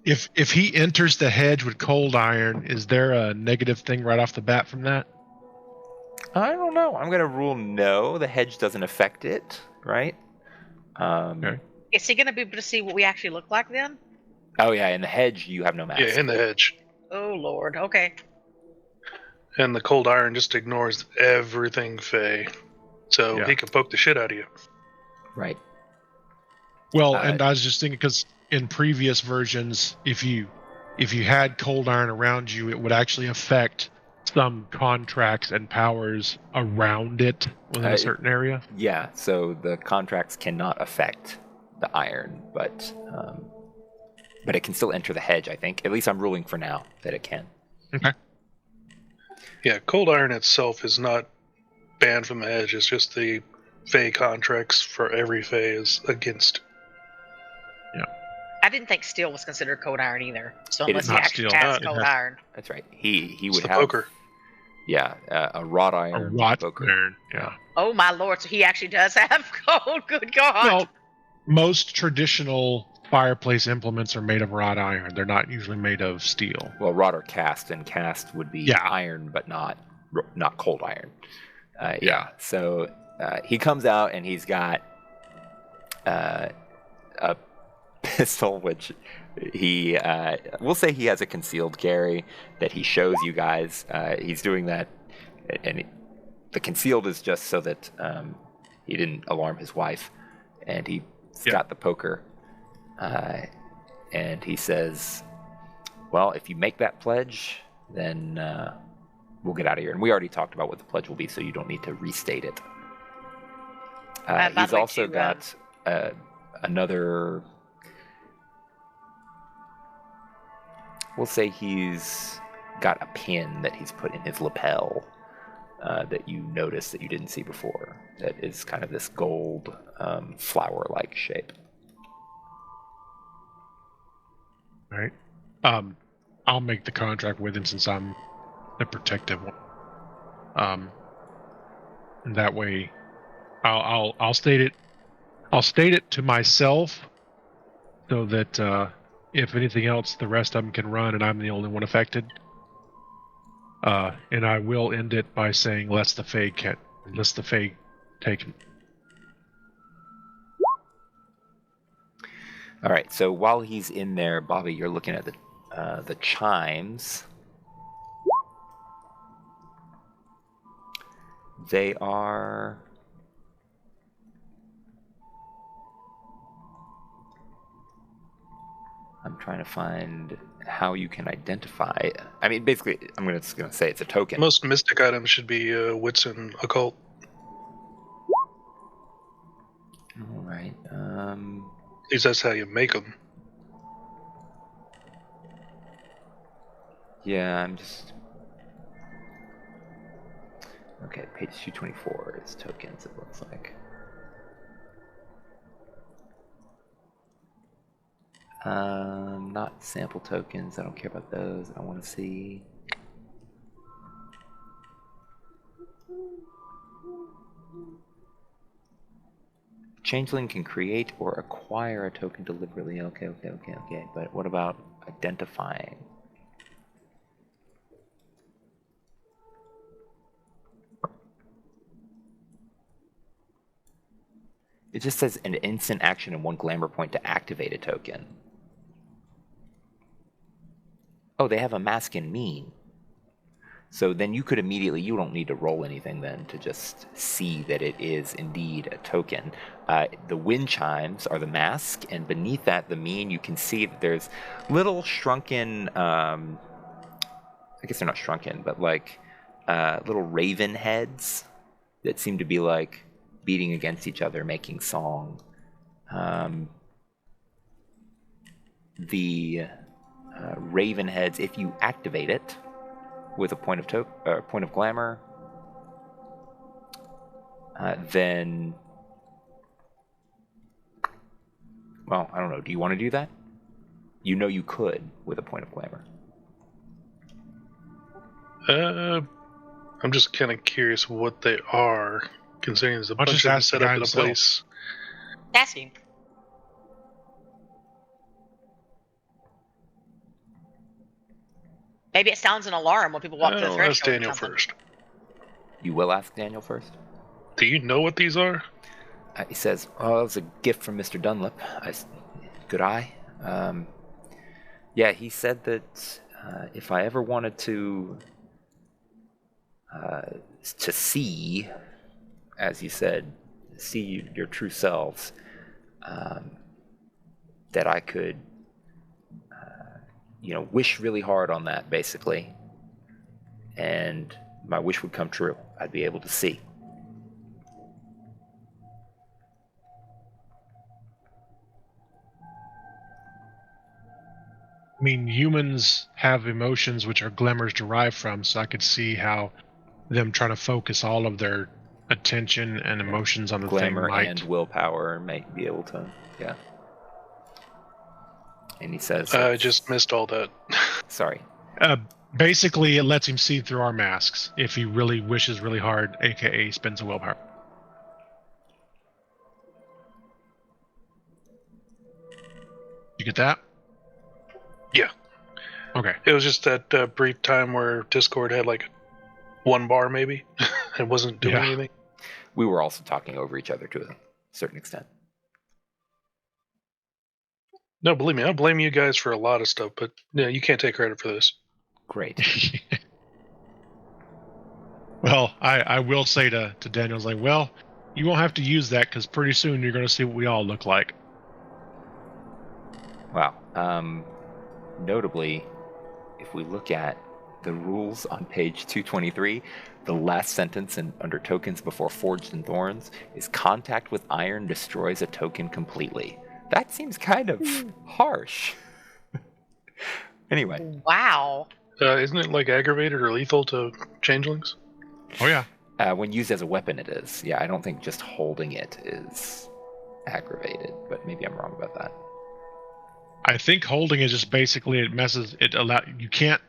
If he enters the hedge with cold iron, is there a negative thing right off the bat from that? I don't know. I'm gonna rule no. The hedge doesn't affect it, right? Okay. Is he going to be able to see what we actually look like then? Oh yeah, in the hedge you have no mask. Yeah, in the hedge. Oh, Lord. Okay. And the cold iron just ignores everything Fae. So Yeah. he can poke the shit out of you. Right. Well, and I was just thinking because in previous versions, if you had cold iron around you, it would actually affect some contracts and powers around it within a certain area. Yeah, so the contracts cannot affect the iron, but it can still enter the hedge, I think. At least I'm ruling for now that it can. Okay. Yeah, cold iron itself is not banned from the hedge. It's just the Fae contracts for every Fae is against. I didn't think steel was considered cold iron either. So It unless is he not actually steel. has It cold has- iron. That's right. He It's would the have poker. Yeah, a wrought A iron wrought poker. iron. Yeah. Oh, my Lord. So he actually does have cold. Good God. Well, most traditional fireplace implements are made of wrought iron. They're not usually made of steel. Well, wrought or cast, and cast would be Yeah. iron, but not cold iron. Yeah. So he comes out and he's got a pistol, which he we'll say he has a concealed carry that he shows you guys. He's doing that, and the concealed is just so that he didn't alarm his wife, and he's got the poker, and he says, well, if you make that pledge, then we'll get out of here. And we already talked about what the pledge will be, so you don't need to restate it. By the He's way, also too, got another... We'll say he's got a pin that he's put in his lapel that you noticed that you didn't see before. That is kind of this gold flower-like shape. All right. I'll make the contract with him since I'm the protective one. And that way, I'll state it. I'll state it to myself, so that if anything else, the rest of them can run, and I'm the only one affected. And I will end it by saying, "Lest the Fae take him." All right. So while he's in there, Bobby, you're looking at the chimes. They are... I'm trying to find how you can identify. I mean, basically, I'm just going to say it's a token. Most mystic items should be wits and occult. All right. At least that's how you make them. Yeah, I'm just... Okay, page 224 is tokens, it looks like. Not sample tokens. I don't care about those. I want to see... Changeling can create or acquire a token deliberately. Okay. But what about identifying? It just says an instant action and 1 glamour point to activate a token. Oh, they have a mask and mean. So then you could immediately, you don't need to roll anything then to just see that it is indeed a token. The wind chimes are the mask, and beneath that, the mean, you can see that there's little shrunken, I guess they're not shrunken, but like little raven heads that seem to be like beating against each other, making song. The raven heads, if you activate it with a point of glamour, then, well, I don't know. Do you want to do that? You know you could with a point of glamour. I'm just kind of curious what they are, considering there's a I'll bunch just of them ask the set up guy in a himself. place. Asking. Maybe it sounds an alarm when people walk to the I'll threshold. ask or Daniel something. first. You will ask Daniel first? Do you know what these are? He says, "Oh, it was a gift from Mr. Dunlap." Good eye. Yeah, he said that if I ever wanted to see, as you said, see your true selves, that I could, wish really hard on that, basically, and my wish would come true. I'd be able to see. I mean, humans have emotions which are glimmers derived from, so I could see how them trying to focus all of their attention and emotions on the Glamour thing might. and willpower might be able to, yeah. And he says, I just missed all that. sorry. Basically, it lets him see through our masks if he really wishes really hard, aka spends a willpower. You get that? Yeah. Okay. It was just that brief time where Discord had like one bar maybe. It wasn't doing Yeah. anything. We were also talking over each other to a certain extent. No, believe me, I blame you guys for a lot of stuff, but yeah, you can't take credit for this. Great. Well, I will say to Daniel's like, well, you won't have to use that because pretty soon you're going to see what we all look like. Wow. Notably, if we look at the rules on page 223, the last sentence under tokens before Forged in Thorns is contact with iron destroys a token completely. That seems kind of harsh. Anyway. Wow. Isn't it like aggravated or lethal to changelings? Oh, yeah. When used as a weapon, it is. Yeah, I don't think just holding it is aggravated, but maybe I'm wrong about that. I think holding is just basically you can't.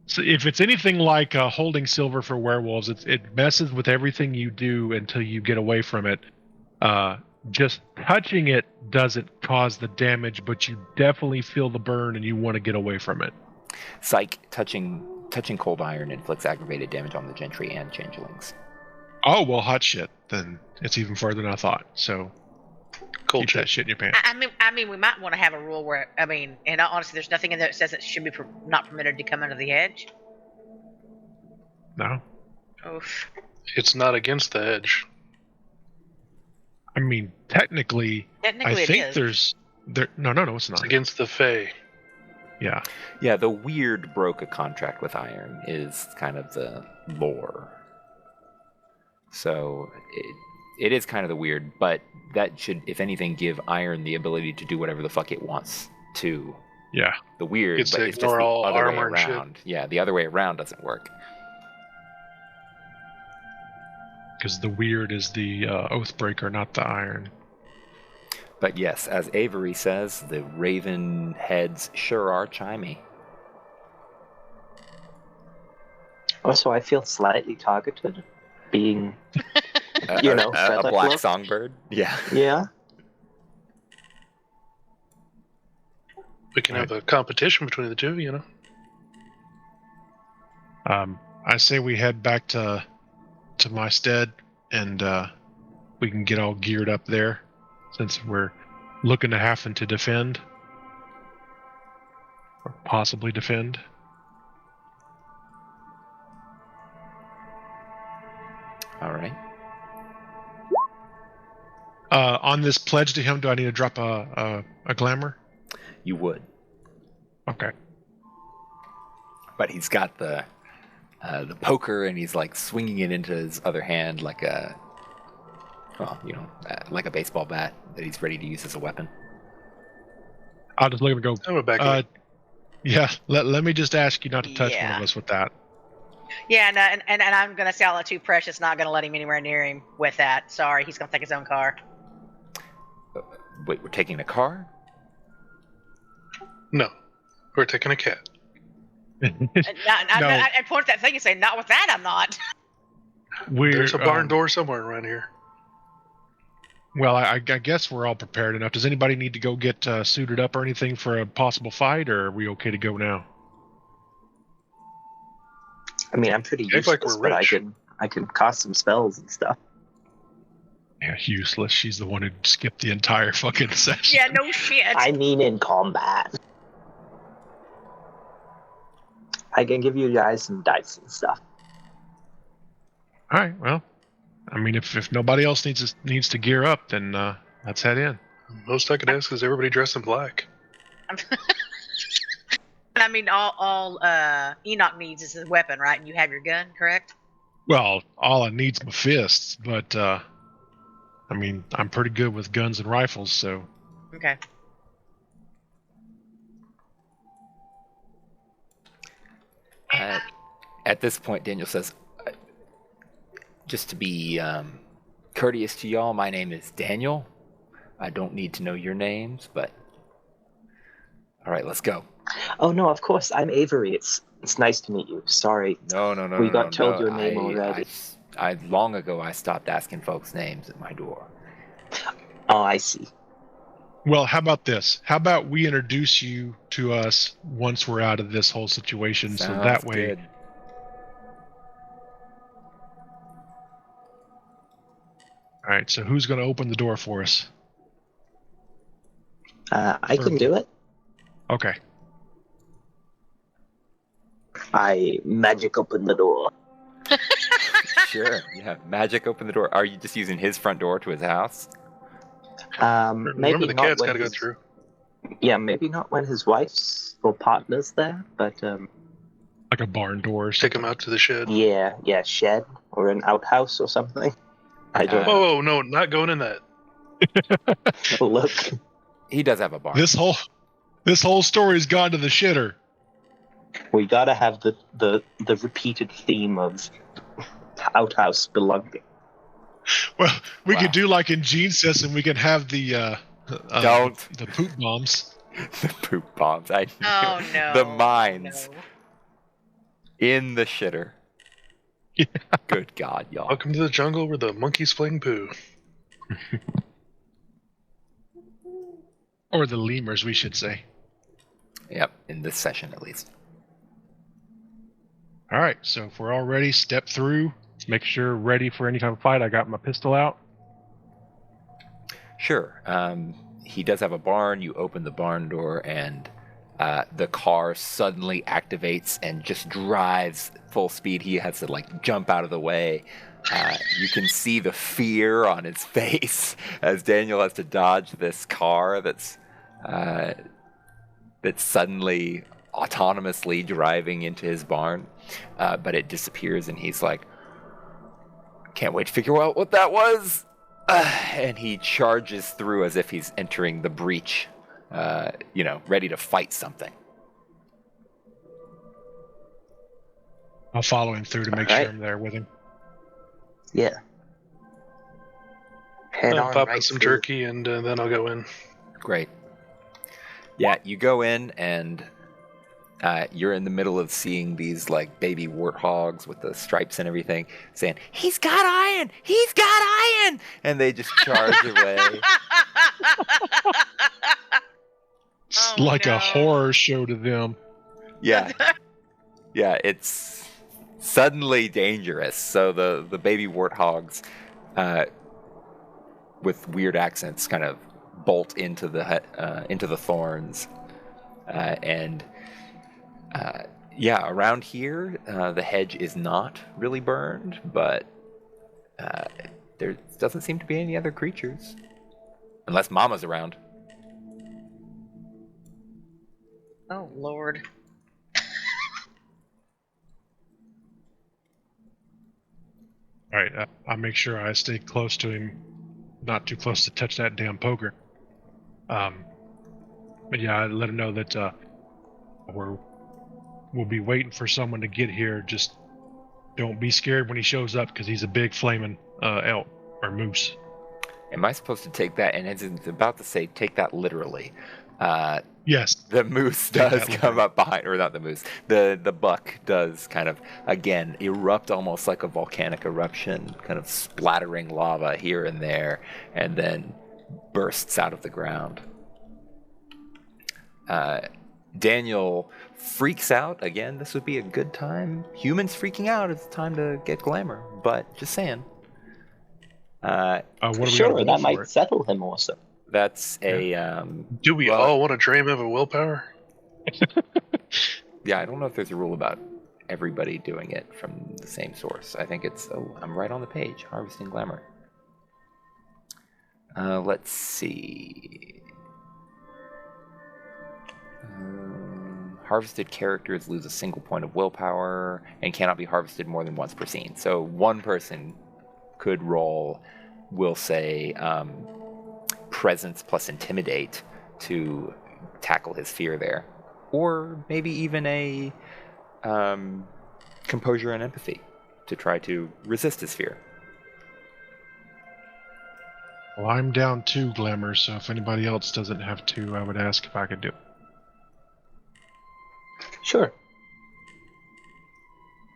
So if it's anything like holding silver for werewolves, it messes with everything you do until you get away from it. Just touching it doesn't cause the damage, but you definitely feel the burn and you want to get away from it. Psych, touching cold iron inflicts aggravated damage on the gentry and changelings. Oh, well, hot shit. Then it's even further than I thought. So Cold keep shit. that shit in your pants. I mean, we might want to have a rule where, and honestly, there's nothing in there that says it should be not permitted to come under the edge. No? Oof. It's not against the edge. I mean, technically I Technically, think it is. No, it's not. It's against the Fae. Yeah. Yeah, the weird broke a contract with iron is kind of the lore. So it is kind of the weird, but that should, if anything, give iron the ability to do whatever the fuck it wants to. Yeah. The weird, It's but to it's just ignore the all other way armor and shit. around. Yeah, the other way around doesn't work. Because the weird is the Oathbreaker, not the iron. But yes, as Avery says, the raven heads sure are chimey. Also, I feel slightly targeted, being A feather black cloak. songbird. Yeah. Yeah. We can have a competition between the two, you know? I say we head back to my stead and we can get all geared up there since we're looking to having to defend or possibly defend. All right. On this pledge to him, do I need to drop a glamour? You would. Okay. But he's got the poker, and he's like swinging it into his other hand like a baseball bat that he's ready to use as a weapon. I'll just look at him and go, I'm a back. yeah, let me just ask you not to touch one Yeah. of us with that. Yeah, and I'm gonna say all that too precious. Not gonna let him anywhere near him with that. Sorry, he's gonna take his own car. Wait, we're taking the car? No. We're taking a cat. I point at that thing and say, "Not with that, I'm not." There's a barn door somewhere around here. Well, I guess we're all prepared enough. Does anybody need to go get suited up or anything for a possible fight, or are we okay to go now? I mean, I'm pretty Act useless, like we're but rich. I can cast some spells and stuff. Yeah, useless. She's the one who skipped the entire fucking session. Yeah, no shit. I mean, in combat. I can give you guys some dice and stuff. All right. Well, I mean, if nobody else needs to gear up, then let's head in. Most I could ask is everybody dressed in black. I mean, all Enoch needs is his weapon, right? And you have your gun, correct? Well, all I need's my fists, but I mean, I'm pretty good with guns and rifles, so. Okay. At this point, Daniel says, just to be courteous to y'all, my name is Daniel. I don't need to know your names, but all right, let's go. Oh no, of course, I'm Avery. It's nice to meet you. Sorry. No. We got told your name already. I long ago I stopped asking folks' names at my door. Oh, I see. Well, how about this? How about we introduce you to us once we're out of this whole situation, so that Sounds way. good. All right. So who's going to open the door for us? I can do it. Okay. I magic open the door. Sure. You have magic open the door. Are you just using his front door to his house? Remember, Maybe the not cat's when got to go his- through. Yeah, maybe not when his wife's or partner's there, but Like a barn door or Take something. him out to the shed. yeah, shed or an outhouse or something. I don't Oh, no, not going in that. look. He does have a barn. This whole story's gone to the shitter. We gotta have the repeated theme of outhouse belonging. Well, we Wow. could do like in Gene says, and we can have the Don't. the poop bombs. The poop bombs. I knew. Oh no. The mines No. in the shitter. Yeah. Good God, y'all. Welcome to the jungle where the monkeys fling poo. Or the lemurs, we should say. Yep, in this session at least. All right, so if we're all ready, step through. Make sure ready for any type of fight. I got my pistol out. Sure. He does have a barn. You open the barn door, and the car suddenly activates and just drives full speed. He has to like jump out of the way. You can see the fear on his face as Daniel has to dodge this car that's suddenly autonomously driving into his barn, but it disappears, and he's like, "Can't wait to figure out what that was." And he charges through as if he's entering the breach, ready to fight something. I'll follow him through to make All right. sure I'm there with him. Yeah. Head I'll on pop right in some through. turkey and then I'll go in. Great. Yeah, you go in, and you're in the middle of seeing these like baby warthogs with the stripes and everything, saying, "He's got iron! He's got iron!" And they just charge away. It's Oh, like no. a horror show to them. Yeah. Yeah, it's suddenly dangerous. So the baby warthogs with weird accents kind of bolt into the thorns. Around here, the hedge is not really burned, but there doesn't seem to be any other creatures. Unless Mama's around. Oh Lord. All right, I'll make sure I stay close to him, not too close to touch that damn poker. But yeah, I let him know that we'll be waiting for someone to get here. Just don't be scared when he shows up, because he's a big flaming elk or moose. Am I supposed to take that? And it's about to say take that literally. Yes. The moose Take does that, come Liberi. up behind, or not the moose. The buck does kind of again erupt almost like a volcanic eruption, kind of splattering lava here and there, and then bursts out of the ground. Daniel freaks out again. This would be a good time. Humans freaking out. It's time to get glamour. But just saying. What do we gotta Sure, roll that for might it? settle him also. That's a Do we well, all want to drain him of willpower? yeah. I don't know if there's a rule about everybody doing it from the same source. I think it's. Oh, I'm right on the page. Harvesting glamour. Let's see. Harvested characters lose a single point of willpower and cannot be harvested more than once per scene. So one person could roll, we'll say, presence plus intimidate to tackle his fear there. Or maybe even a composure and empathy to try to resist his fear. Well, I'm down 2 glamour, so if anybody else doesn't have 2, I would ask if I could do it. Sure.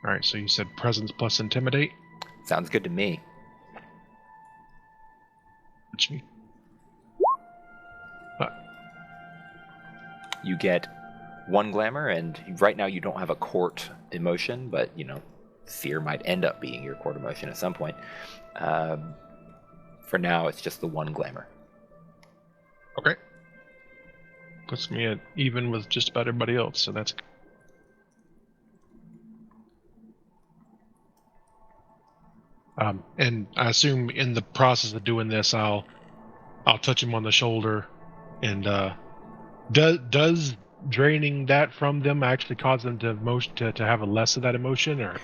All right, so you said presence plus intimidate. Sounds good to me. Which me. You get 1 glamour, and right now you don't have a court emotion, but, fear might end up being your court emotion at some point. For now, it's just the 1 glamour. Okay. Puts me at even with just about everybody else, so that's. And I assume in the process of doing this, I'll touch him on the shoulder, and does draining that from them actually cause them to have a less of that emotion, or?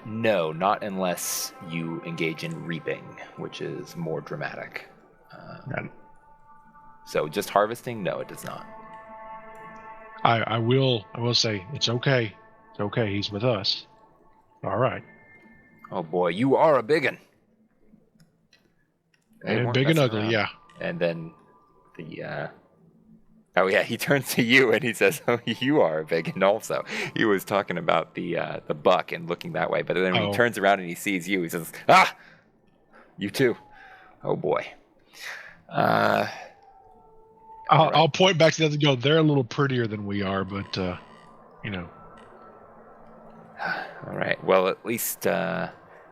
No, not unless you engage in reaping, which is more dramatic. So just harvesting, no, it does not. I will say it's okay. It's okay. He's with us. All right. Oh boy, you are a biggin. They And weren't big and messing ugly, around. yeah. And then oh yeah, he turns to you and he says, "Oh, you are a biggin." Also, he was talking about the buck and looking that way, but then when he turns around and he sees you, he says, "Ah, you too." Oh boy. I'll point back to the other and go, they're a little prettier than we are, but, All right. Well, at least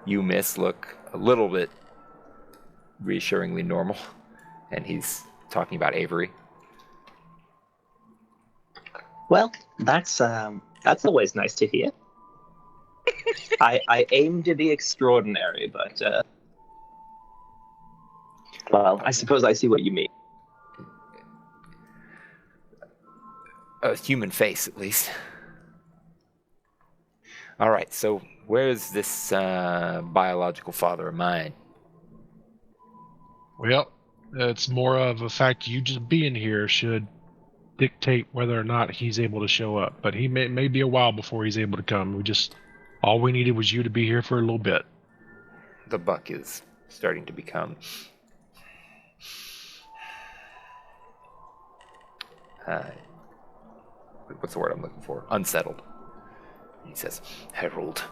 you, miss, look a little bit reassuringly normal. And he's talking about Avery. Well, that's always nice to hear. I aim to be extraordinary, but well, I suppose I see what you mean. A human face, at least. All right, so where's this biological father of mine? well, it's more of a fact you just being here should dictate whether or not he's able to show up. But he may be a while before he's able to come. All we needed was you to be here for a little bit. The buck is starting to become what's the word I'm looking for? Unsettled. He says, "Harold.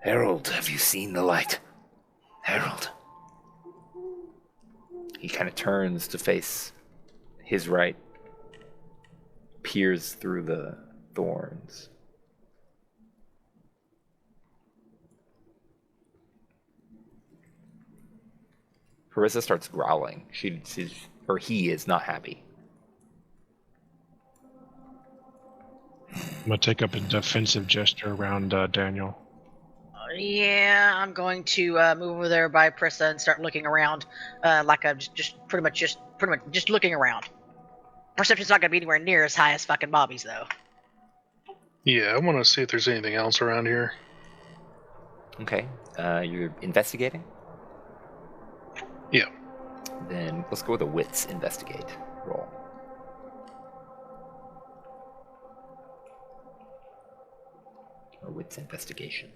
Harold, have you seen the light? Harold." He kind of turns to face his right, peers through the thorns. Carissa starts growling. He is not happy. I'm going to take up a defensive gesture around Daniel. Yeah, I'm going to move over there by Prissa and start looking around, like I'm just pretty much looking around. Perception's not going to be anywhere near as high as fucking Bobby's, though. Yeah, I want to see if there's anything else around here. Okay, you're investigating? Yeah. Then let's go with a wits investigate roll. Or wits investigation.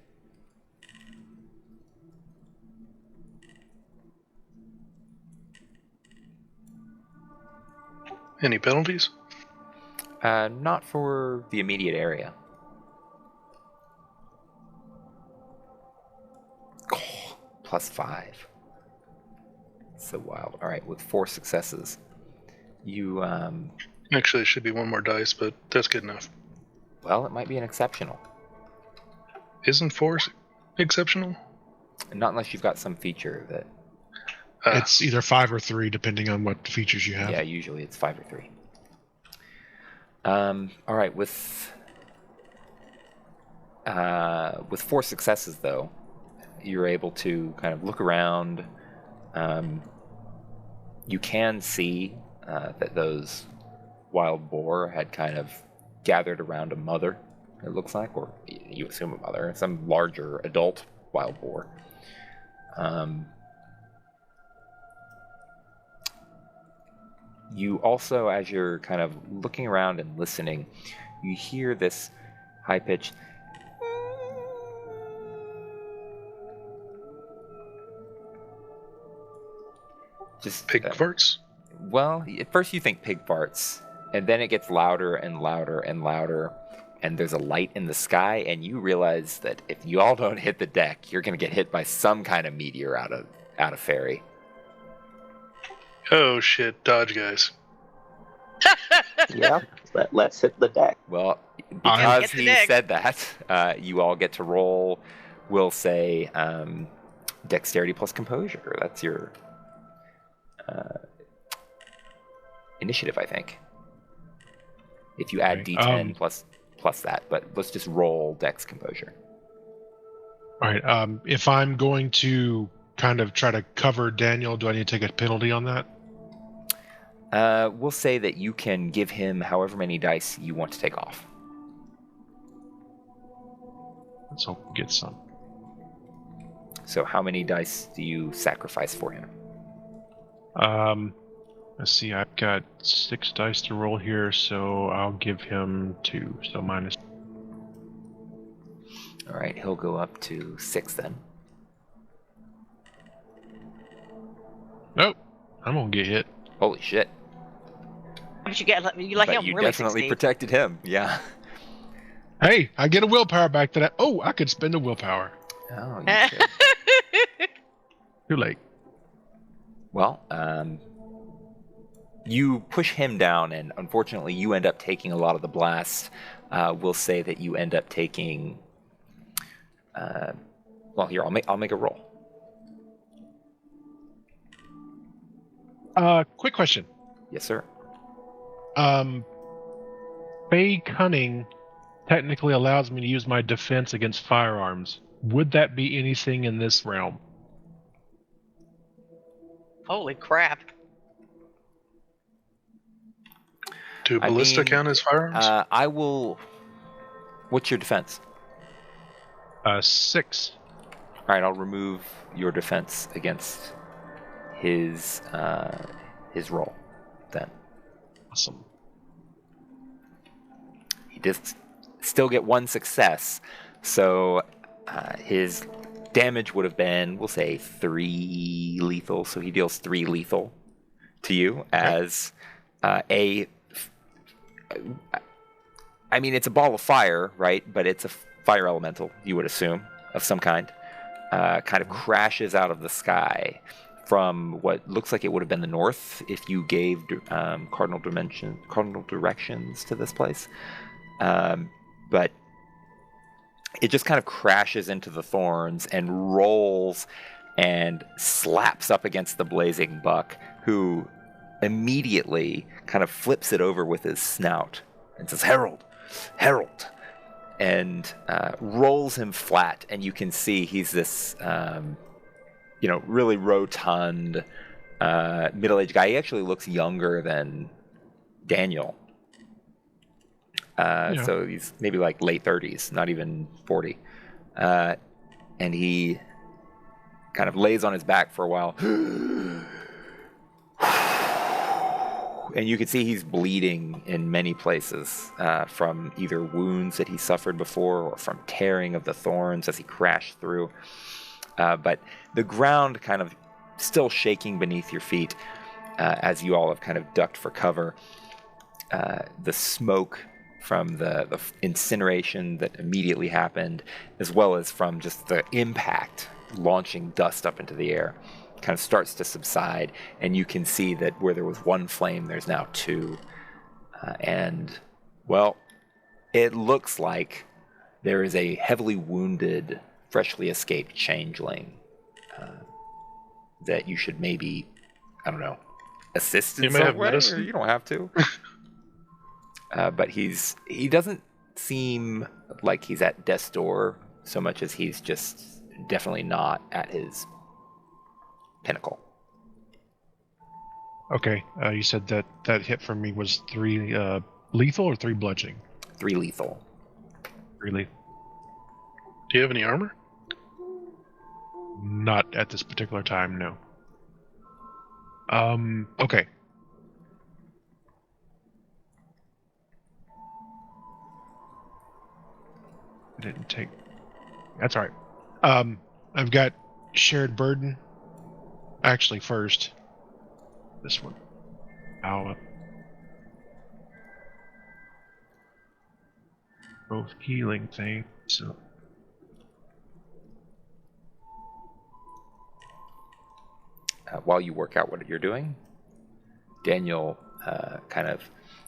Any penalties? Not for the immediate area. Oh, +5. So wild. All right, with 4 successes, you Actually, it should be one more dice, but that's good enough. well, it might be an exceptional. Isn't 4 exceptional? Not unless you've got some feature that. It's either 5 or 3, depending on what features you have. Yeah, usually it's 5 or 3. All right, with 4 successes though, you're able to kind of look around. You can see that those wild boar had kind of gathered around a mother, it looks like, or you assume a mother, some larger adult wild boar. You also, as you're kind of looking around and listening, you hear this high-pitched just Pig farts? well, at first you think pig farts, and then it gets louder and louder and louder, and there's a light in the sky, and you realize that if you all don't hit the deck, you're going to get hit by some kind of meteor out of Faerie. Oh shit, dodge, guys. Yeah, let's hit the deck. Well, Gotta because get the he deck. said that, you all get to roll, we'll say, dexterity plus composure. That's your initiative, I think. If you add Right. d10 plus that, but let's just roll dex composure. All right. If I'm going to kind of try to cover Daniel, do I need to take a penalty on that? We'll say that you can give him however many dice you want to take off. Let's hope we get some. So how many dice do you sacrifice for him? Let's see. I've got 6 dice to roll here, so I'll give him 2. So minus. All right, he'll go up to 6 then. Nope. I'm gonna get hit. Holy shit. But you let But him you really definitely succeed. protected him, yeah. Hey, I get a willpower back to that. Oh, I could spend a willpower. Oh, you should. Too late. Well, you push him down, and unfortunately, you end up taking a lot of the blast. We'll say that you end up taking. Well, here I'll make a roll. Quick question. Yes, sir. Fey Cunning technically allows me to use my defense against firearms. Would that be anything in this realm? Holy crap. Do I ballista mean, count as firearms? I will. What's your defense? 6. All right, I'll remove your defense against his roll. Then Awesome. he did still get 1 success, so his damage would have been, we'll say, 3 lethal. So he deals 3 lethal to you as I mean, it's a ball of fire, right? But it's a fire elemental, you would assume, of some kind. Kind of crashes out of the sky from what looks like it would have been the north if you gave cardinal directions to this place. But it just kind of crashes into the thorns and rolls and slaps up against the blazing buck, who immediately kind of flips it over with his snout and says, "Herald, Herald," and rolls him flat. And you can see he's this, really rotund, middle-aged guy. He actually looks younger than Daniel. So he's maybe like late 30s, not even 40. And he kind of lays on his back for a while. And you can see he's bleeding in many places from either wounds that he suffered before or from tearing of the thorns as he crashed through. But the ground kind of still shaking beneath your feet as you all have kind of ducked for cover. the smoke from the incineration that immediately happened, as well as from just the impact launching dust up into the air, kind of starts to subside, and you can see that where there was one flame, there's now two. And, well, it looks like there is a heavily wounded, freshly escaped changeling that you should maybe, I don't know, assist in You may some have way, or medicine. you don't have to. But he doesn't seem like he's at death's door so much as he's just definitely not at his pinnacle. Okay, you said that hit from me was 3 lethal or 3 bludgeoning? 3 lethal. 3 lethal. Do you have any armor? Not at this particular time, no. Okay. I didn't take... That's alright. I've got shared burden. Actually, first. This one. Ow. Both healing things, so... While you work out what you're doing, Daniel kind of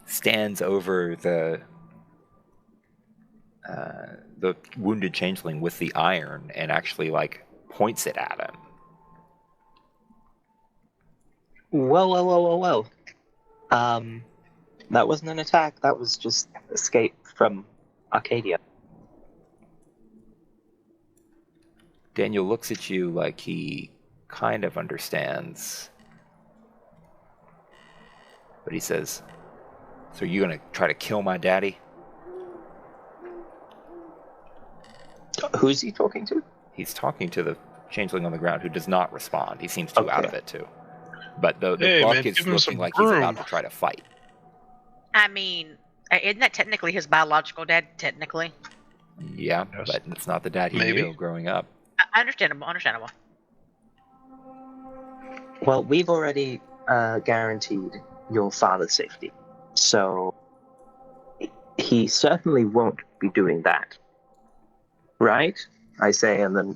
stands over the wounded changeling with the iron and actually like points it at him. Well. That wasn't an attack. That was just escape from Arcadia. Daniel looks at you like he kind of understands, but he says, "So you're gonna try to kill my daddy?" Who's he talking to? He's talking to the changeling on the ground, who does not respond. He seems too out of it too. But the Hey, buck man, is give him looking some like he's about room. to try to fight. I mean, isn't that technically his biological dad? Technically, Yeah, Yes. but it's not the dad he Maybe. knew growing up. understandable. Well, we've already guaranteed your father's safety, so he certainly won't be doing that. Right? I say, and then,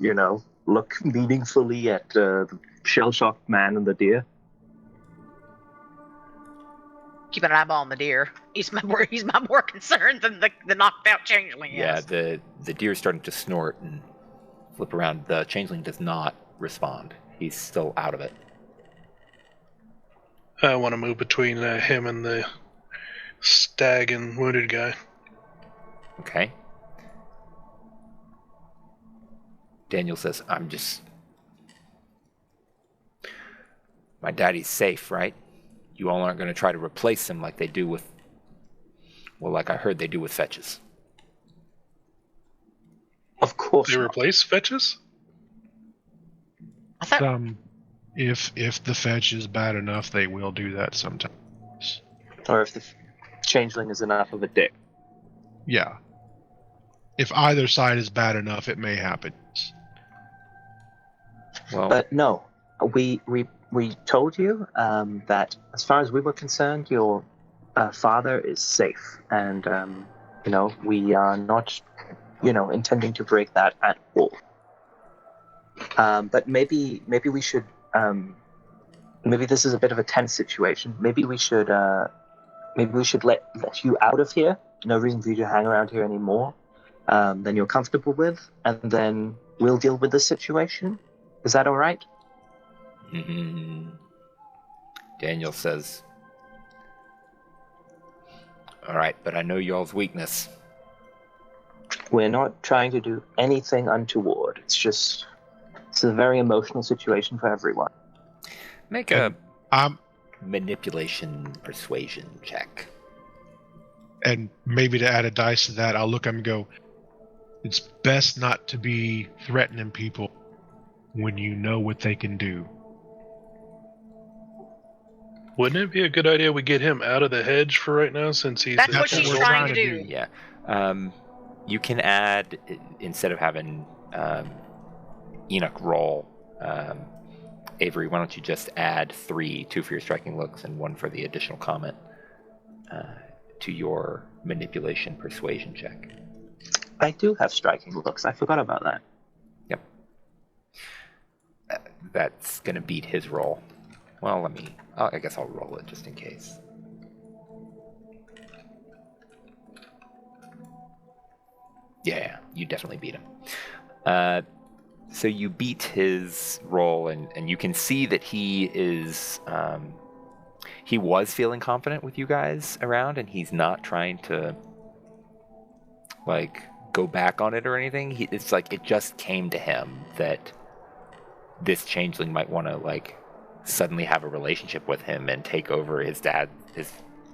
look meaningfully at the shell-shocked man and the deer. Keep an eyeball on the deer. He's my more concerned than the knocked out changeling is. Yeah, the deer's starting to snort and flip around. The changeling does not respond. He's still out of it. I want to move between him and the stag and wounded guy. Okay. Daniel says, my daddy's safe, right? You all aren't going to try to replace him like they do with, like I heard they do with fetches. Of course They not. replace fetches? I thought If the fetch is bad enough, they will do that sometimes. Or if the changeling is enough of a dick. Yeah. If either side is bad enough, it may happen. Well, But no, we told you that as far as we were concerned, your father is safe, and we are not, intending to break that at all. But maybe we should. Maybe this is a bit of a tense situation. Maybe we should let you out of here. No reason for you to hang around here anymore than you're comfortable with, and then we'll deal with the situation. Is that all right? Daniel says, all right, but I know y'all's weakness. We're not trying to do anything untoward. It's a very emotional situation for everyone. Make a I'm manipulation persuasion check. And maybe to add a dice to that, I'll look at him and go, it's best not to be threatening people when you know what they can do. Wouldn't it be a good idea we get him out of the hedge for right now, since he's... That's the what what she's we're control- trying to trying to do. do. Yeah. You can add, instead of having Enoch roll, Avery, why don't you just add 3, 2 for your striking looks and 1 for the additional comment. to your manipulation persuasion check. I do have striking looks. I forgot about that. Yep. That's going to beat his roll. Well, I guess I'll roll it just in case. Yeah, you definitely beat him. So you beat his roll, and you can see that he is... he was feeling confident with you guys around, and he's not trying to, like, go back on it or anything. It's like it just came to him that this changeling might want to, like, suddenly have a relationship with him and take over his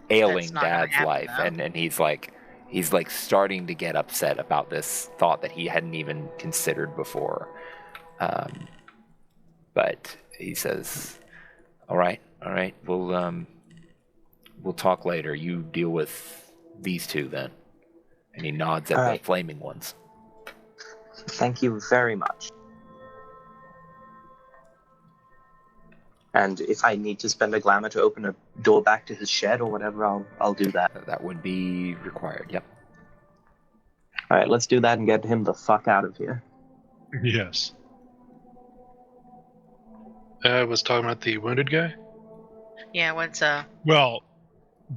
ailing dad's life. And he's like starting to get upset about this thought that he hadn't even considered before. But he says, all right, we'll talk later. You deal with these two then. And he nods at the flaming ones. Thank you very much. And if I need to spend a glamour to open a door back to his shed or whatever, I'll do that. That would be required, yep. All right, let's do that and get him the fuck out of here. Yes. I was talking about the wounded guy? Yeah, what's Well,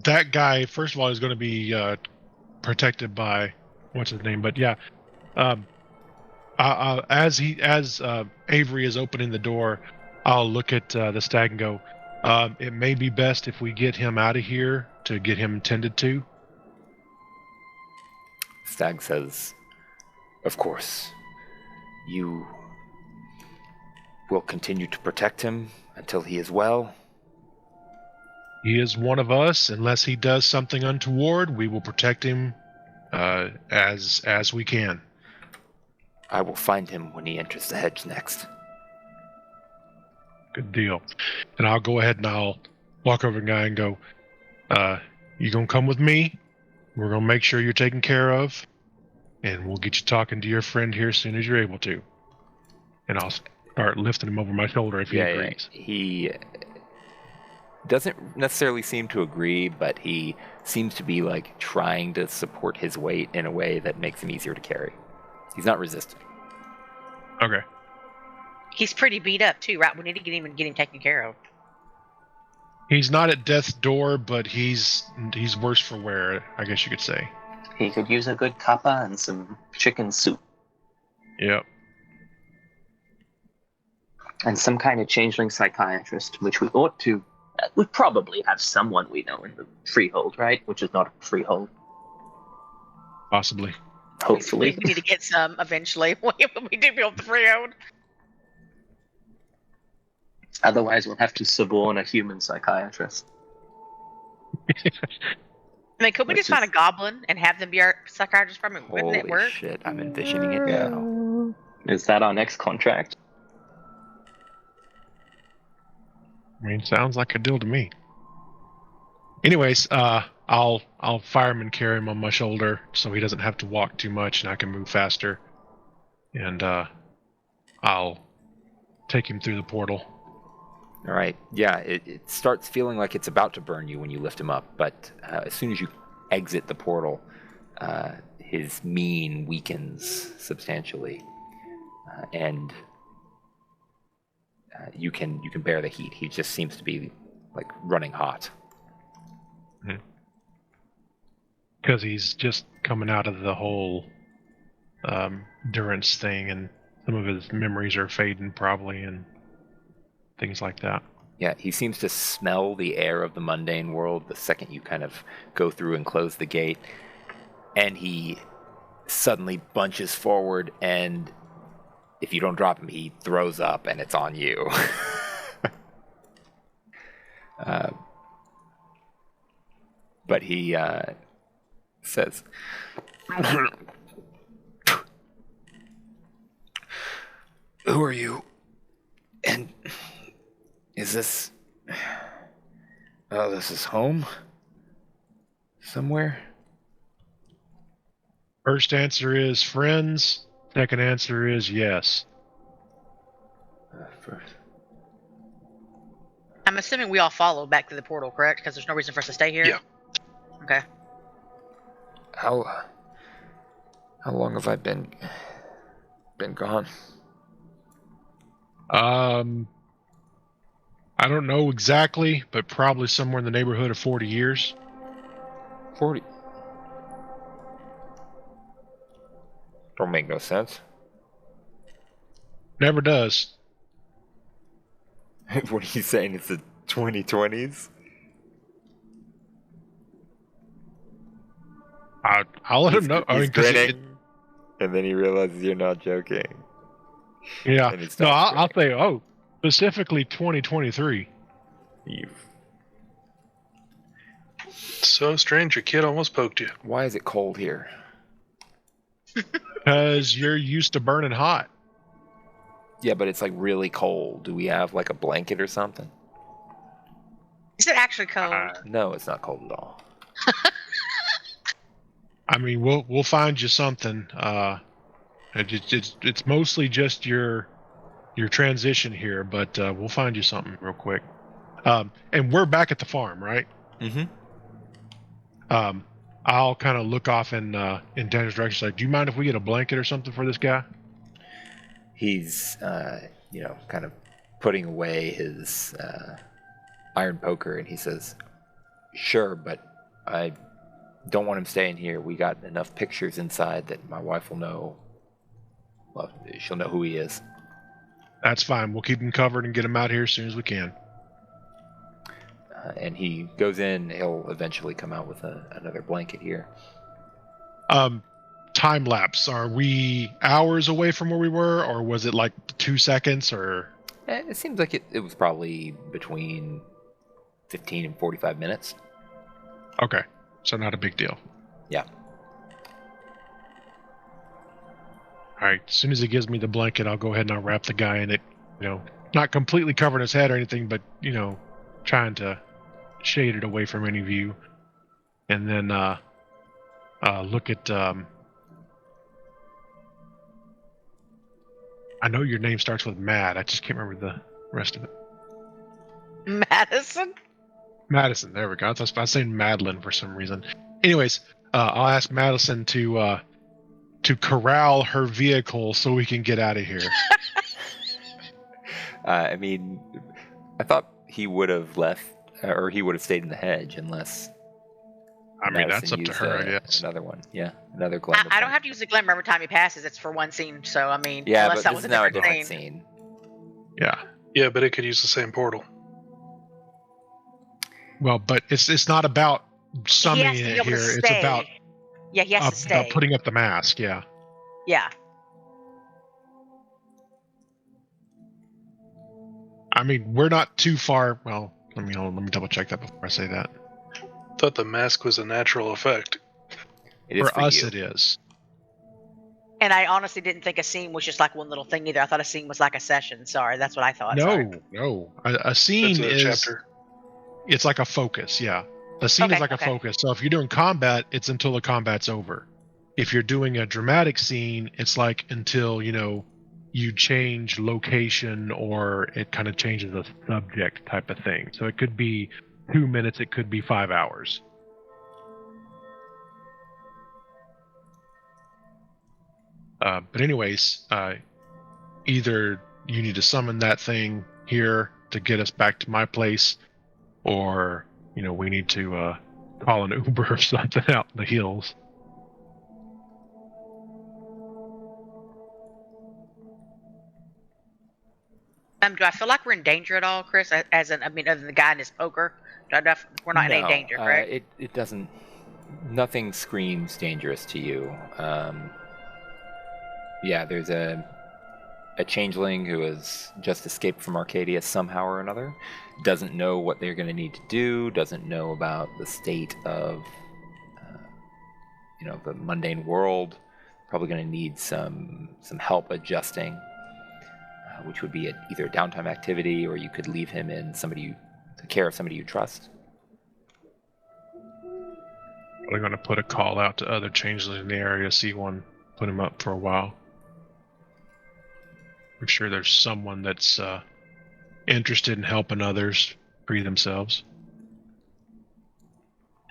that guy, first of all, is going to be protected by what's his name, but yeah, as Avery is opening the door, I'll look at the stag and go, it may be best if we get him out of here to get him tended to. Stag says, of course, you will continue to protect him until he is well. He is one of us. Unless he does something untoward, we will protect him as we can. I will find him when he enters the hedge next. Good deal. And I'll go ahead and I'll walk over to the guy and go, you gonna come with me? We're gonna make sure you're taken care of, and we'll get you talking to your friend here as soon as you're able to. And I'll start lifting him over my shoulder if he agrees. Yeah. He doesn't necessarily seem to agree, but he seems to be like trying to support his weight in a way that makes him easier to carry. He's not resistant. Okay. he's pretty beat up too, right? We need to get him taken care of. He's not at death's door, but he's worse for wear, I guess you could say. He could use a good cuppa and some chicken soup. Yep. And some kind of changeling psychiatrist, which we ought to... we probably have someone we know in the freehold, right? Which is not a freehold. Possibly. Hopefully. We need to get some eventually when we do build the freehold. Otherwise, we'll have to suborn a human psychiatrist. I mean, could we just find a goblin and have them be our psychiatrist from it? Wouldn't it work? Holy shit, I'm envisioning it now. Is that our next contract? I mean, sounds like a deal to me. Anyways, I'll fireman carry him on my shoulder so he doesn't have to walk too much and I can move faster. And I'll take him through the portal. All right. Yeah, it starts feeling like it's about to burn you when you lift him up, but as soon as you exit the portal, his mien weakens substantially, and you can bear the heat. He just seems to be like running hot. Because he's just coming out of the whole durance thing, and some of his memories are fading probably, and things like that. Yeah, he seems to smell the air of the mundane world the second you kind of go through and close the gate. And he suddenly bunches forward, and if you don't drop him, he throws up, and it's on you. But he says, "Who are you? And is this... oh, this is home? Somewhere?" First answer is friends. Second answer is yes. First. I'm assuming we all follow back to the portal, correct? Because there's no reason for us to stay here? Yeah. Okay. How long have I been gone? I don't know exactly, but probably somewhere in the neighborhood of 40 years. 40. Don't make no sense. Never does. What are you saying? It's the 2020s? I'll let him know. I He's mean, 'cause grinning, and then he realizes you're not joking. yeah. And he No, stops I'll say, specifically 2023. grinning. So strange, your kid almost poked you. Why is it cold here? Because you're used to burning hot. Yeah, but it's like really cold. Do we have like a blanket or something? Is it actually cold? No, it's not cold at all. I mean, we'll find you something. It's mostly just your transition here, but we'll find you something real quick. And we're back at the farm, right? Mm-hmm. I'll kind of look off in Daniel's direction. Like, do you mind if we get a blanket or something for this guy? He's, kind of putting away his iron poker, and he says, "Sure, but I don't want him staying here. We got enough pictures inside that my wife will know. Well, she'll know who he is." That's fine. We'll keep him covered and get him out here as soon as we can. And he goes in. He'll eventually come out with another blanket here. Time lapse. Are we hours away from where we were, or was it like 2 seconds? Or It seems like it was probably between 15 and 45 minutes. okay, so not a big deal. Yeah. All right. As soon as he gives me the blanket, I'll go ahead and I'll wrap the guy in it. Not completely covering his head or anything, but trying to shade it away from any view. And then look at. I know your name starts with Mad. I just can't remember the rest of it. Madison? Madison. There we go. I was saying Madeline for some reason. Anyways, I'll ask Madison to corral her vehicle so we can get out of here. I mean, I thought he would have left, or he would have stayed in the hedge, unless. I mean, Madison that's up to used, her, I guess. Another one, yeah, another glamour. I don't point. have to use the glimmer every time he passes. It's for one scene, so I mean, Yeah, unless but that this was is a now a different different scene. scene. Yeah. Yeah, but it could use the same portal. Well, but it's not about He summoning has to be it able here. to It's stay. about Yeah, he has to stay. about putting up the mask. Yeah. Yeah. I mean, we're not too far. Well, let me double check that before I say that. Thought the mask was a natural effect. It is For us, you. it is. And I honestly didn't think a scene was just like one little thing either. I thought a scene was like a session. Sorry, that's what I thought. Sorry. No. A scene That's a is chapter. it's like a focus. Yeah, a scene is Okay, like okay. a focus. So if you're doing combat, it's until the combat's over. If you're doing a dramatic scene, it's like until you change location or it kind of changes the subject type of thing. So it could be 2 minutes, it could be 5 hours. But anyways, either you need to summon that thing here to get us back to my place, or we need to call an Uber or something out in the hills. Do I feel like we're in danger at all, Chris? As in, I mean, other than the guy in his poker, we're not in any danger, correct? It doesn't. Nothing screams dangerous to you. Yeah, there's a changeling who has just escaped from Arcadia somehow or another. Doesn't know what they're going to need to do. Doesn't know about the state of, the mundane world. Probably going to need some help adjusting, which would be either a downtime activity, or you could leave him in the care of somebody you trust. We're going to put a call out to other changelings in the area, see one, put him up for a while. I'm sure there's someone that's interested in helping others free themselves.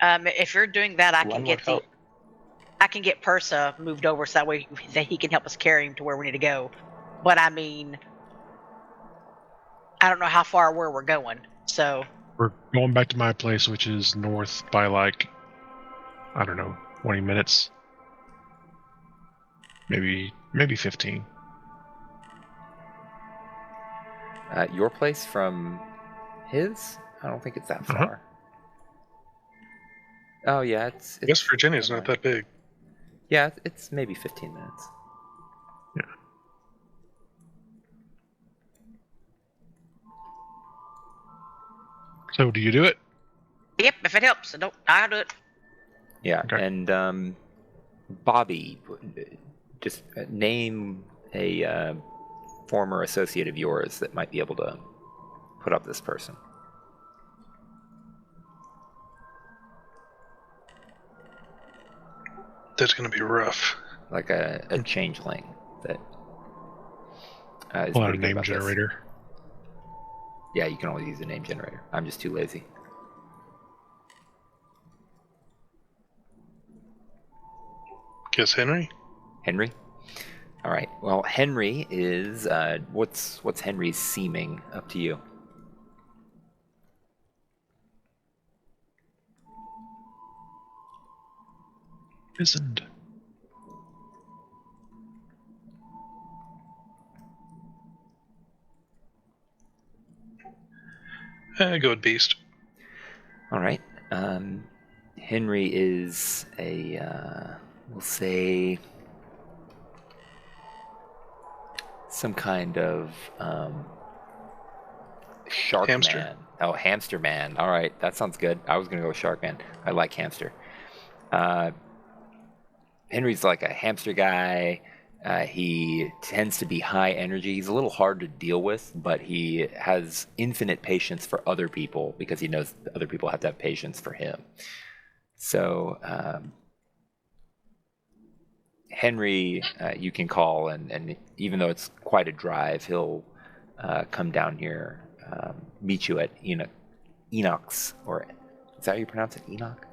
If you're doing that, I One can would get the. help. I can get Persa moved over so that way that he can help us carry him to where we need to go. But I mean, I don't know how far where we're going. So We're going back to my place, which is north by like, I don't know, 20 minutes. Maybe 15. Your place from his? I don't think it's that far. Uh-huh. Oh yeah, it's West Virginia's not that big. Yeah, it's maybe 15 minutes. Yeah. So do you do it? yep, if it helps, I'll do it. Yeah, Okay. and Bobby, just name a former associate of yours that might be able to put up this person. That's going to be rough. Like a changeling that is Pull out pretty a good name about this. generator. Yeah, you can always use a name generator. I'm just too lazy. Guess Henry? Henry? All right. Well, Henry is what's Henry's seeming up to you? Isn't. Go with Beast. All right. Henry is a we'll say some kind of shark Hamster. man. Oh, hamster man. All right, that sounds good. I was gonna go with shark man. I like hamster. Henry's like a hamster guy. He tends to be high energy. He's a little hard to deal with, but he has infinite patience for other people because he knows other people have to have patience for him. So Henry, you can call, and even though it's quite a drive, he'll come down here, meet you at Enoch's, or is that how you pronounce it, Enoch?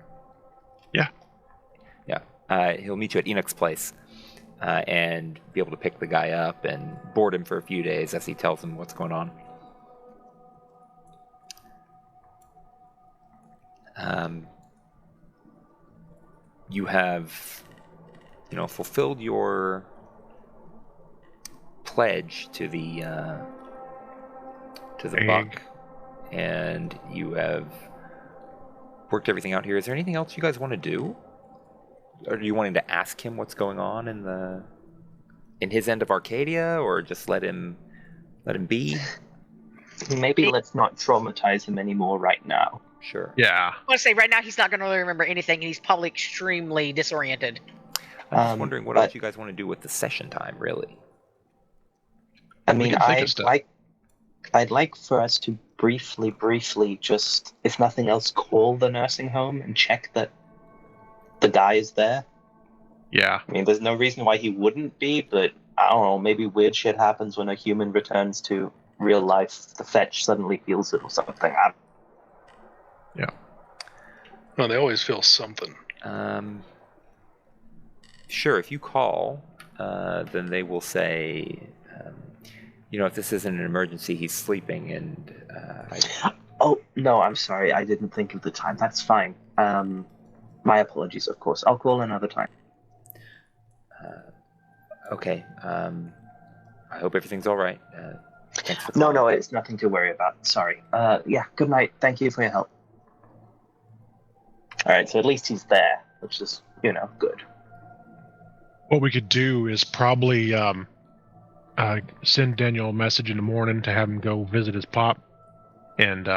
Yeah. Yeah. He'll meet you at Enoch's place. And be able to pick the guy up and board him for a few days as he tells him what's going on. You have, fulfilled your pledge to the Egg. buck, and you have worked everything out here. Is there anything else you guys want to do? Or are you wanting to ask him what's going on in his end of Arcadia, or just let him be? Maybe let's not traumatize him anymore right now. Sure. Yeah. I want to say right now he's not going to really remember anything, and he's probably extremely disoriented. I'm just wondering what but- else you guys want to do with the session time, really. I We mean, can think of stuff. I'd like for us to briefly, just, if nothing else, call the nursing home and check that the guy is there. Yeah. I mean, there's no reason why he wouldn't be, but I don't know, maybe weird shit happens when a human returns to real life. The fetch suddenly feels it or something. Well, they always feel something. Sure, if you call, then they will say, if this isn't an emergency, he's sleeping, and Oh, no, I'm sorry. I didn't think of the time. That's fine. My apologies, of course. I'll call another time. okay. I hope everything's all right. Thanks for No, calling. it's nothing to worry about. Sorry. Yeah, good night. Thank you for your help. Alright, so at least he's there, which is, good. What we could do is probably send Daniel a message in the morning to have him go visit his pop, and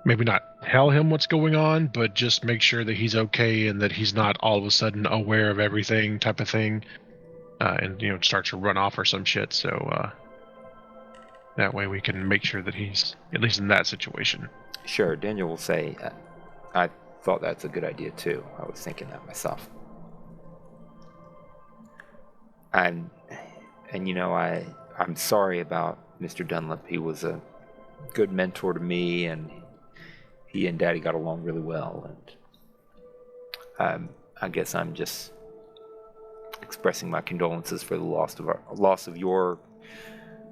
maybe not tell him what's going on, but just make sure that he's okay and that he's not all of a sudden aware of everything type of thing, and start to run off or some shit. So that way we can make sure that he's at least in that situation. Sure, Daniel will say, I thought that's a good idea too. I was thinking that myself. I'm sorry about Mr. Dunlap. He was a good mentor to me, and he and Daddy got along really well. And I guess I'm just expressing my condolences for the loss of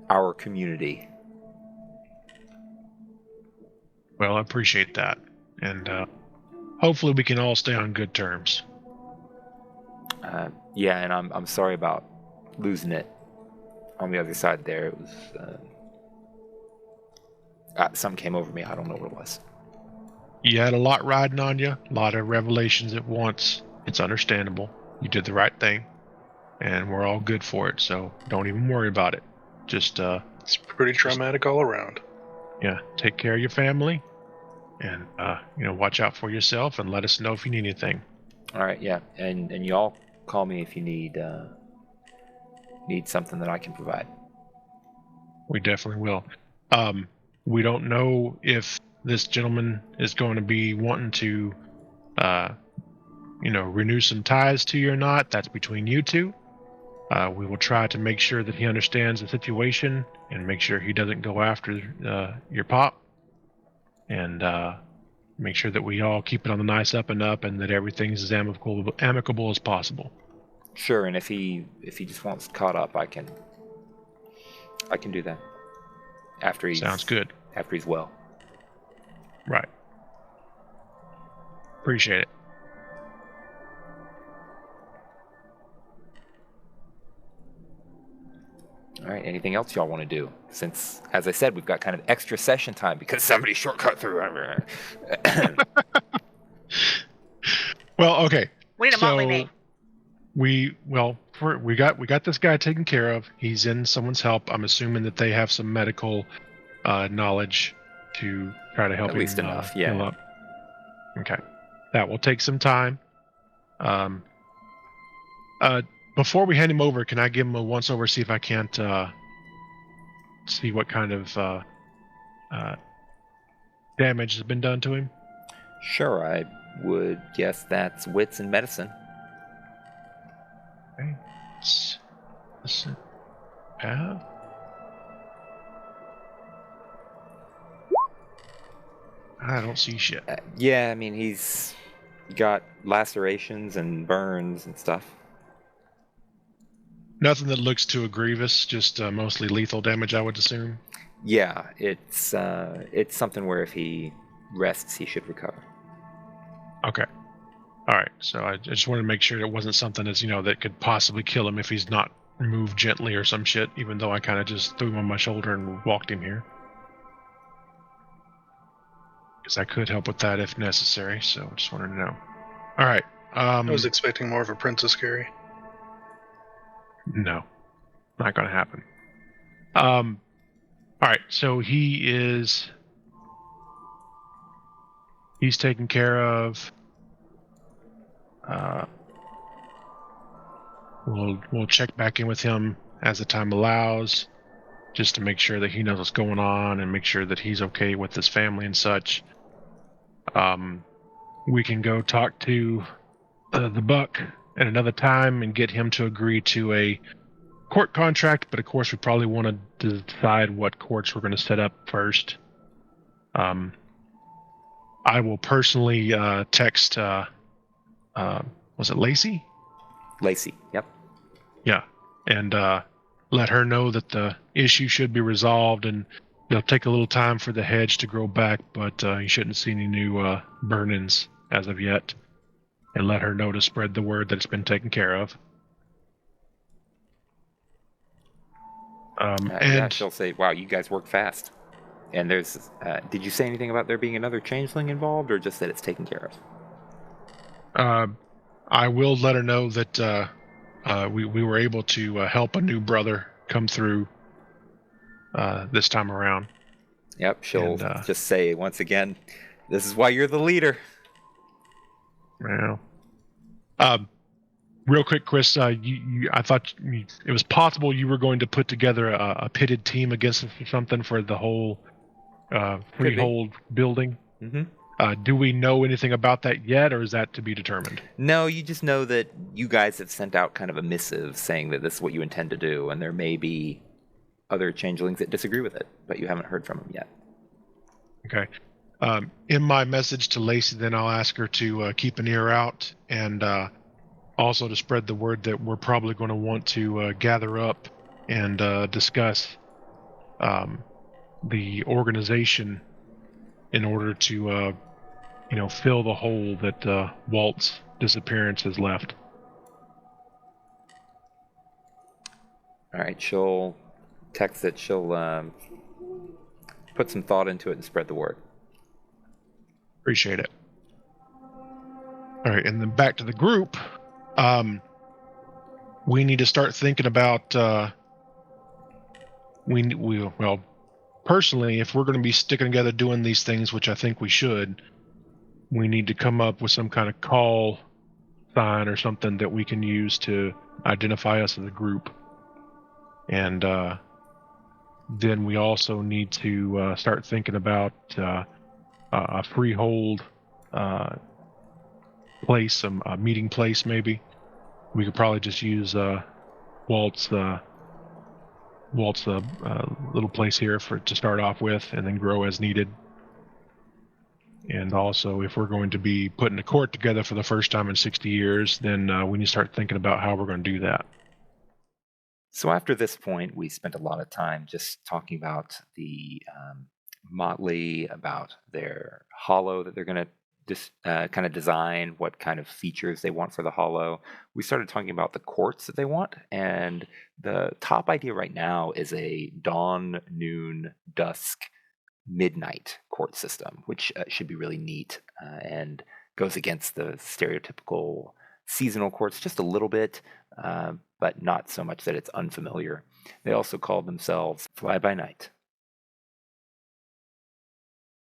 our community. Well, I appreciate that, and hopefully we can all stay on good terms. Yeah, and I'm sorry about losing it on the other side there. It was something came over me. I don't know what it was. You had a lot riding on you, a lot of revelations at once. It's understandable. You did the right thing, and we're all good for it, so don't even worry about it. Just It's pretty traumatic all around. yeah, take care of your family, and watch out for yourself, and let us know if you need anything. All right, yeah, and y'all call me if you need something that I can provide. We definitely will. We don't know if this gentleman is going to be wanting to, renew some ties to you or not. That's between you two. We will try to make sure that he understands the situation and make sure he doesn't go after your pop. And make sure that we all keep it on the nice up and up, and that everything's as amicable as possible. Sure, and if he just wants caught up, I can do that. Sounds good. After he's well. Right. Appreciate it. All right, anything else y'all want to do? Since, as I said, we've got kind of extra session time because somebody shortcut through. Well, okay. We need a motley name. We got this guy taken care of. He's in someone's help. I'm assuming that they have some medical knowledge to try to help At him least enough, yeah. heal up. Okay, that will take some time. Before we hand him over, can I give him a once over, see if I can't see what kind of damage has been done to him? Sure, I would guess that's wits and medicine. Okay. Listen. Path. I don't see shit. Yeah, I mean, he's got lacerations and burns and stuff. Nothing that looks too grievous, just mostly lethal damage, I would assume. Yeah, it's something where if he rests, he should recover. Okay. All right. So I just wanted to make sure it wasn't something that's, that could possibly kill him if he's not moved gently or some shit, even though I kind of just threw him on my shoulder and walked him here. Because I could help with that if necessary, so I just wanted to know. All right. I was expecting more of a Princess Carrie. No, not going to happen. All right, so he's taken care of. We'll check back in with him as the time allows, just to make sure that he knows what's going on and make sure that he's okay with his family and such. We can go talk to the Buck at another time and get him to agree to a court contract, but of course we probably want to decide what courts we're going to set up first. I will personally text was it Lacey? Lacey, yep. Yeah, and let her know that the issue should be resolved, and it'll take a little time for the hedge to grow back, but you shouldn't see any new burn-ins as of yet. And let her know to spread the word that it's been taken care of. Yeah, she'll say, wow, you guys work fast. And there's, did you say anything about there being another changeling involved, or just that it's taken care of? I will let her know that we were able to help a new brother come through this time around. Yep, she'll just say, once again, this is why you're the leader. Well, real quick, Chris, I thought it was possible you were going to put together a pitted team against us or something for the whole freehold building. Mm-hmm. Do we know anything about that yet, or is that to be determined? No, you just know that you guys have sent out kind of a missive saying that this is what you intend to do, and there may be other changelings that disagree with it, but you haven't heard from them yet. Okay. In my message to Lacey, then I'll ask her to keep an ear out, and also to spread the word that we're probably going to want to gather up and discuss the organization in order to, fill the hole that Walt's disappearance has left. All right, she'll text that she'll put some thought into it and spread the word. Appreciate it. All right, and then back to the group. We need to start thinking about. Personally, if we're going to be sticking together doing these things, which I think we should, we need to come up with some kind of call sign or something that we can use to identify us as a group. And then we also need to start thinking about a freehold place, a meeting place maybe. We could probably just use Walt's little place here to start off with, and then grow as needed. And also, if we're going to be putting a court together for the first time in 60 years, then we need to start thinking about how we're going to do that. So after this point, we spent a lot of time just talking about the Motley, about their hollow that they're going to kind of design, what kind of features they want for the hollow. We started talking about the courts that they want, and the top idea right now is a dawn, noon, dusk, midnight court system, which should be really neat and goes against the stereotypical seasonal courts just a little bit, but not so much that it's unfamiliar. They also call themselves Fly by Night.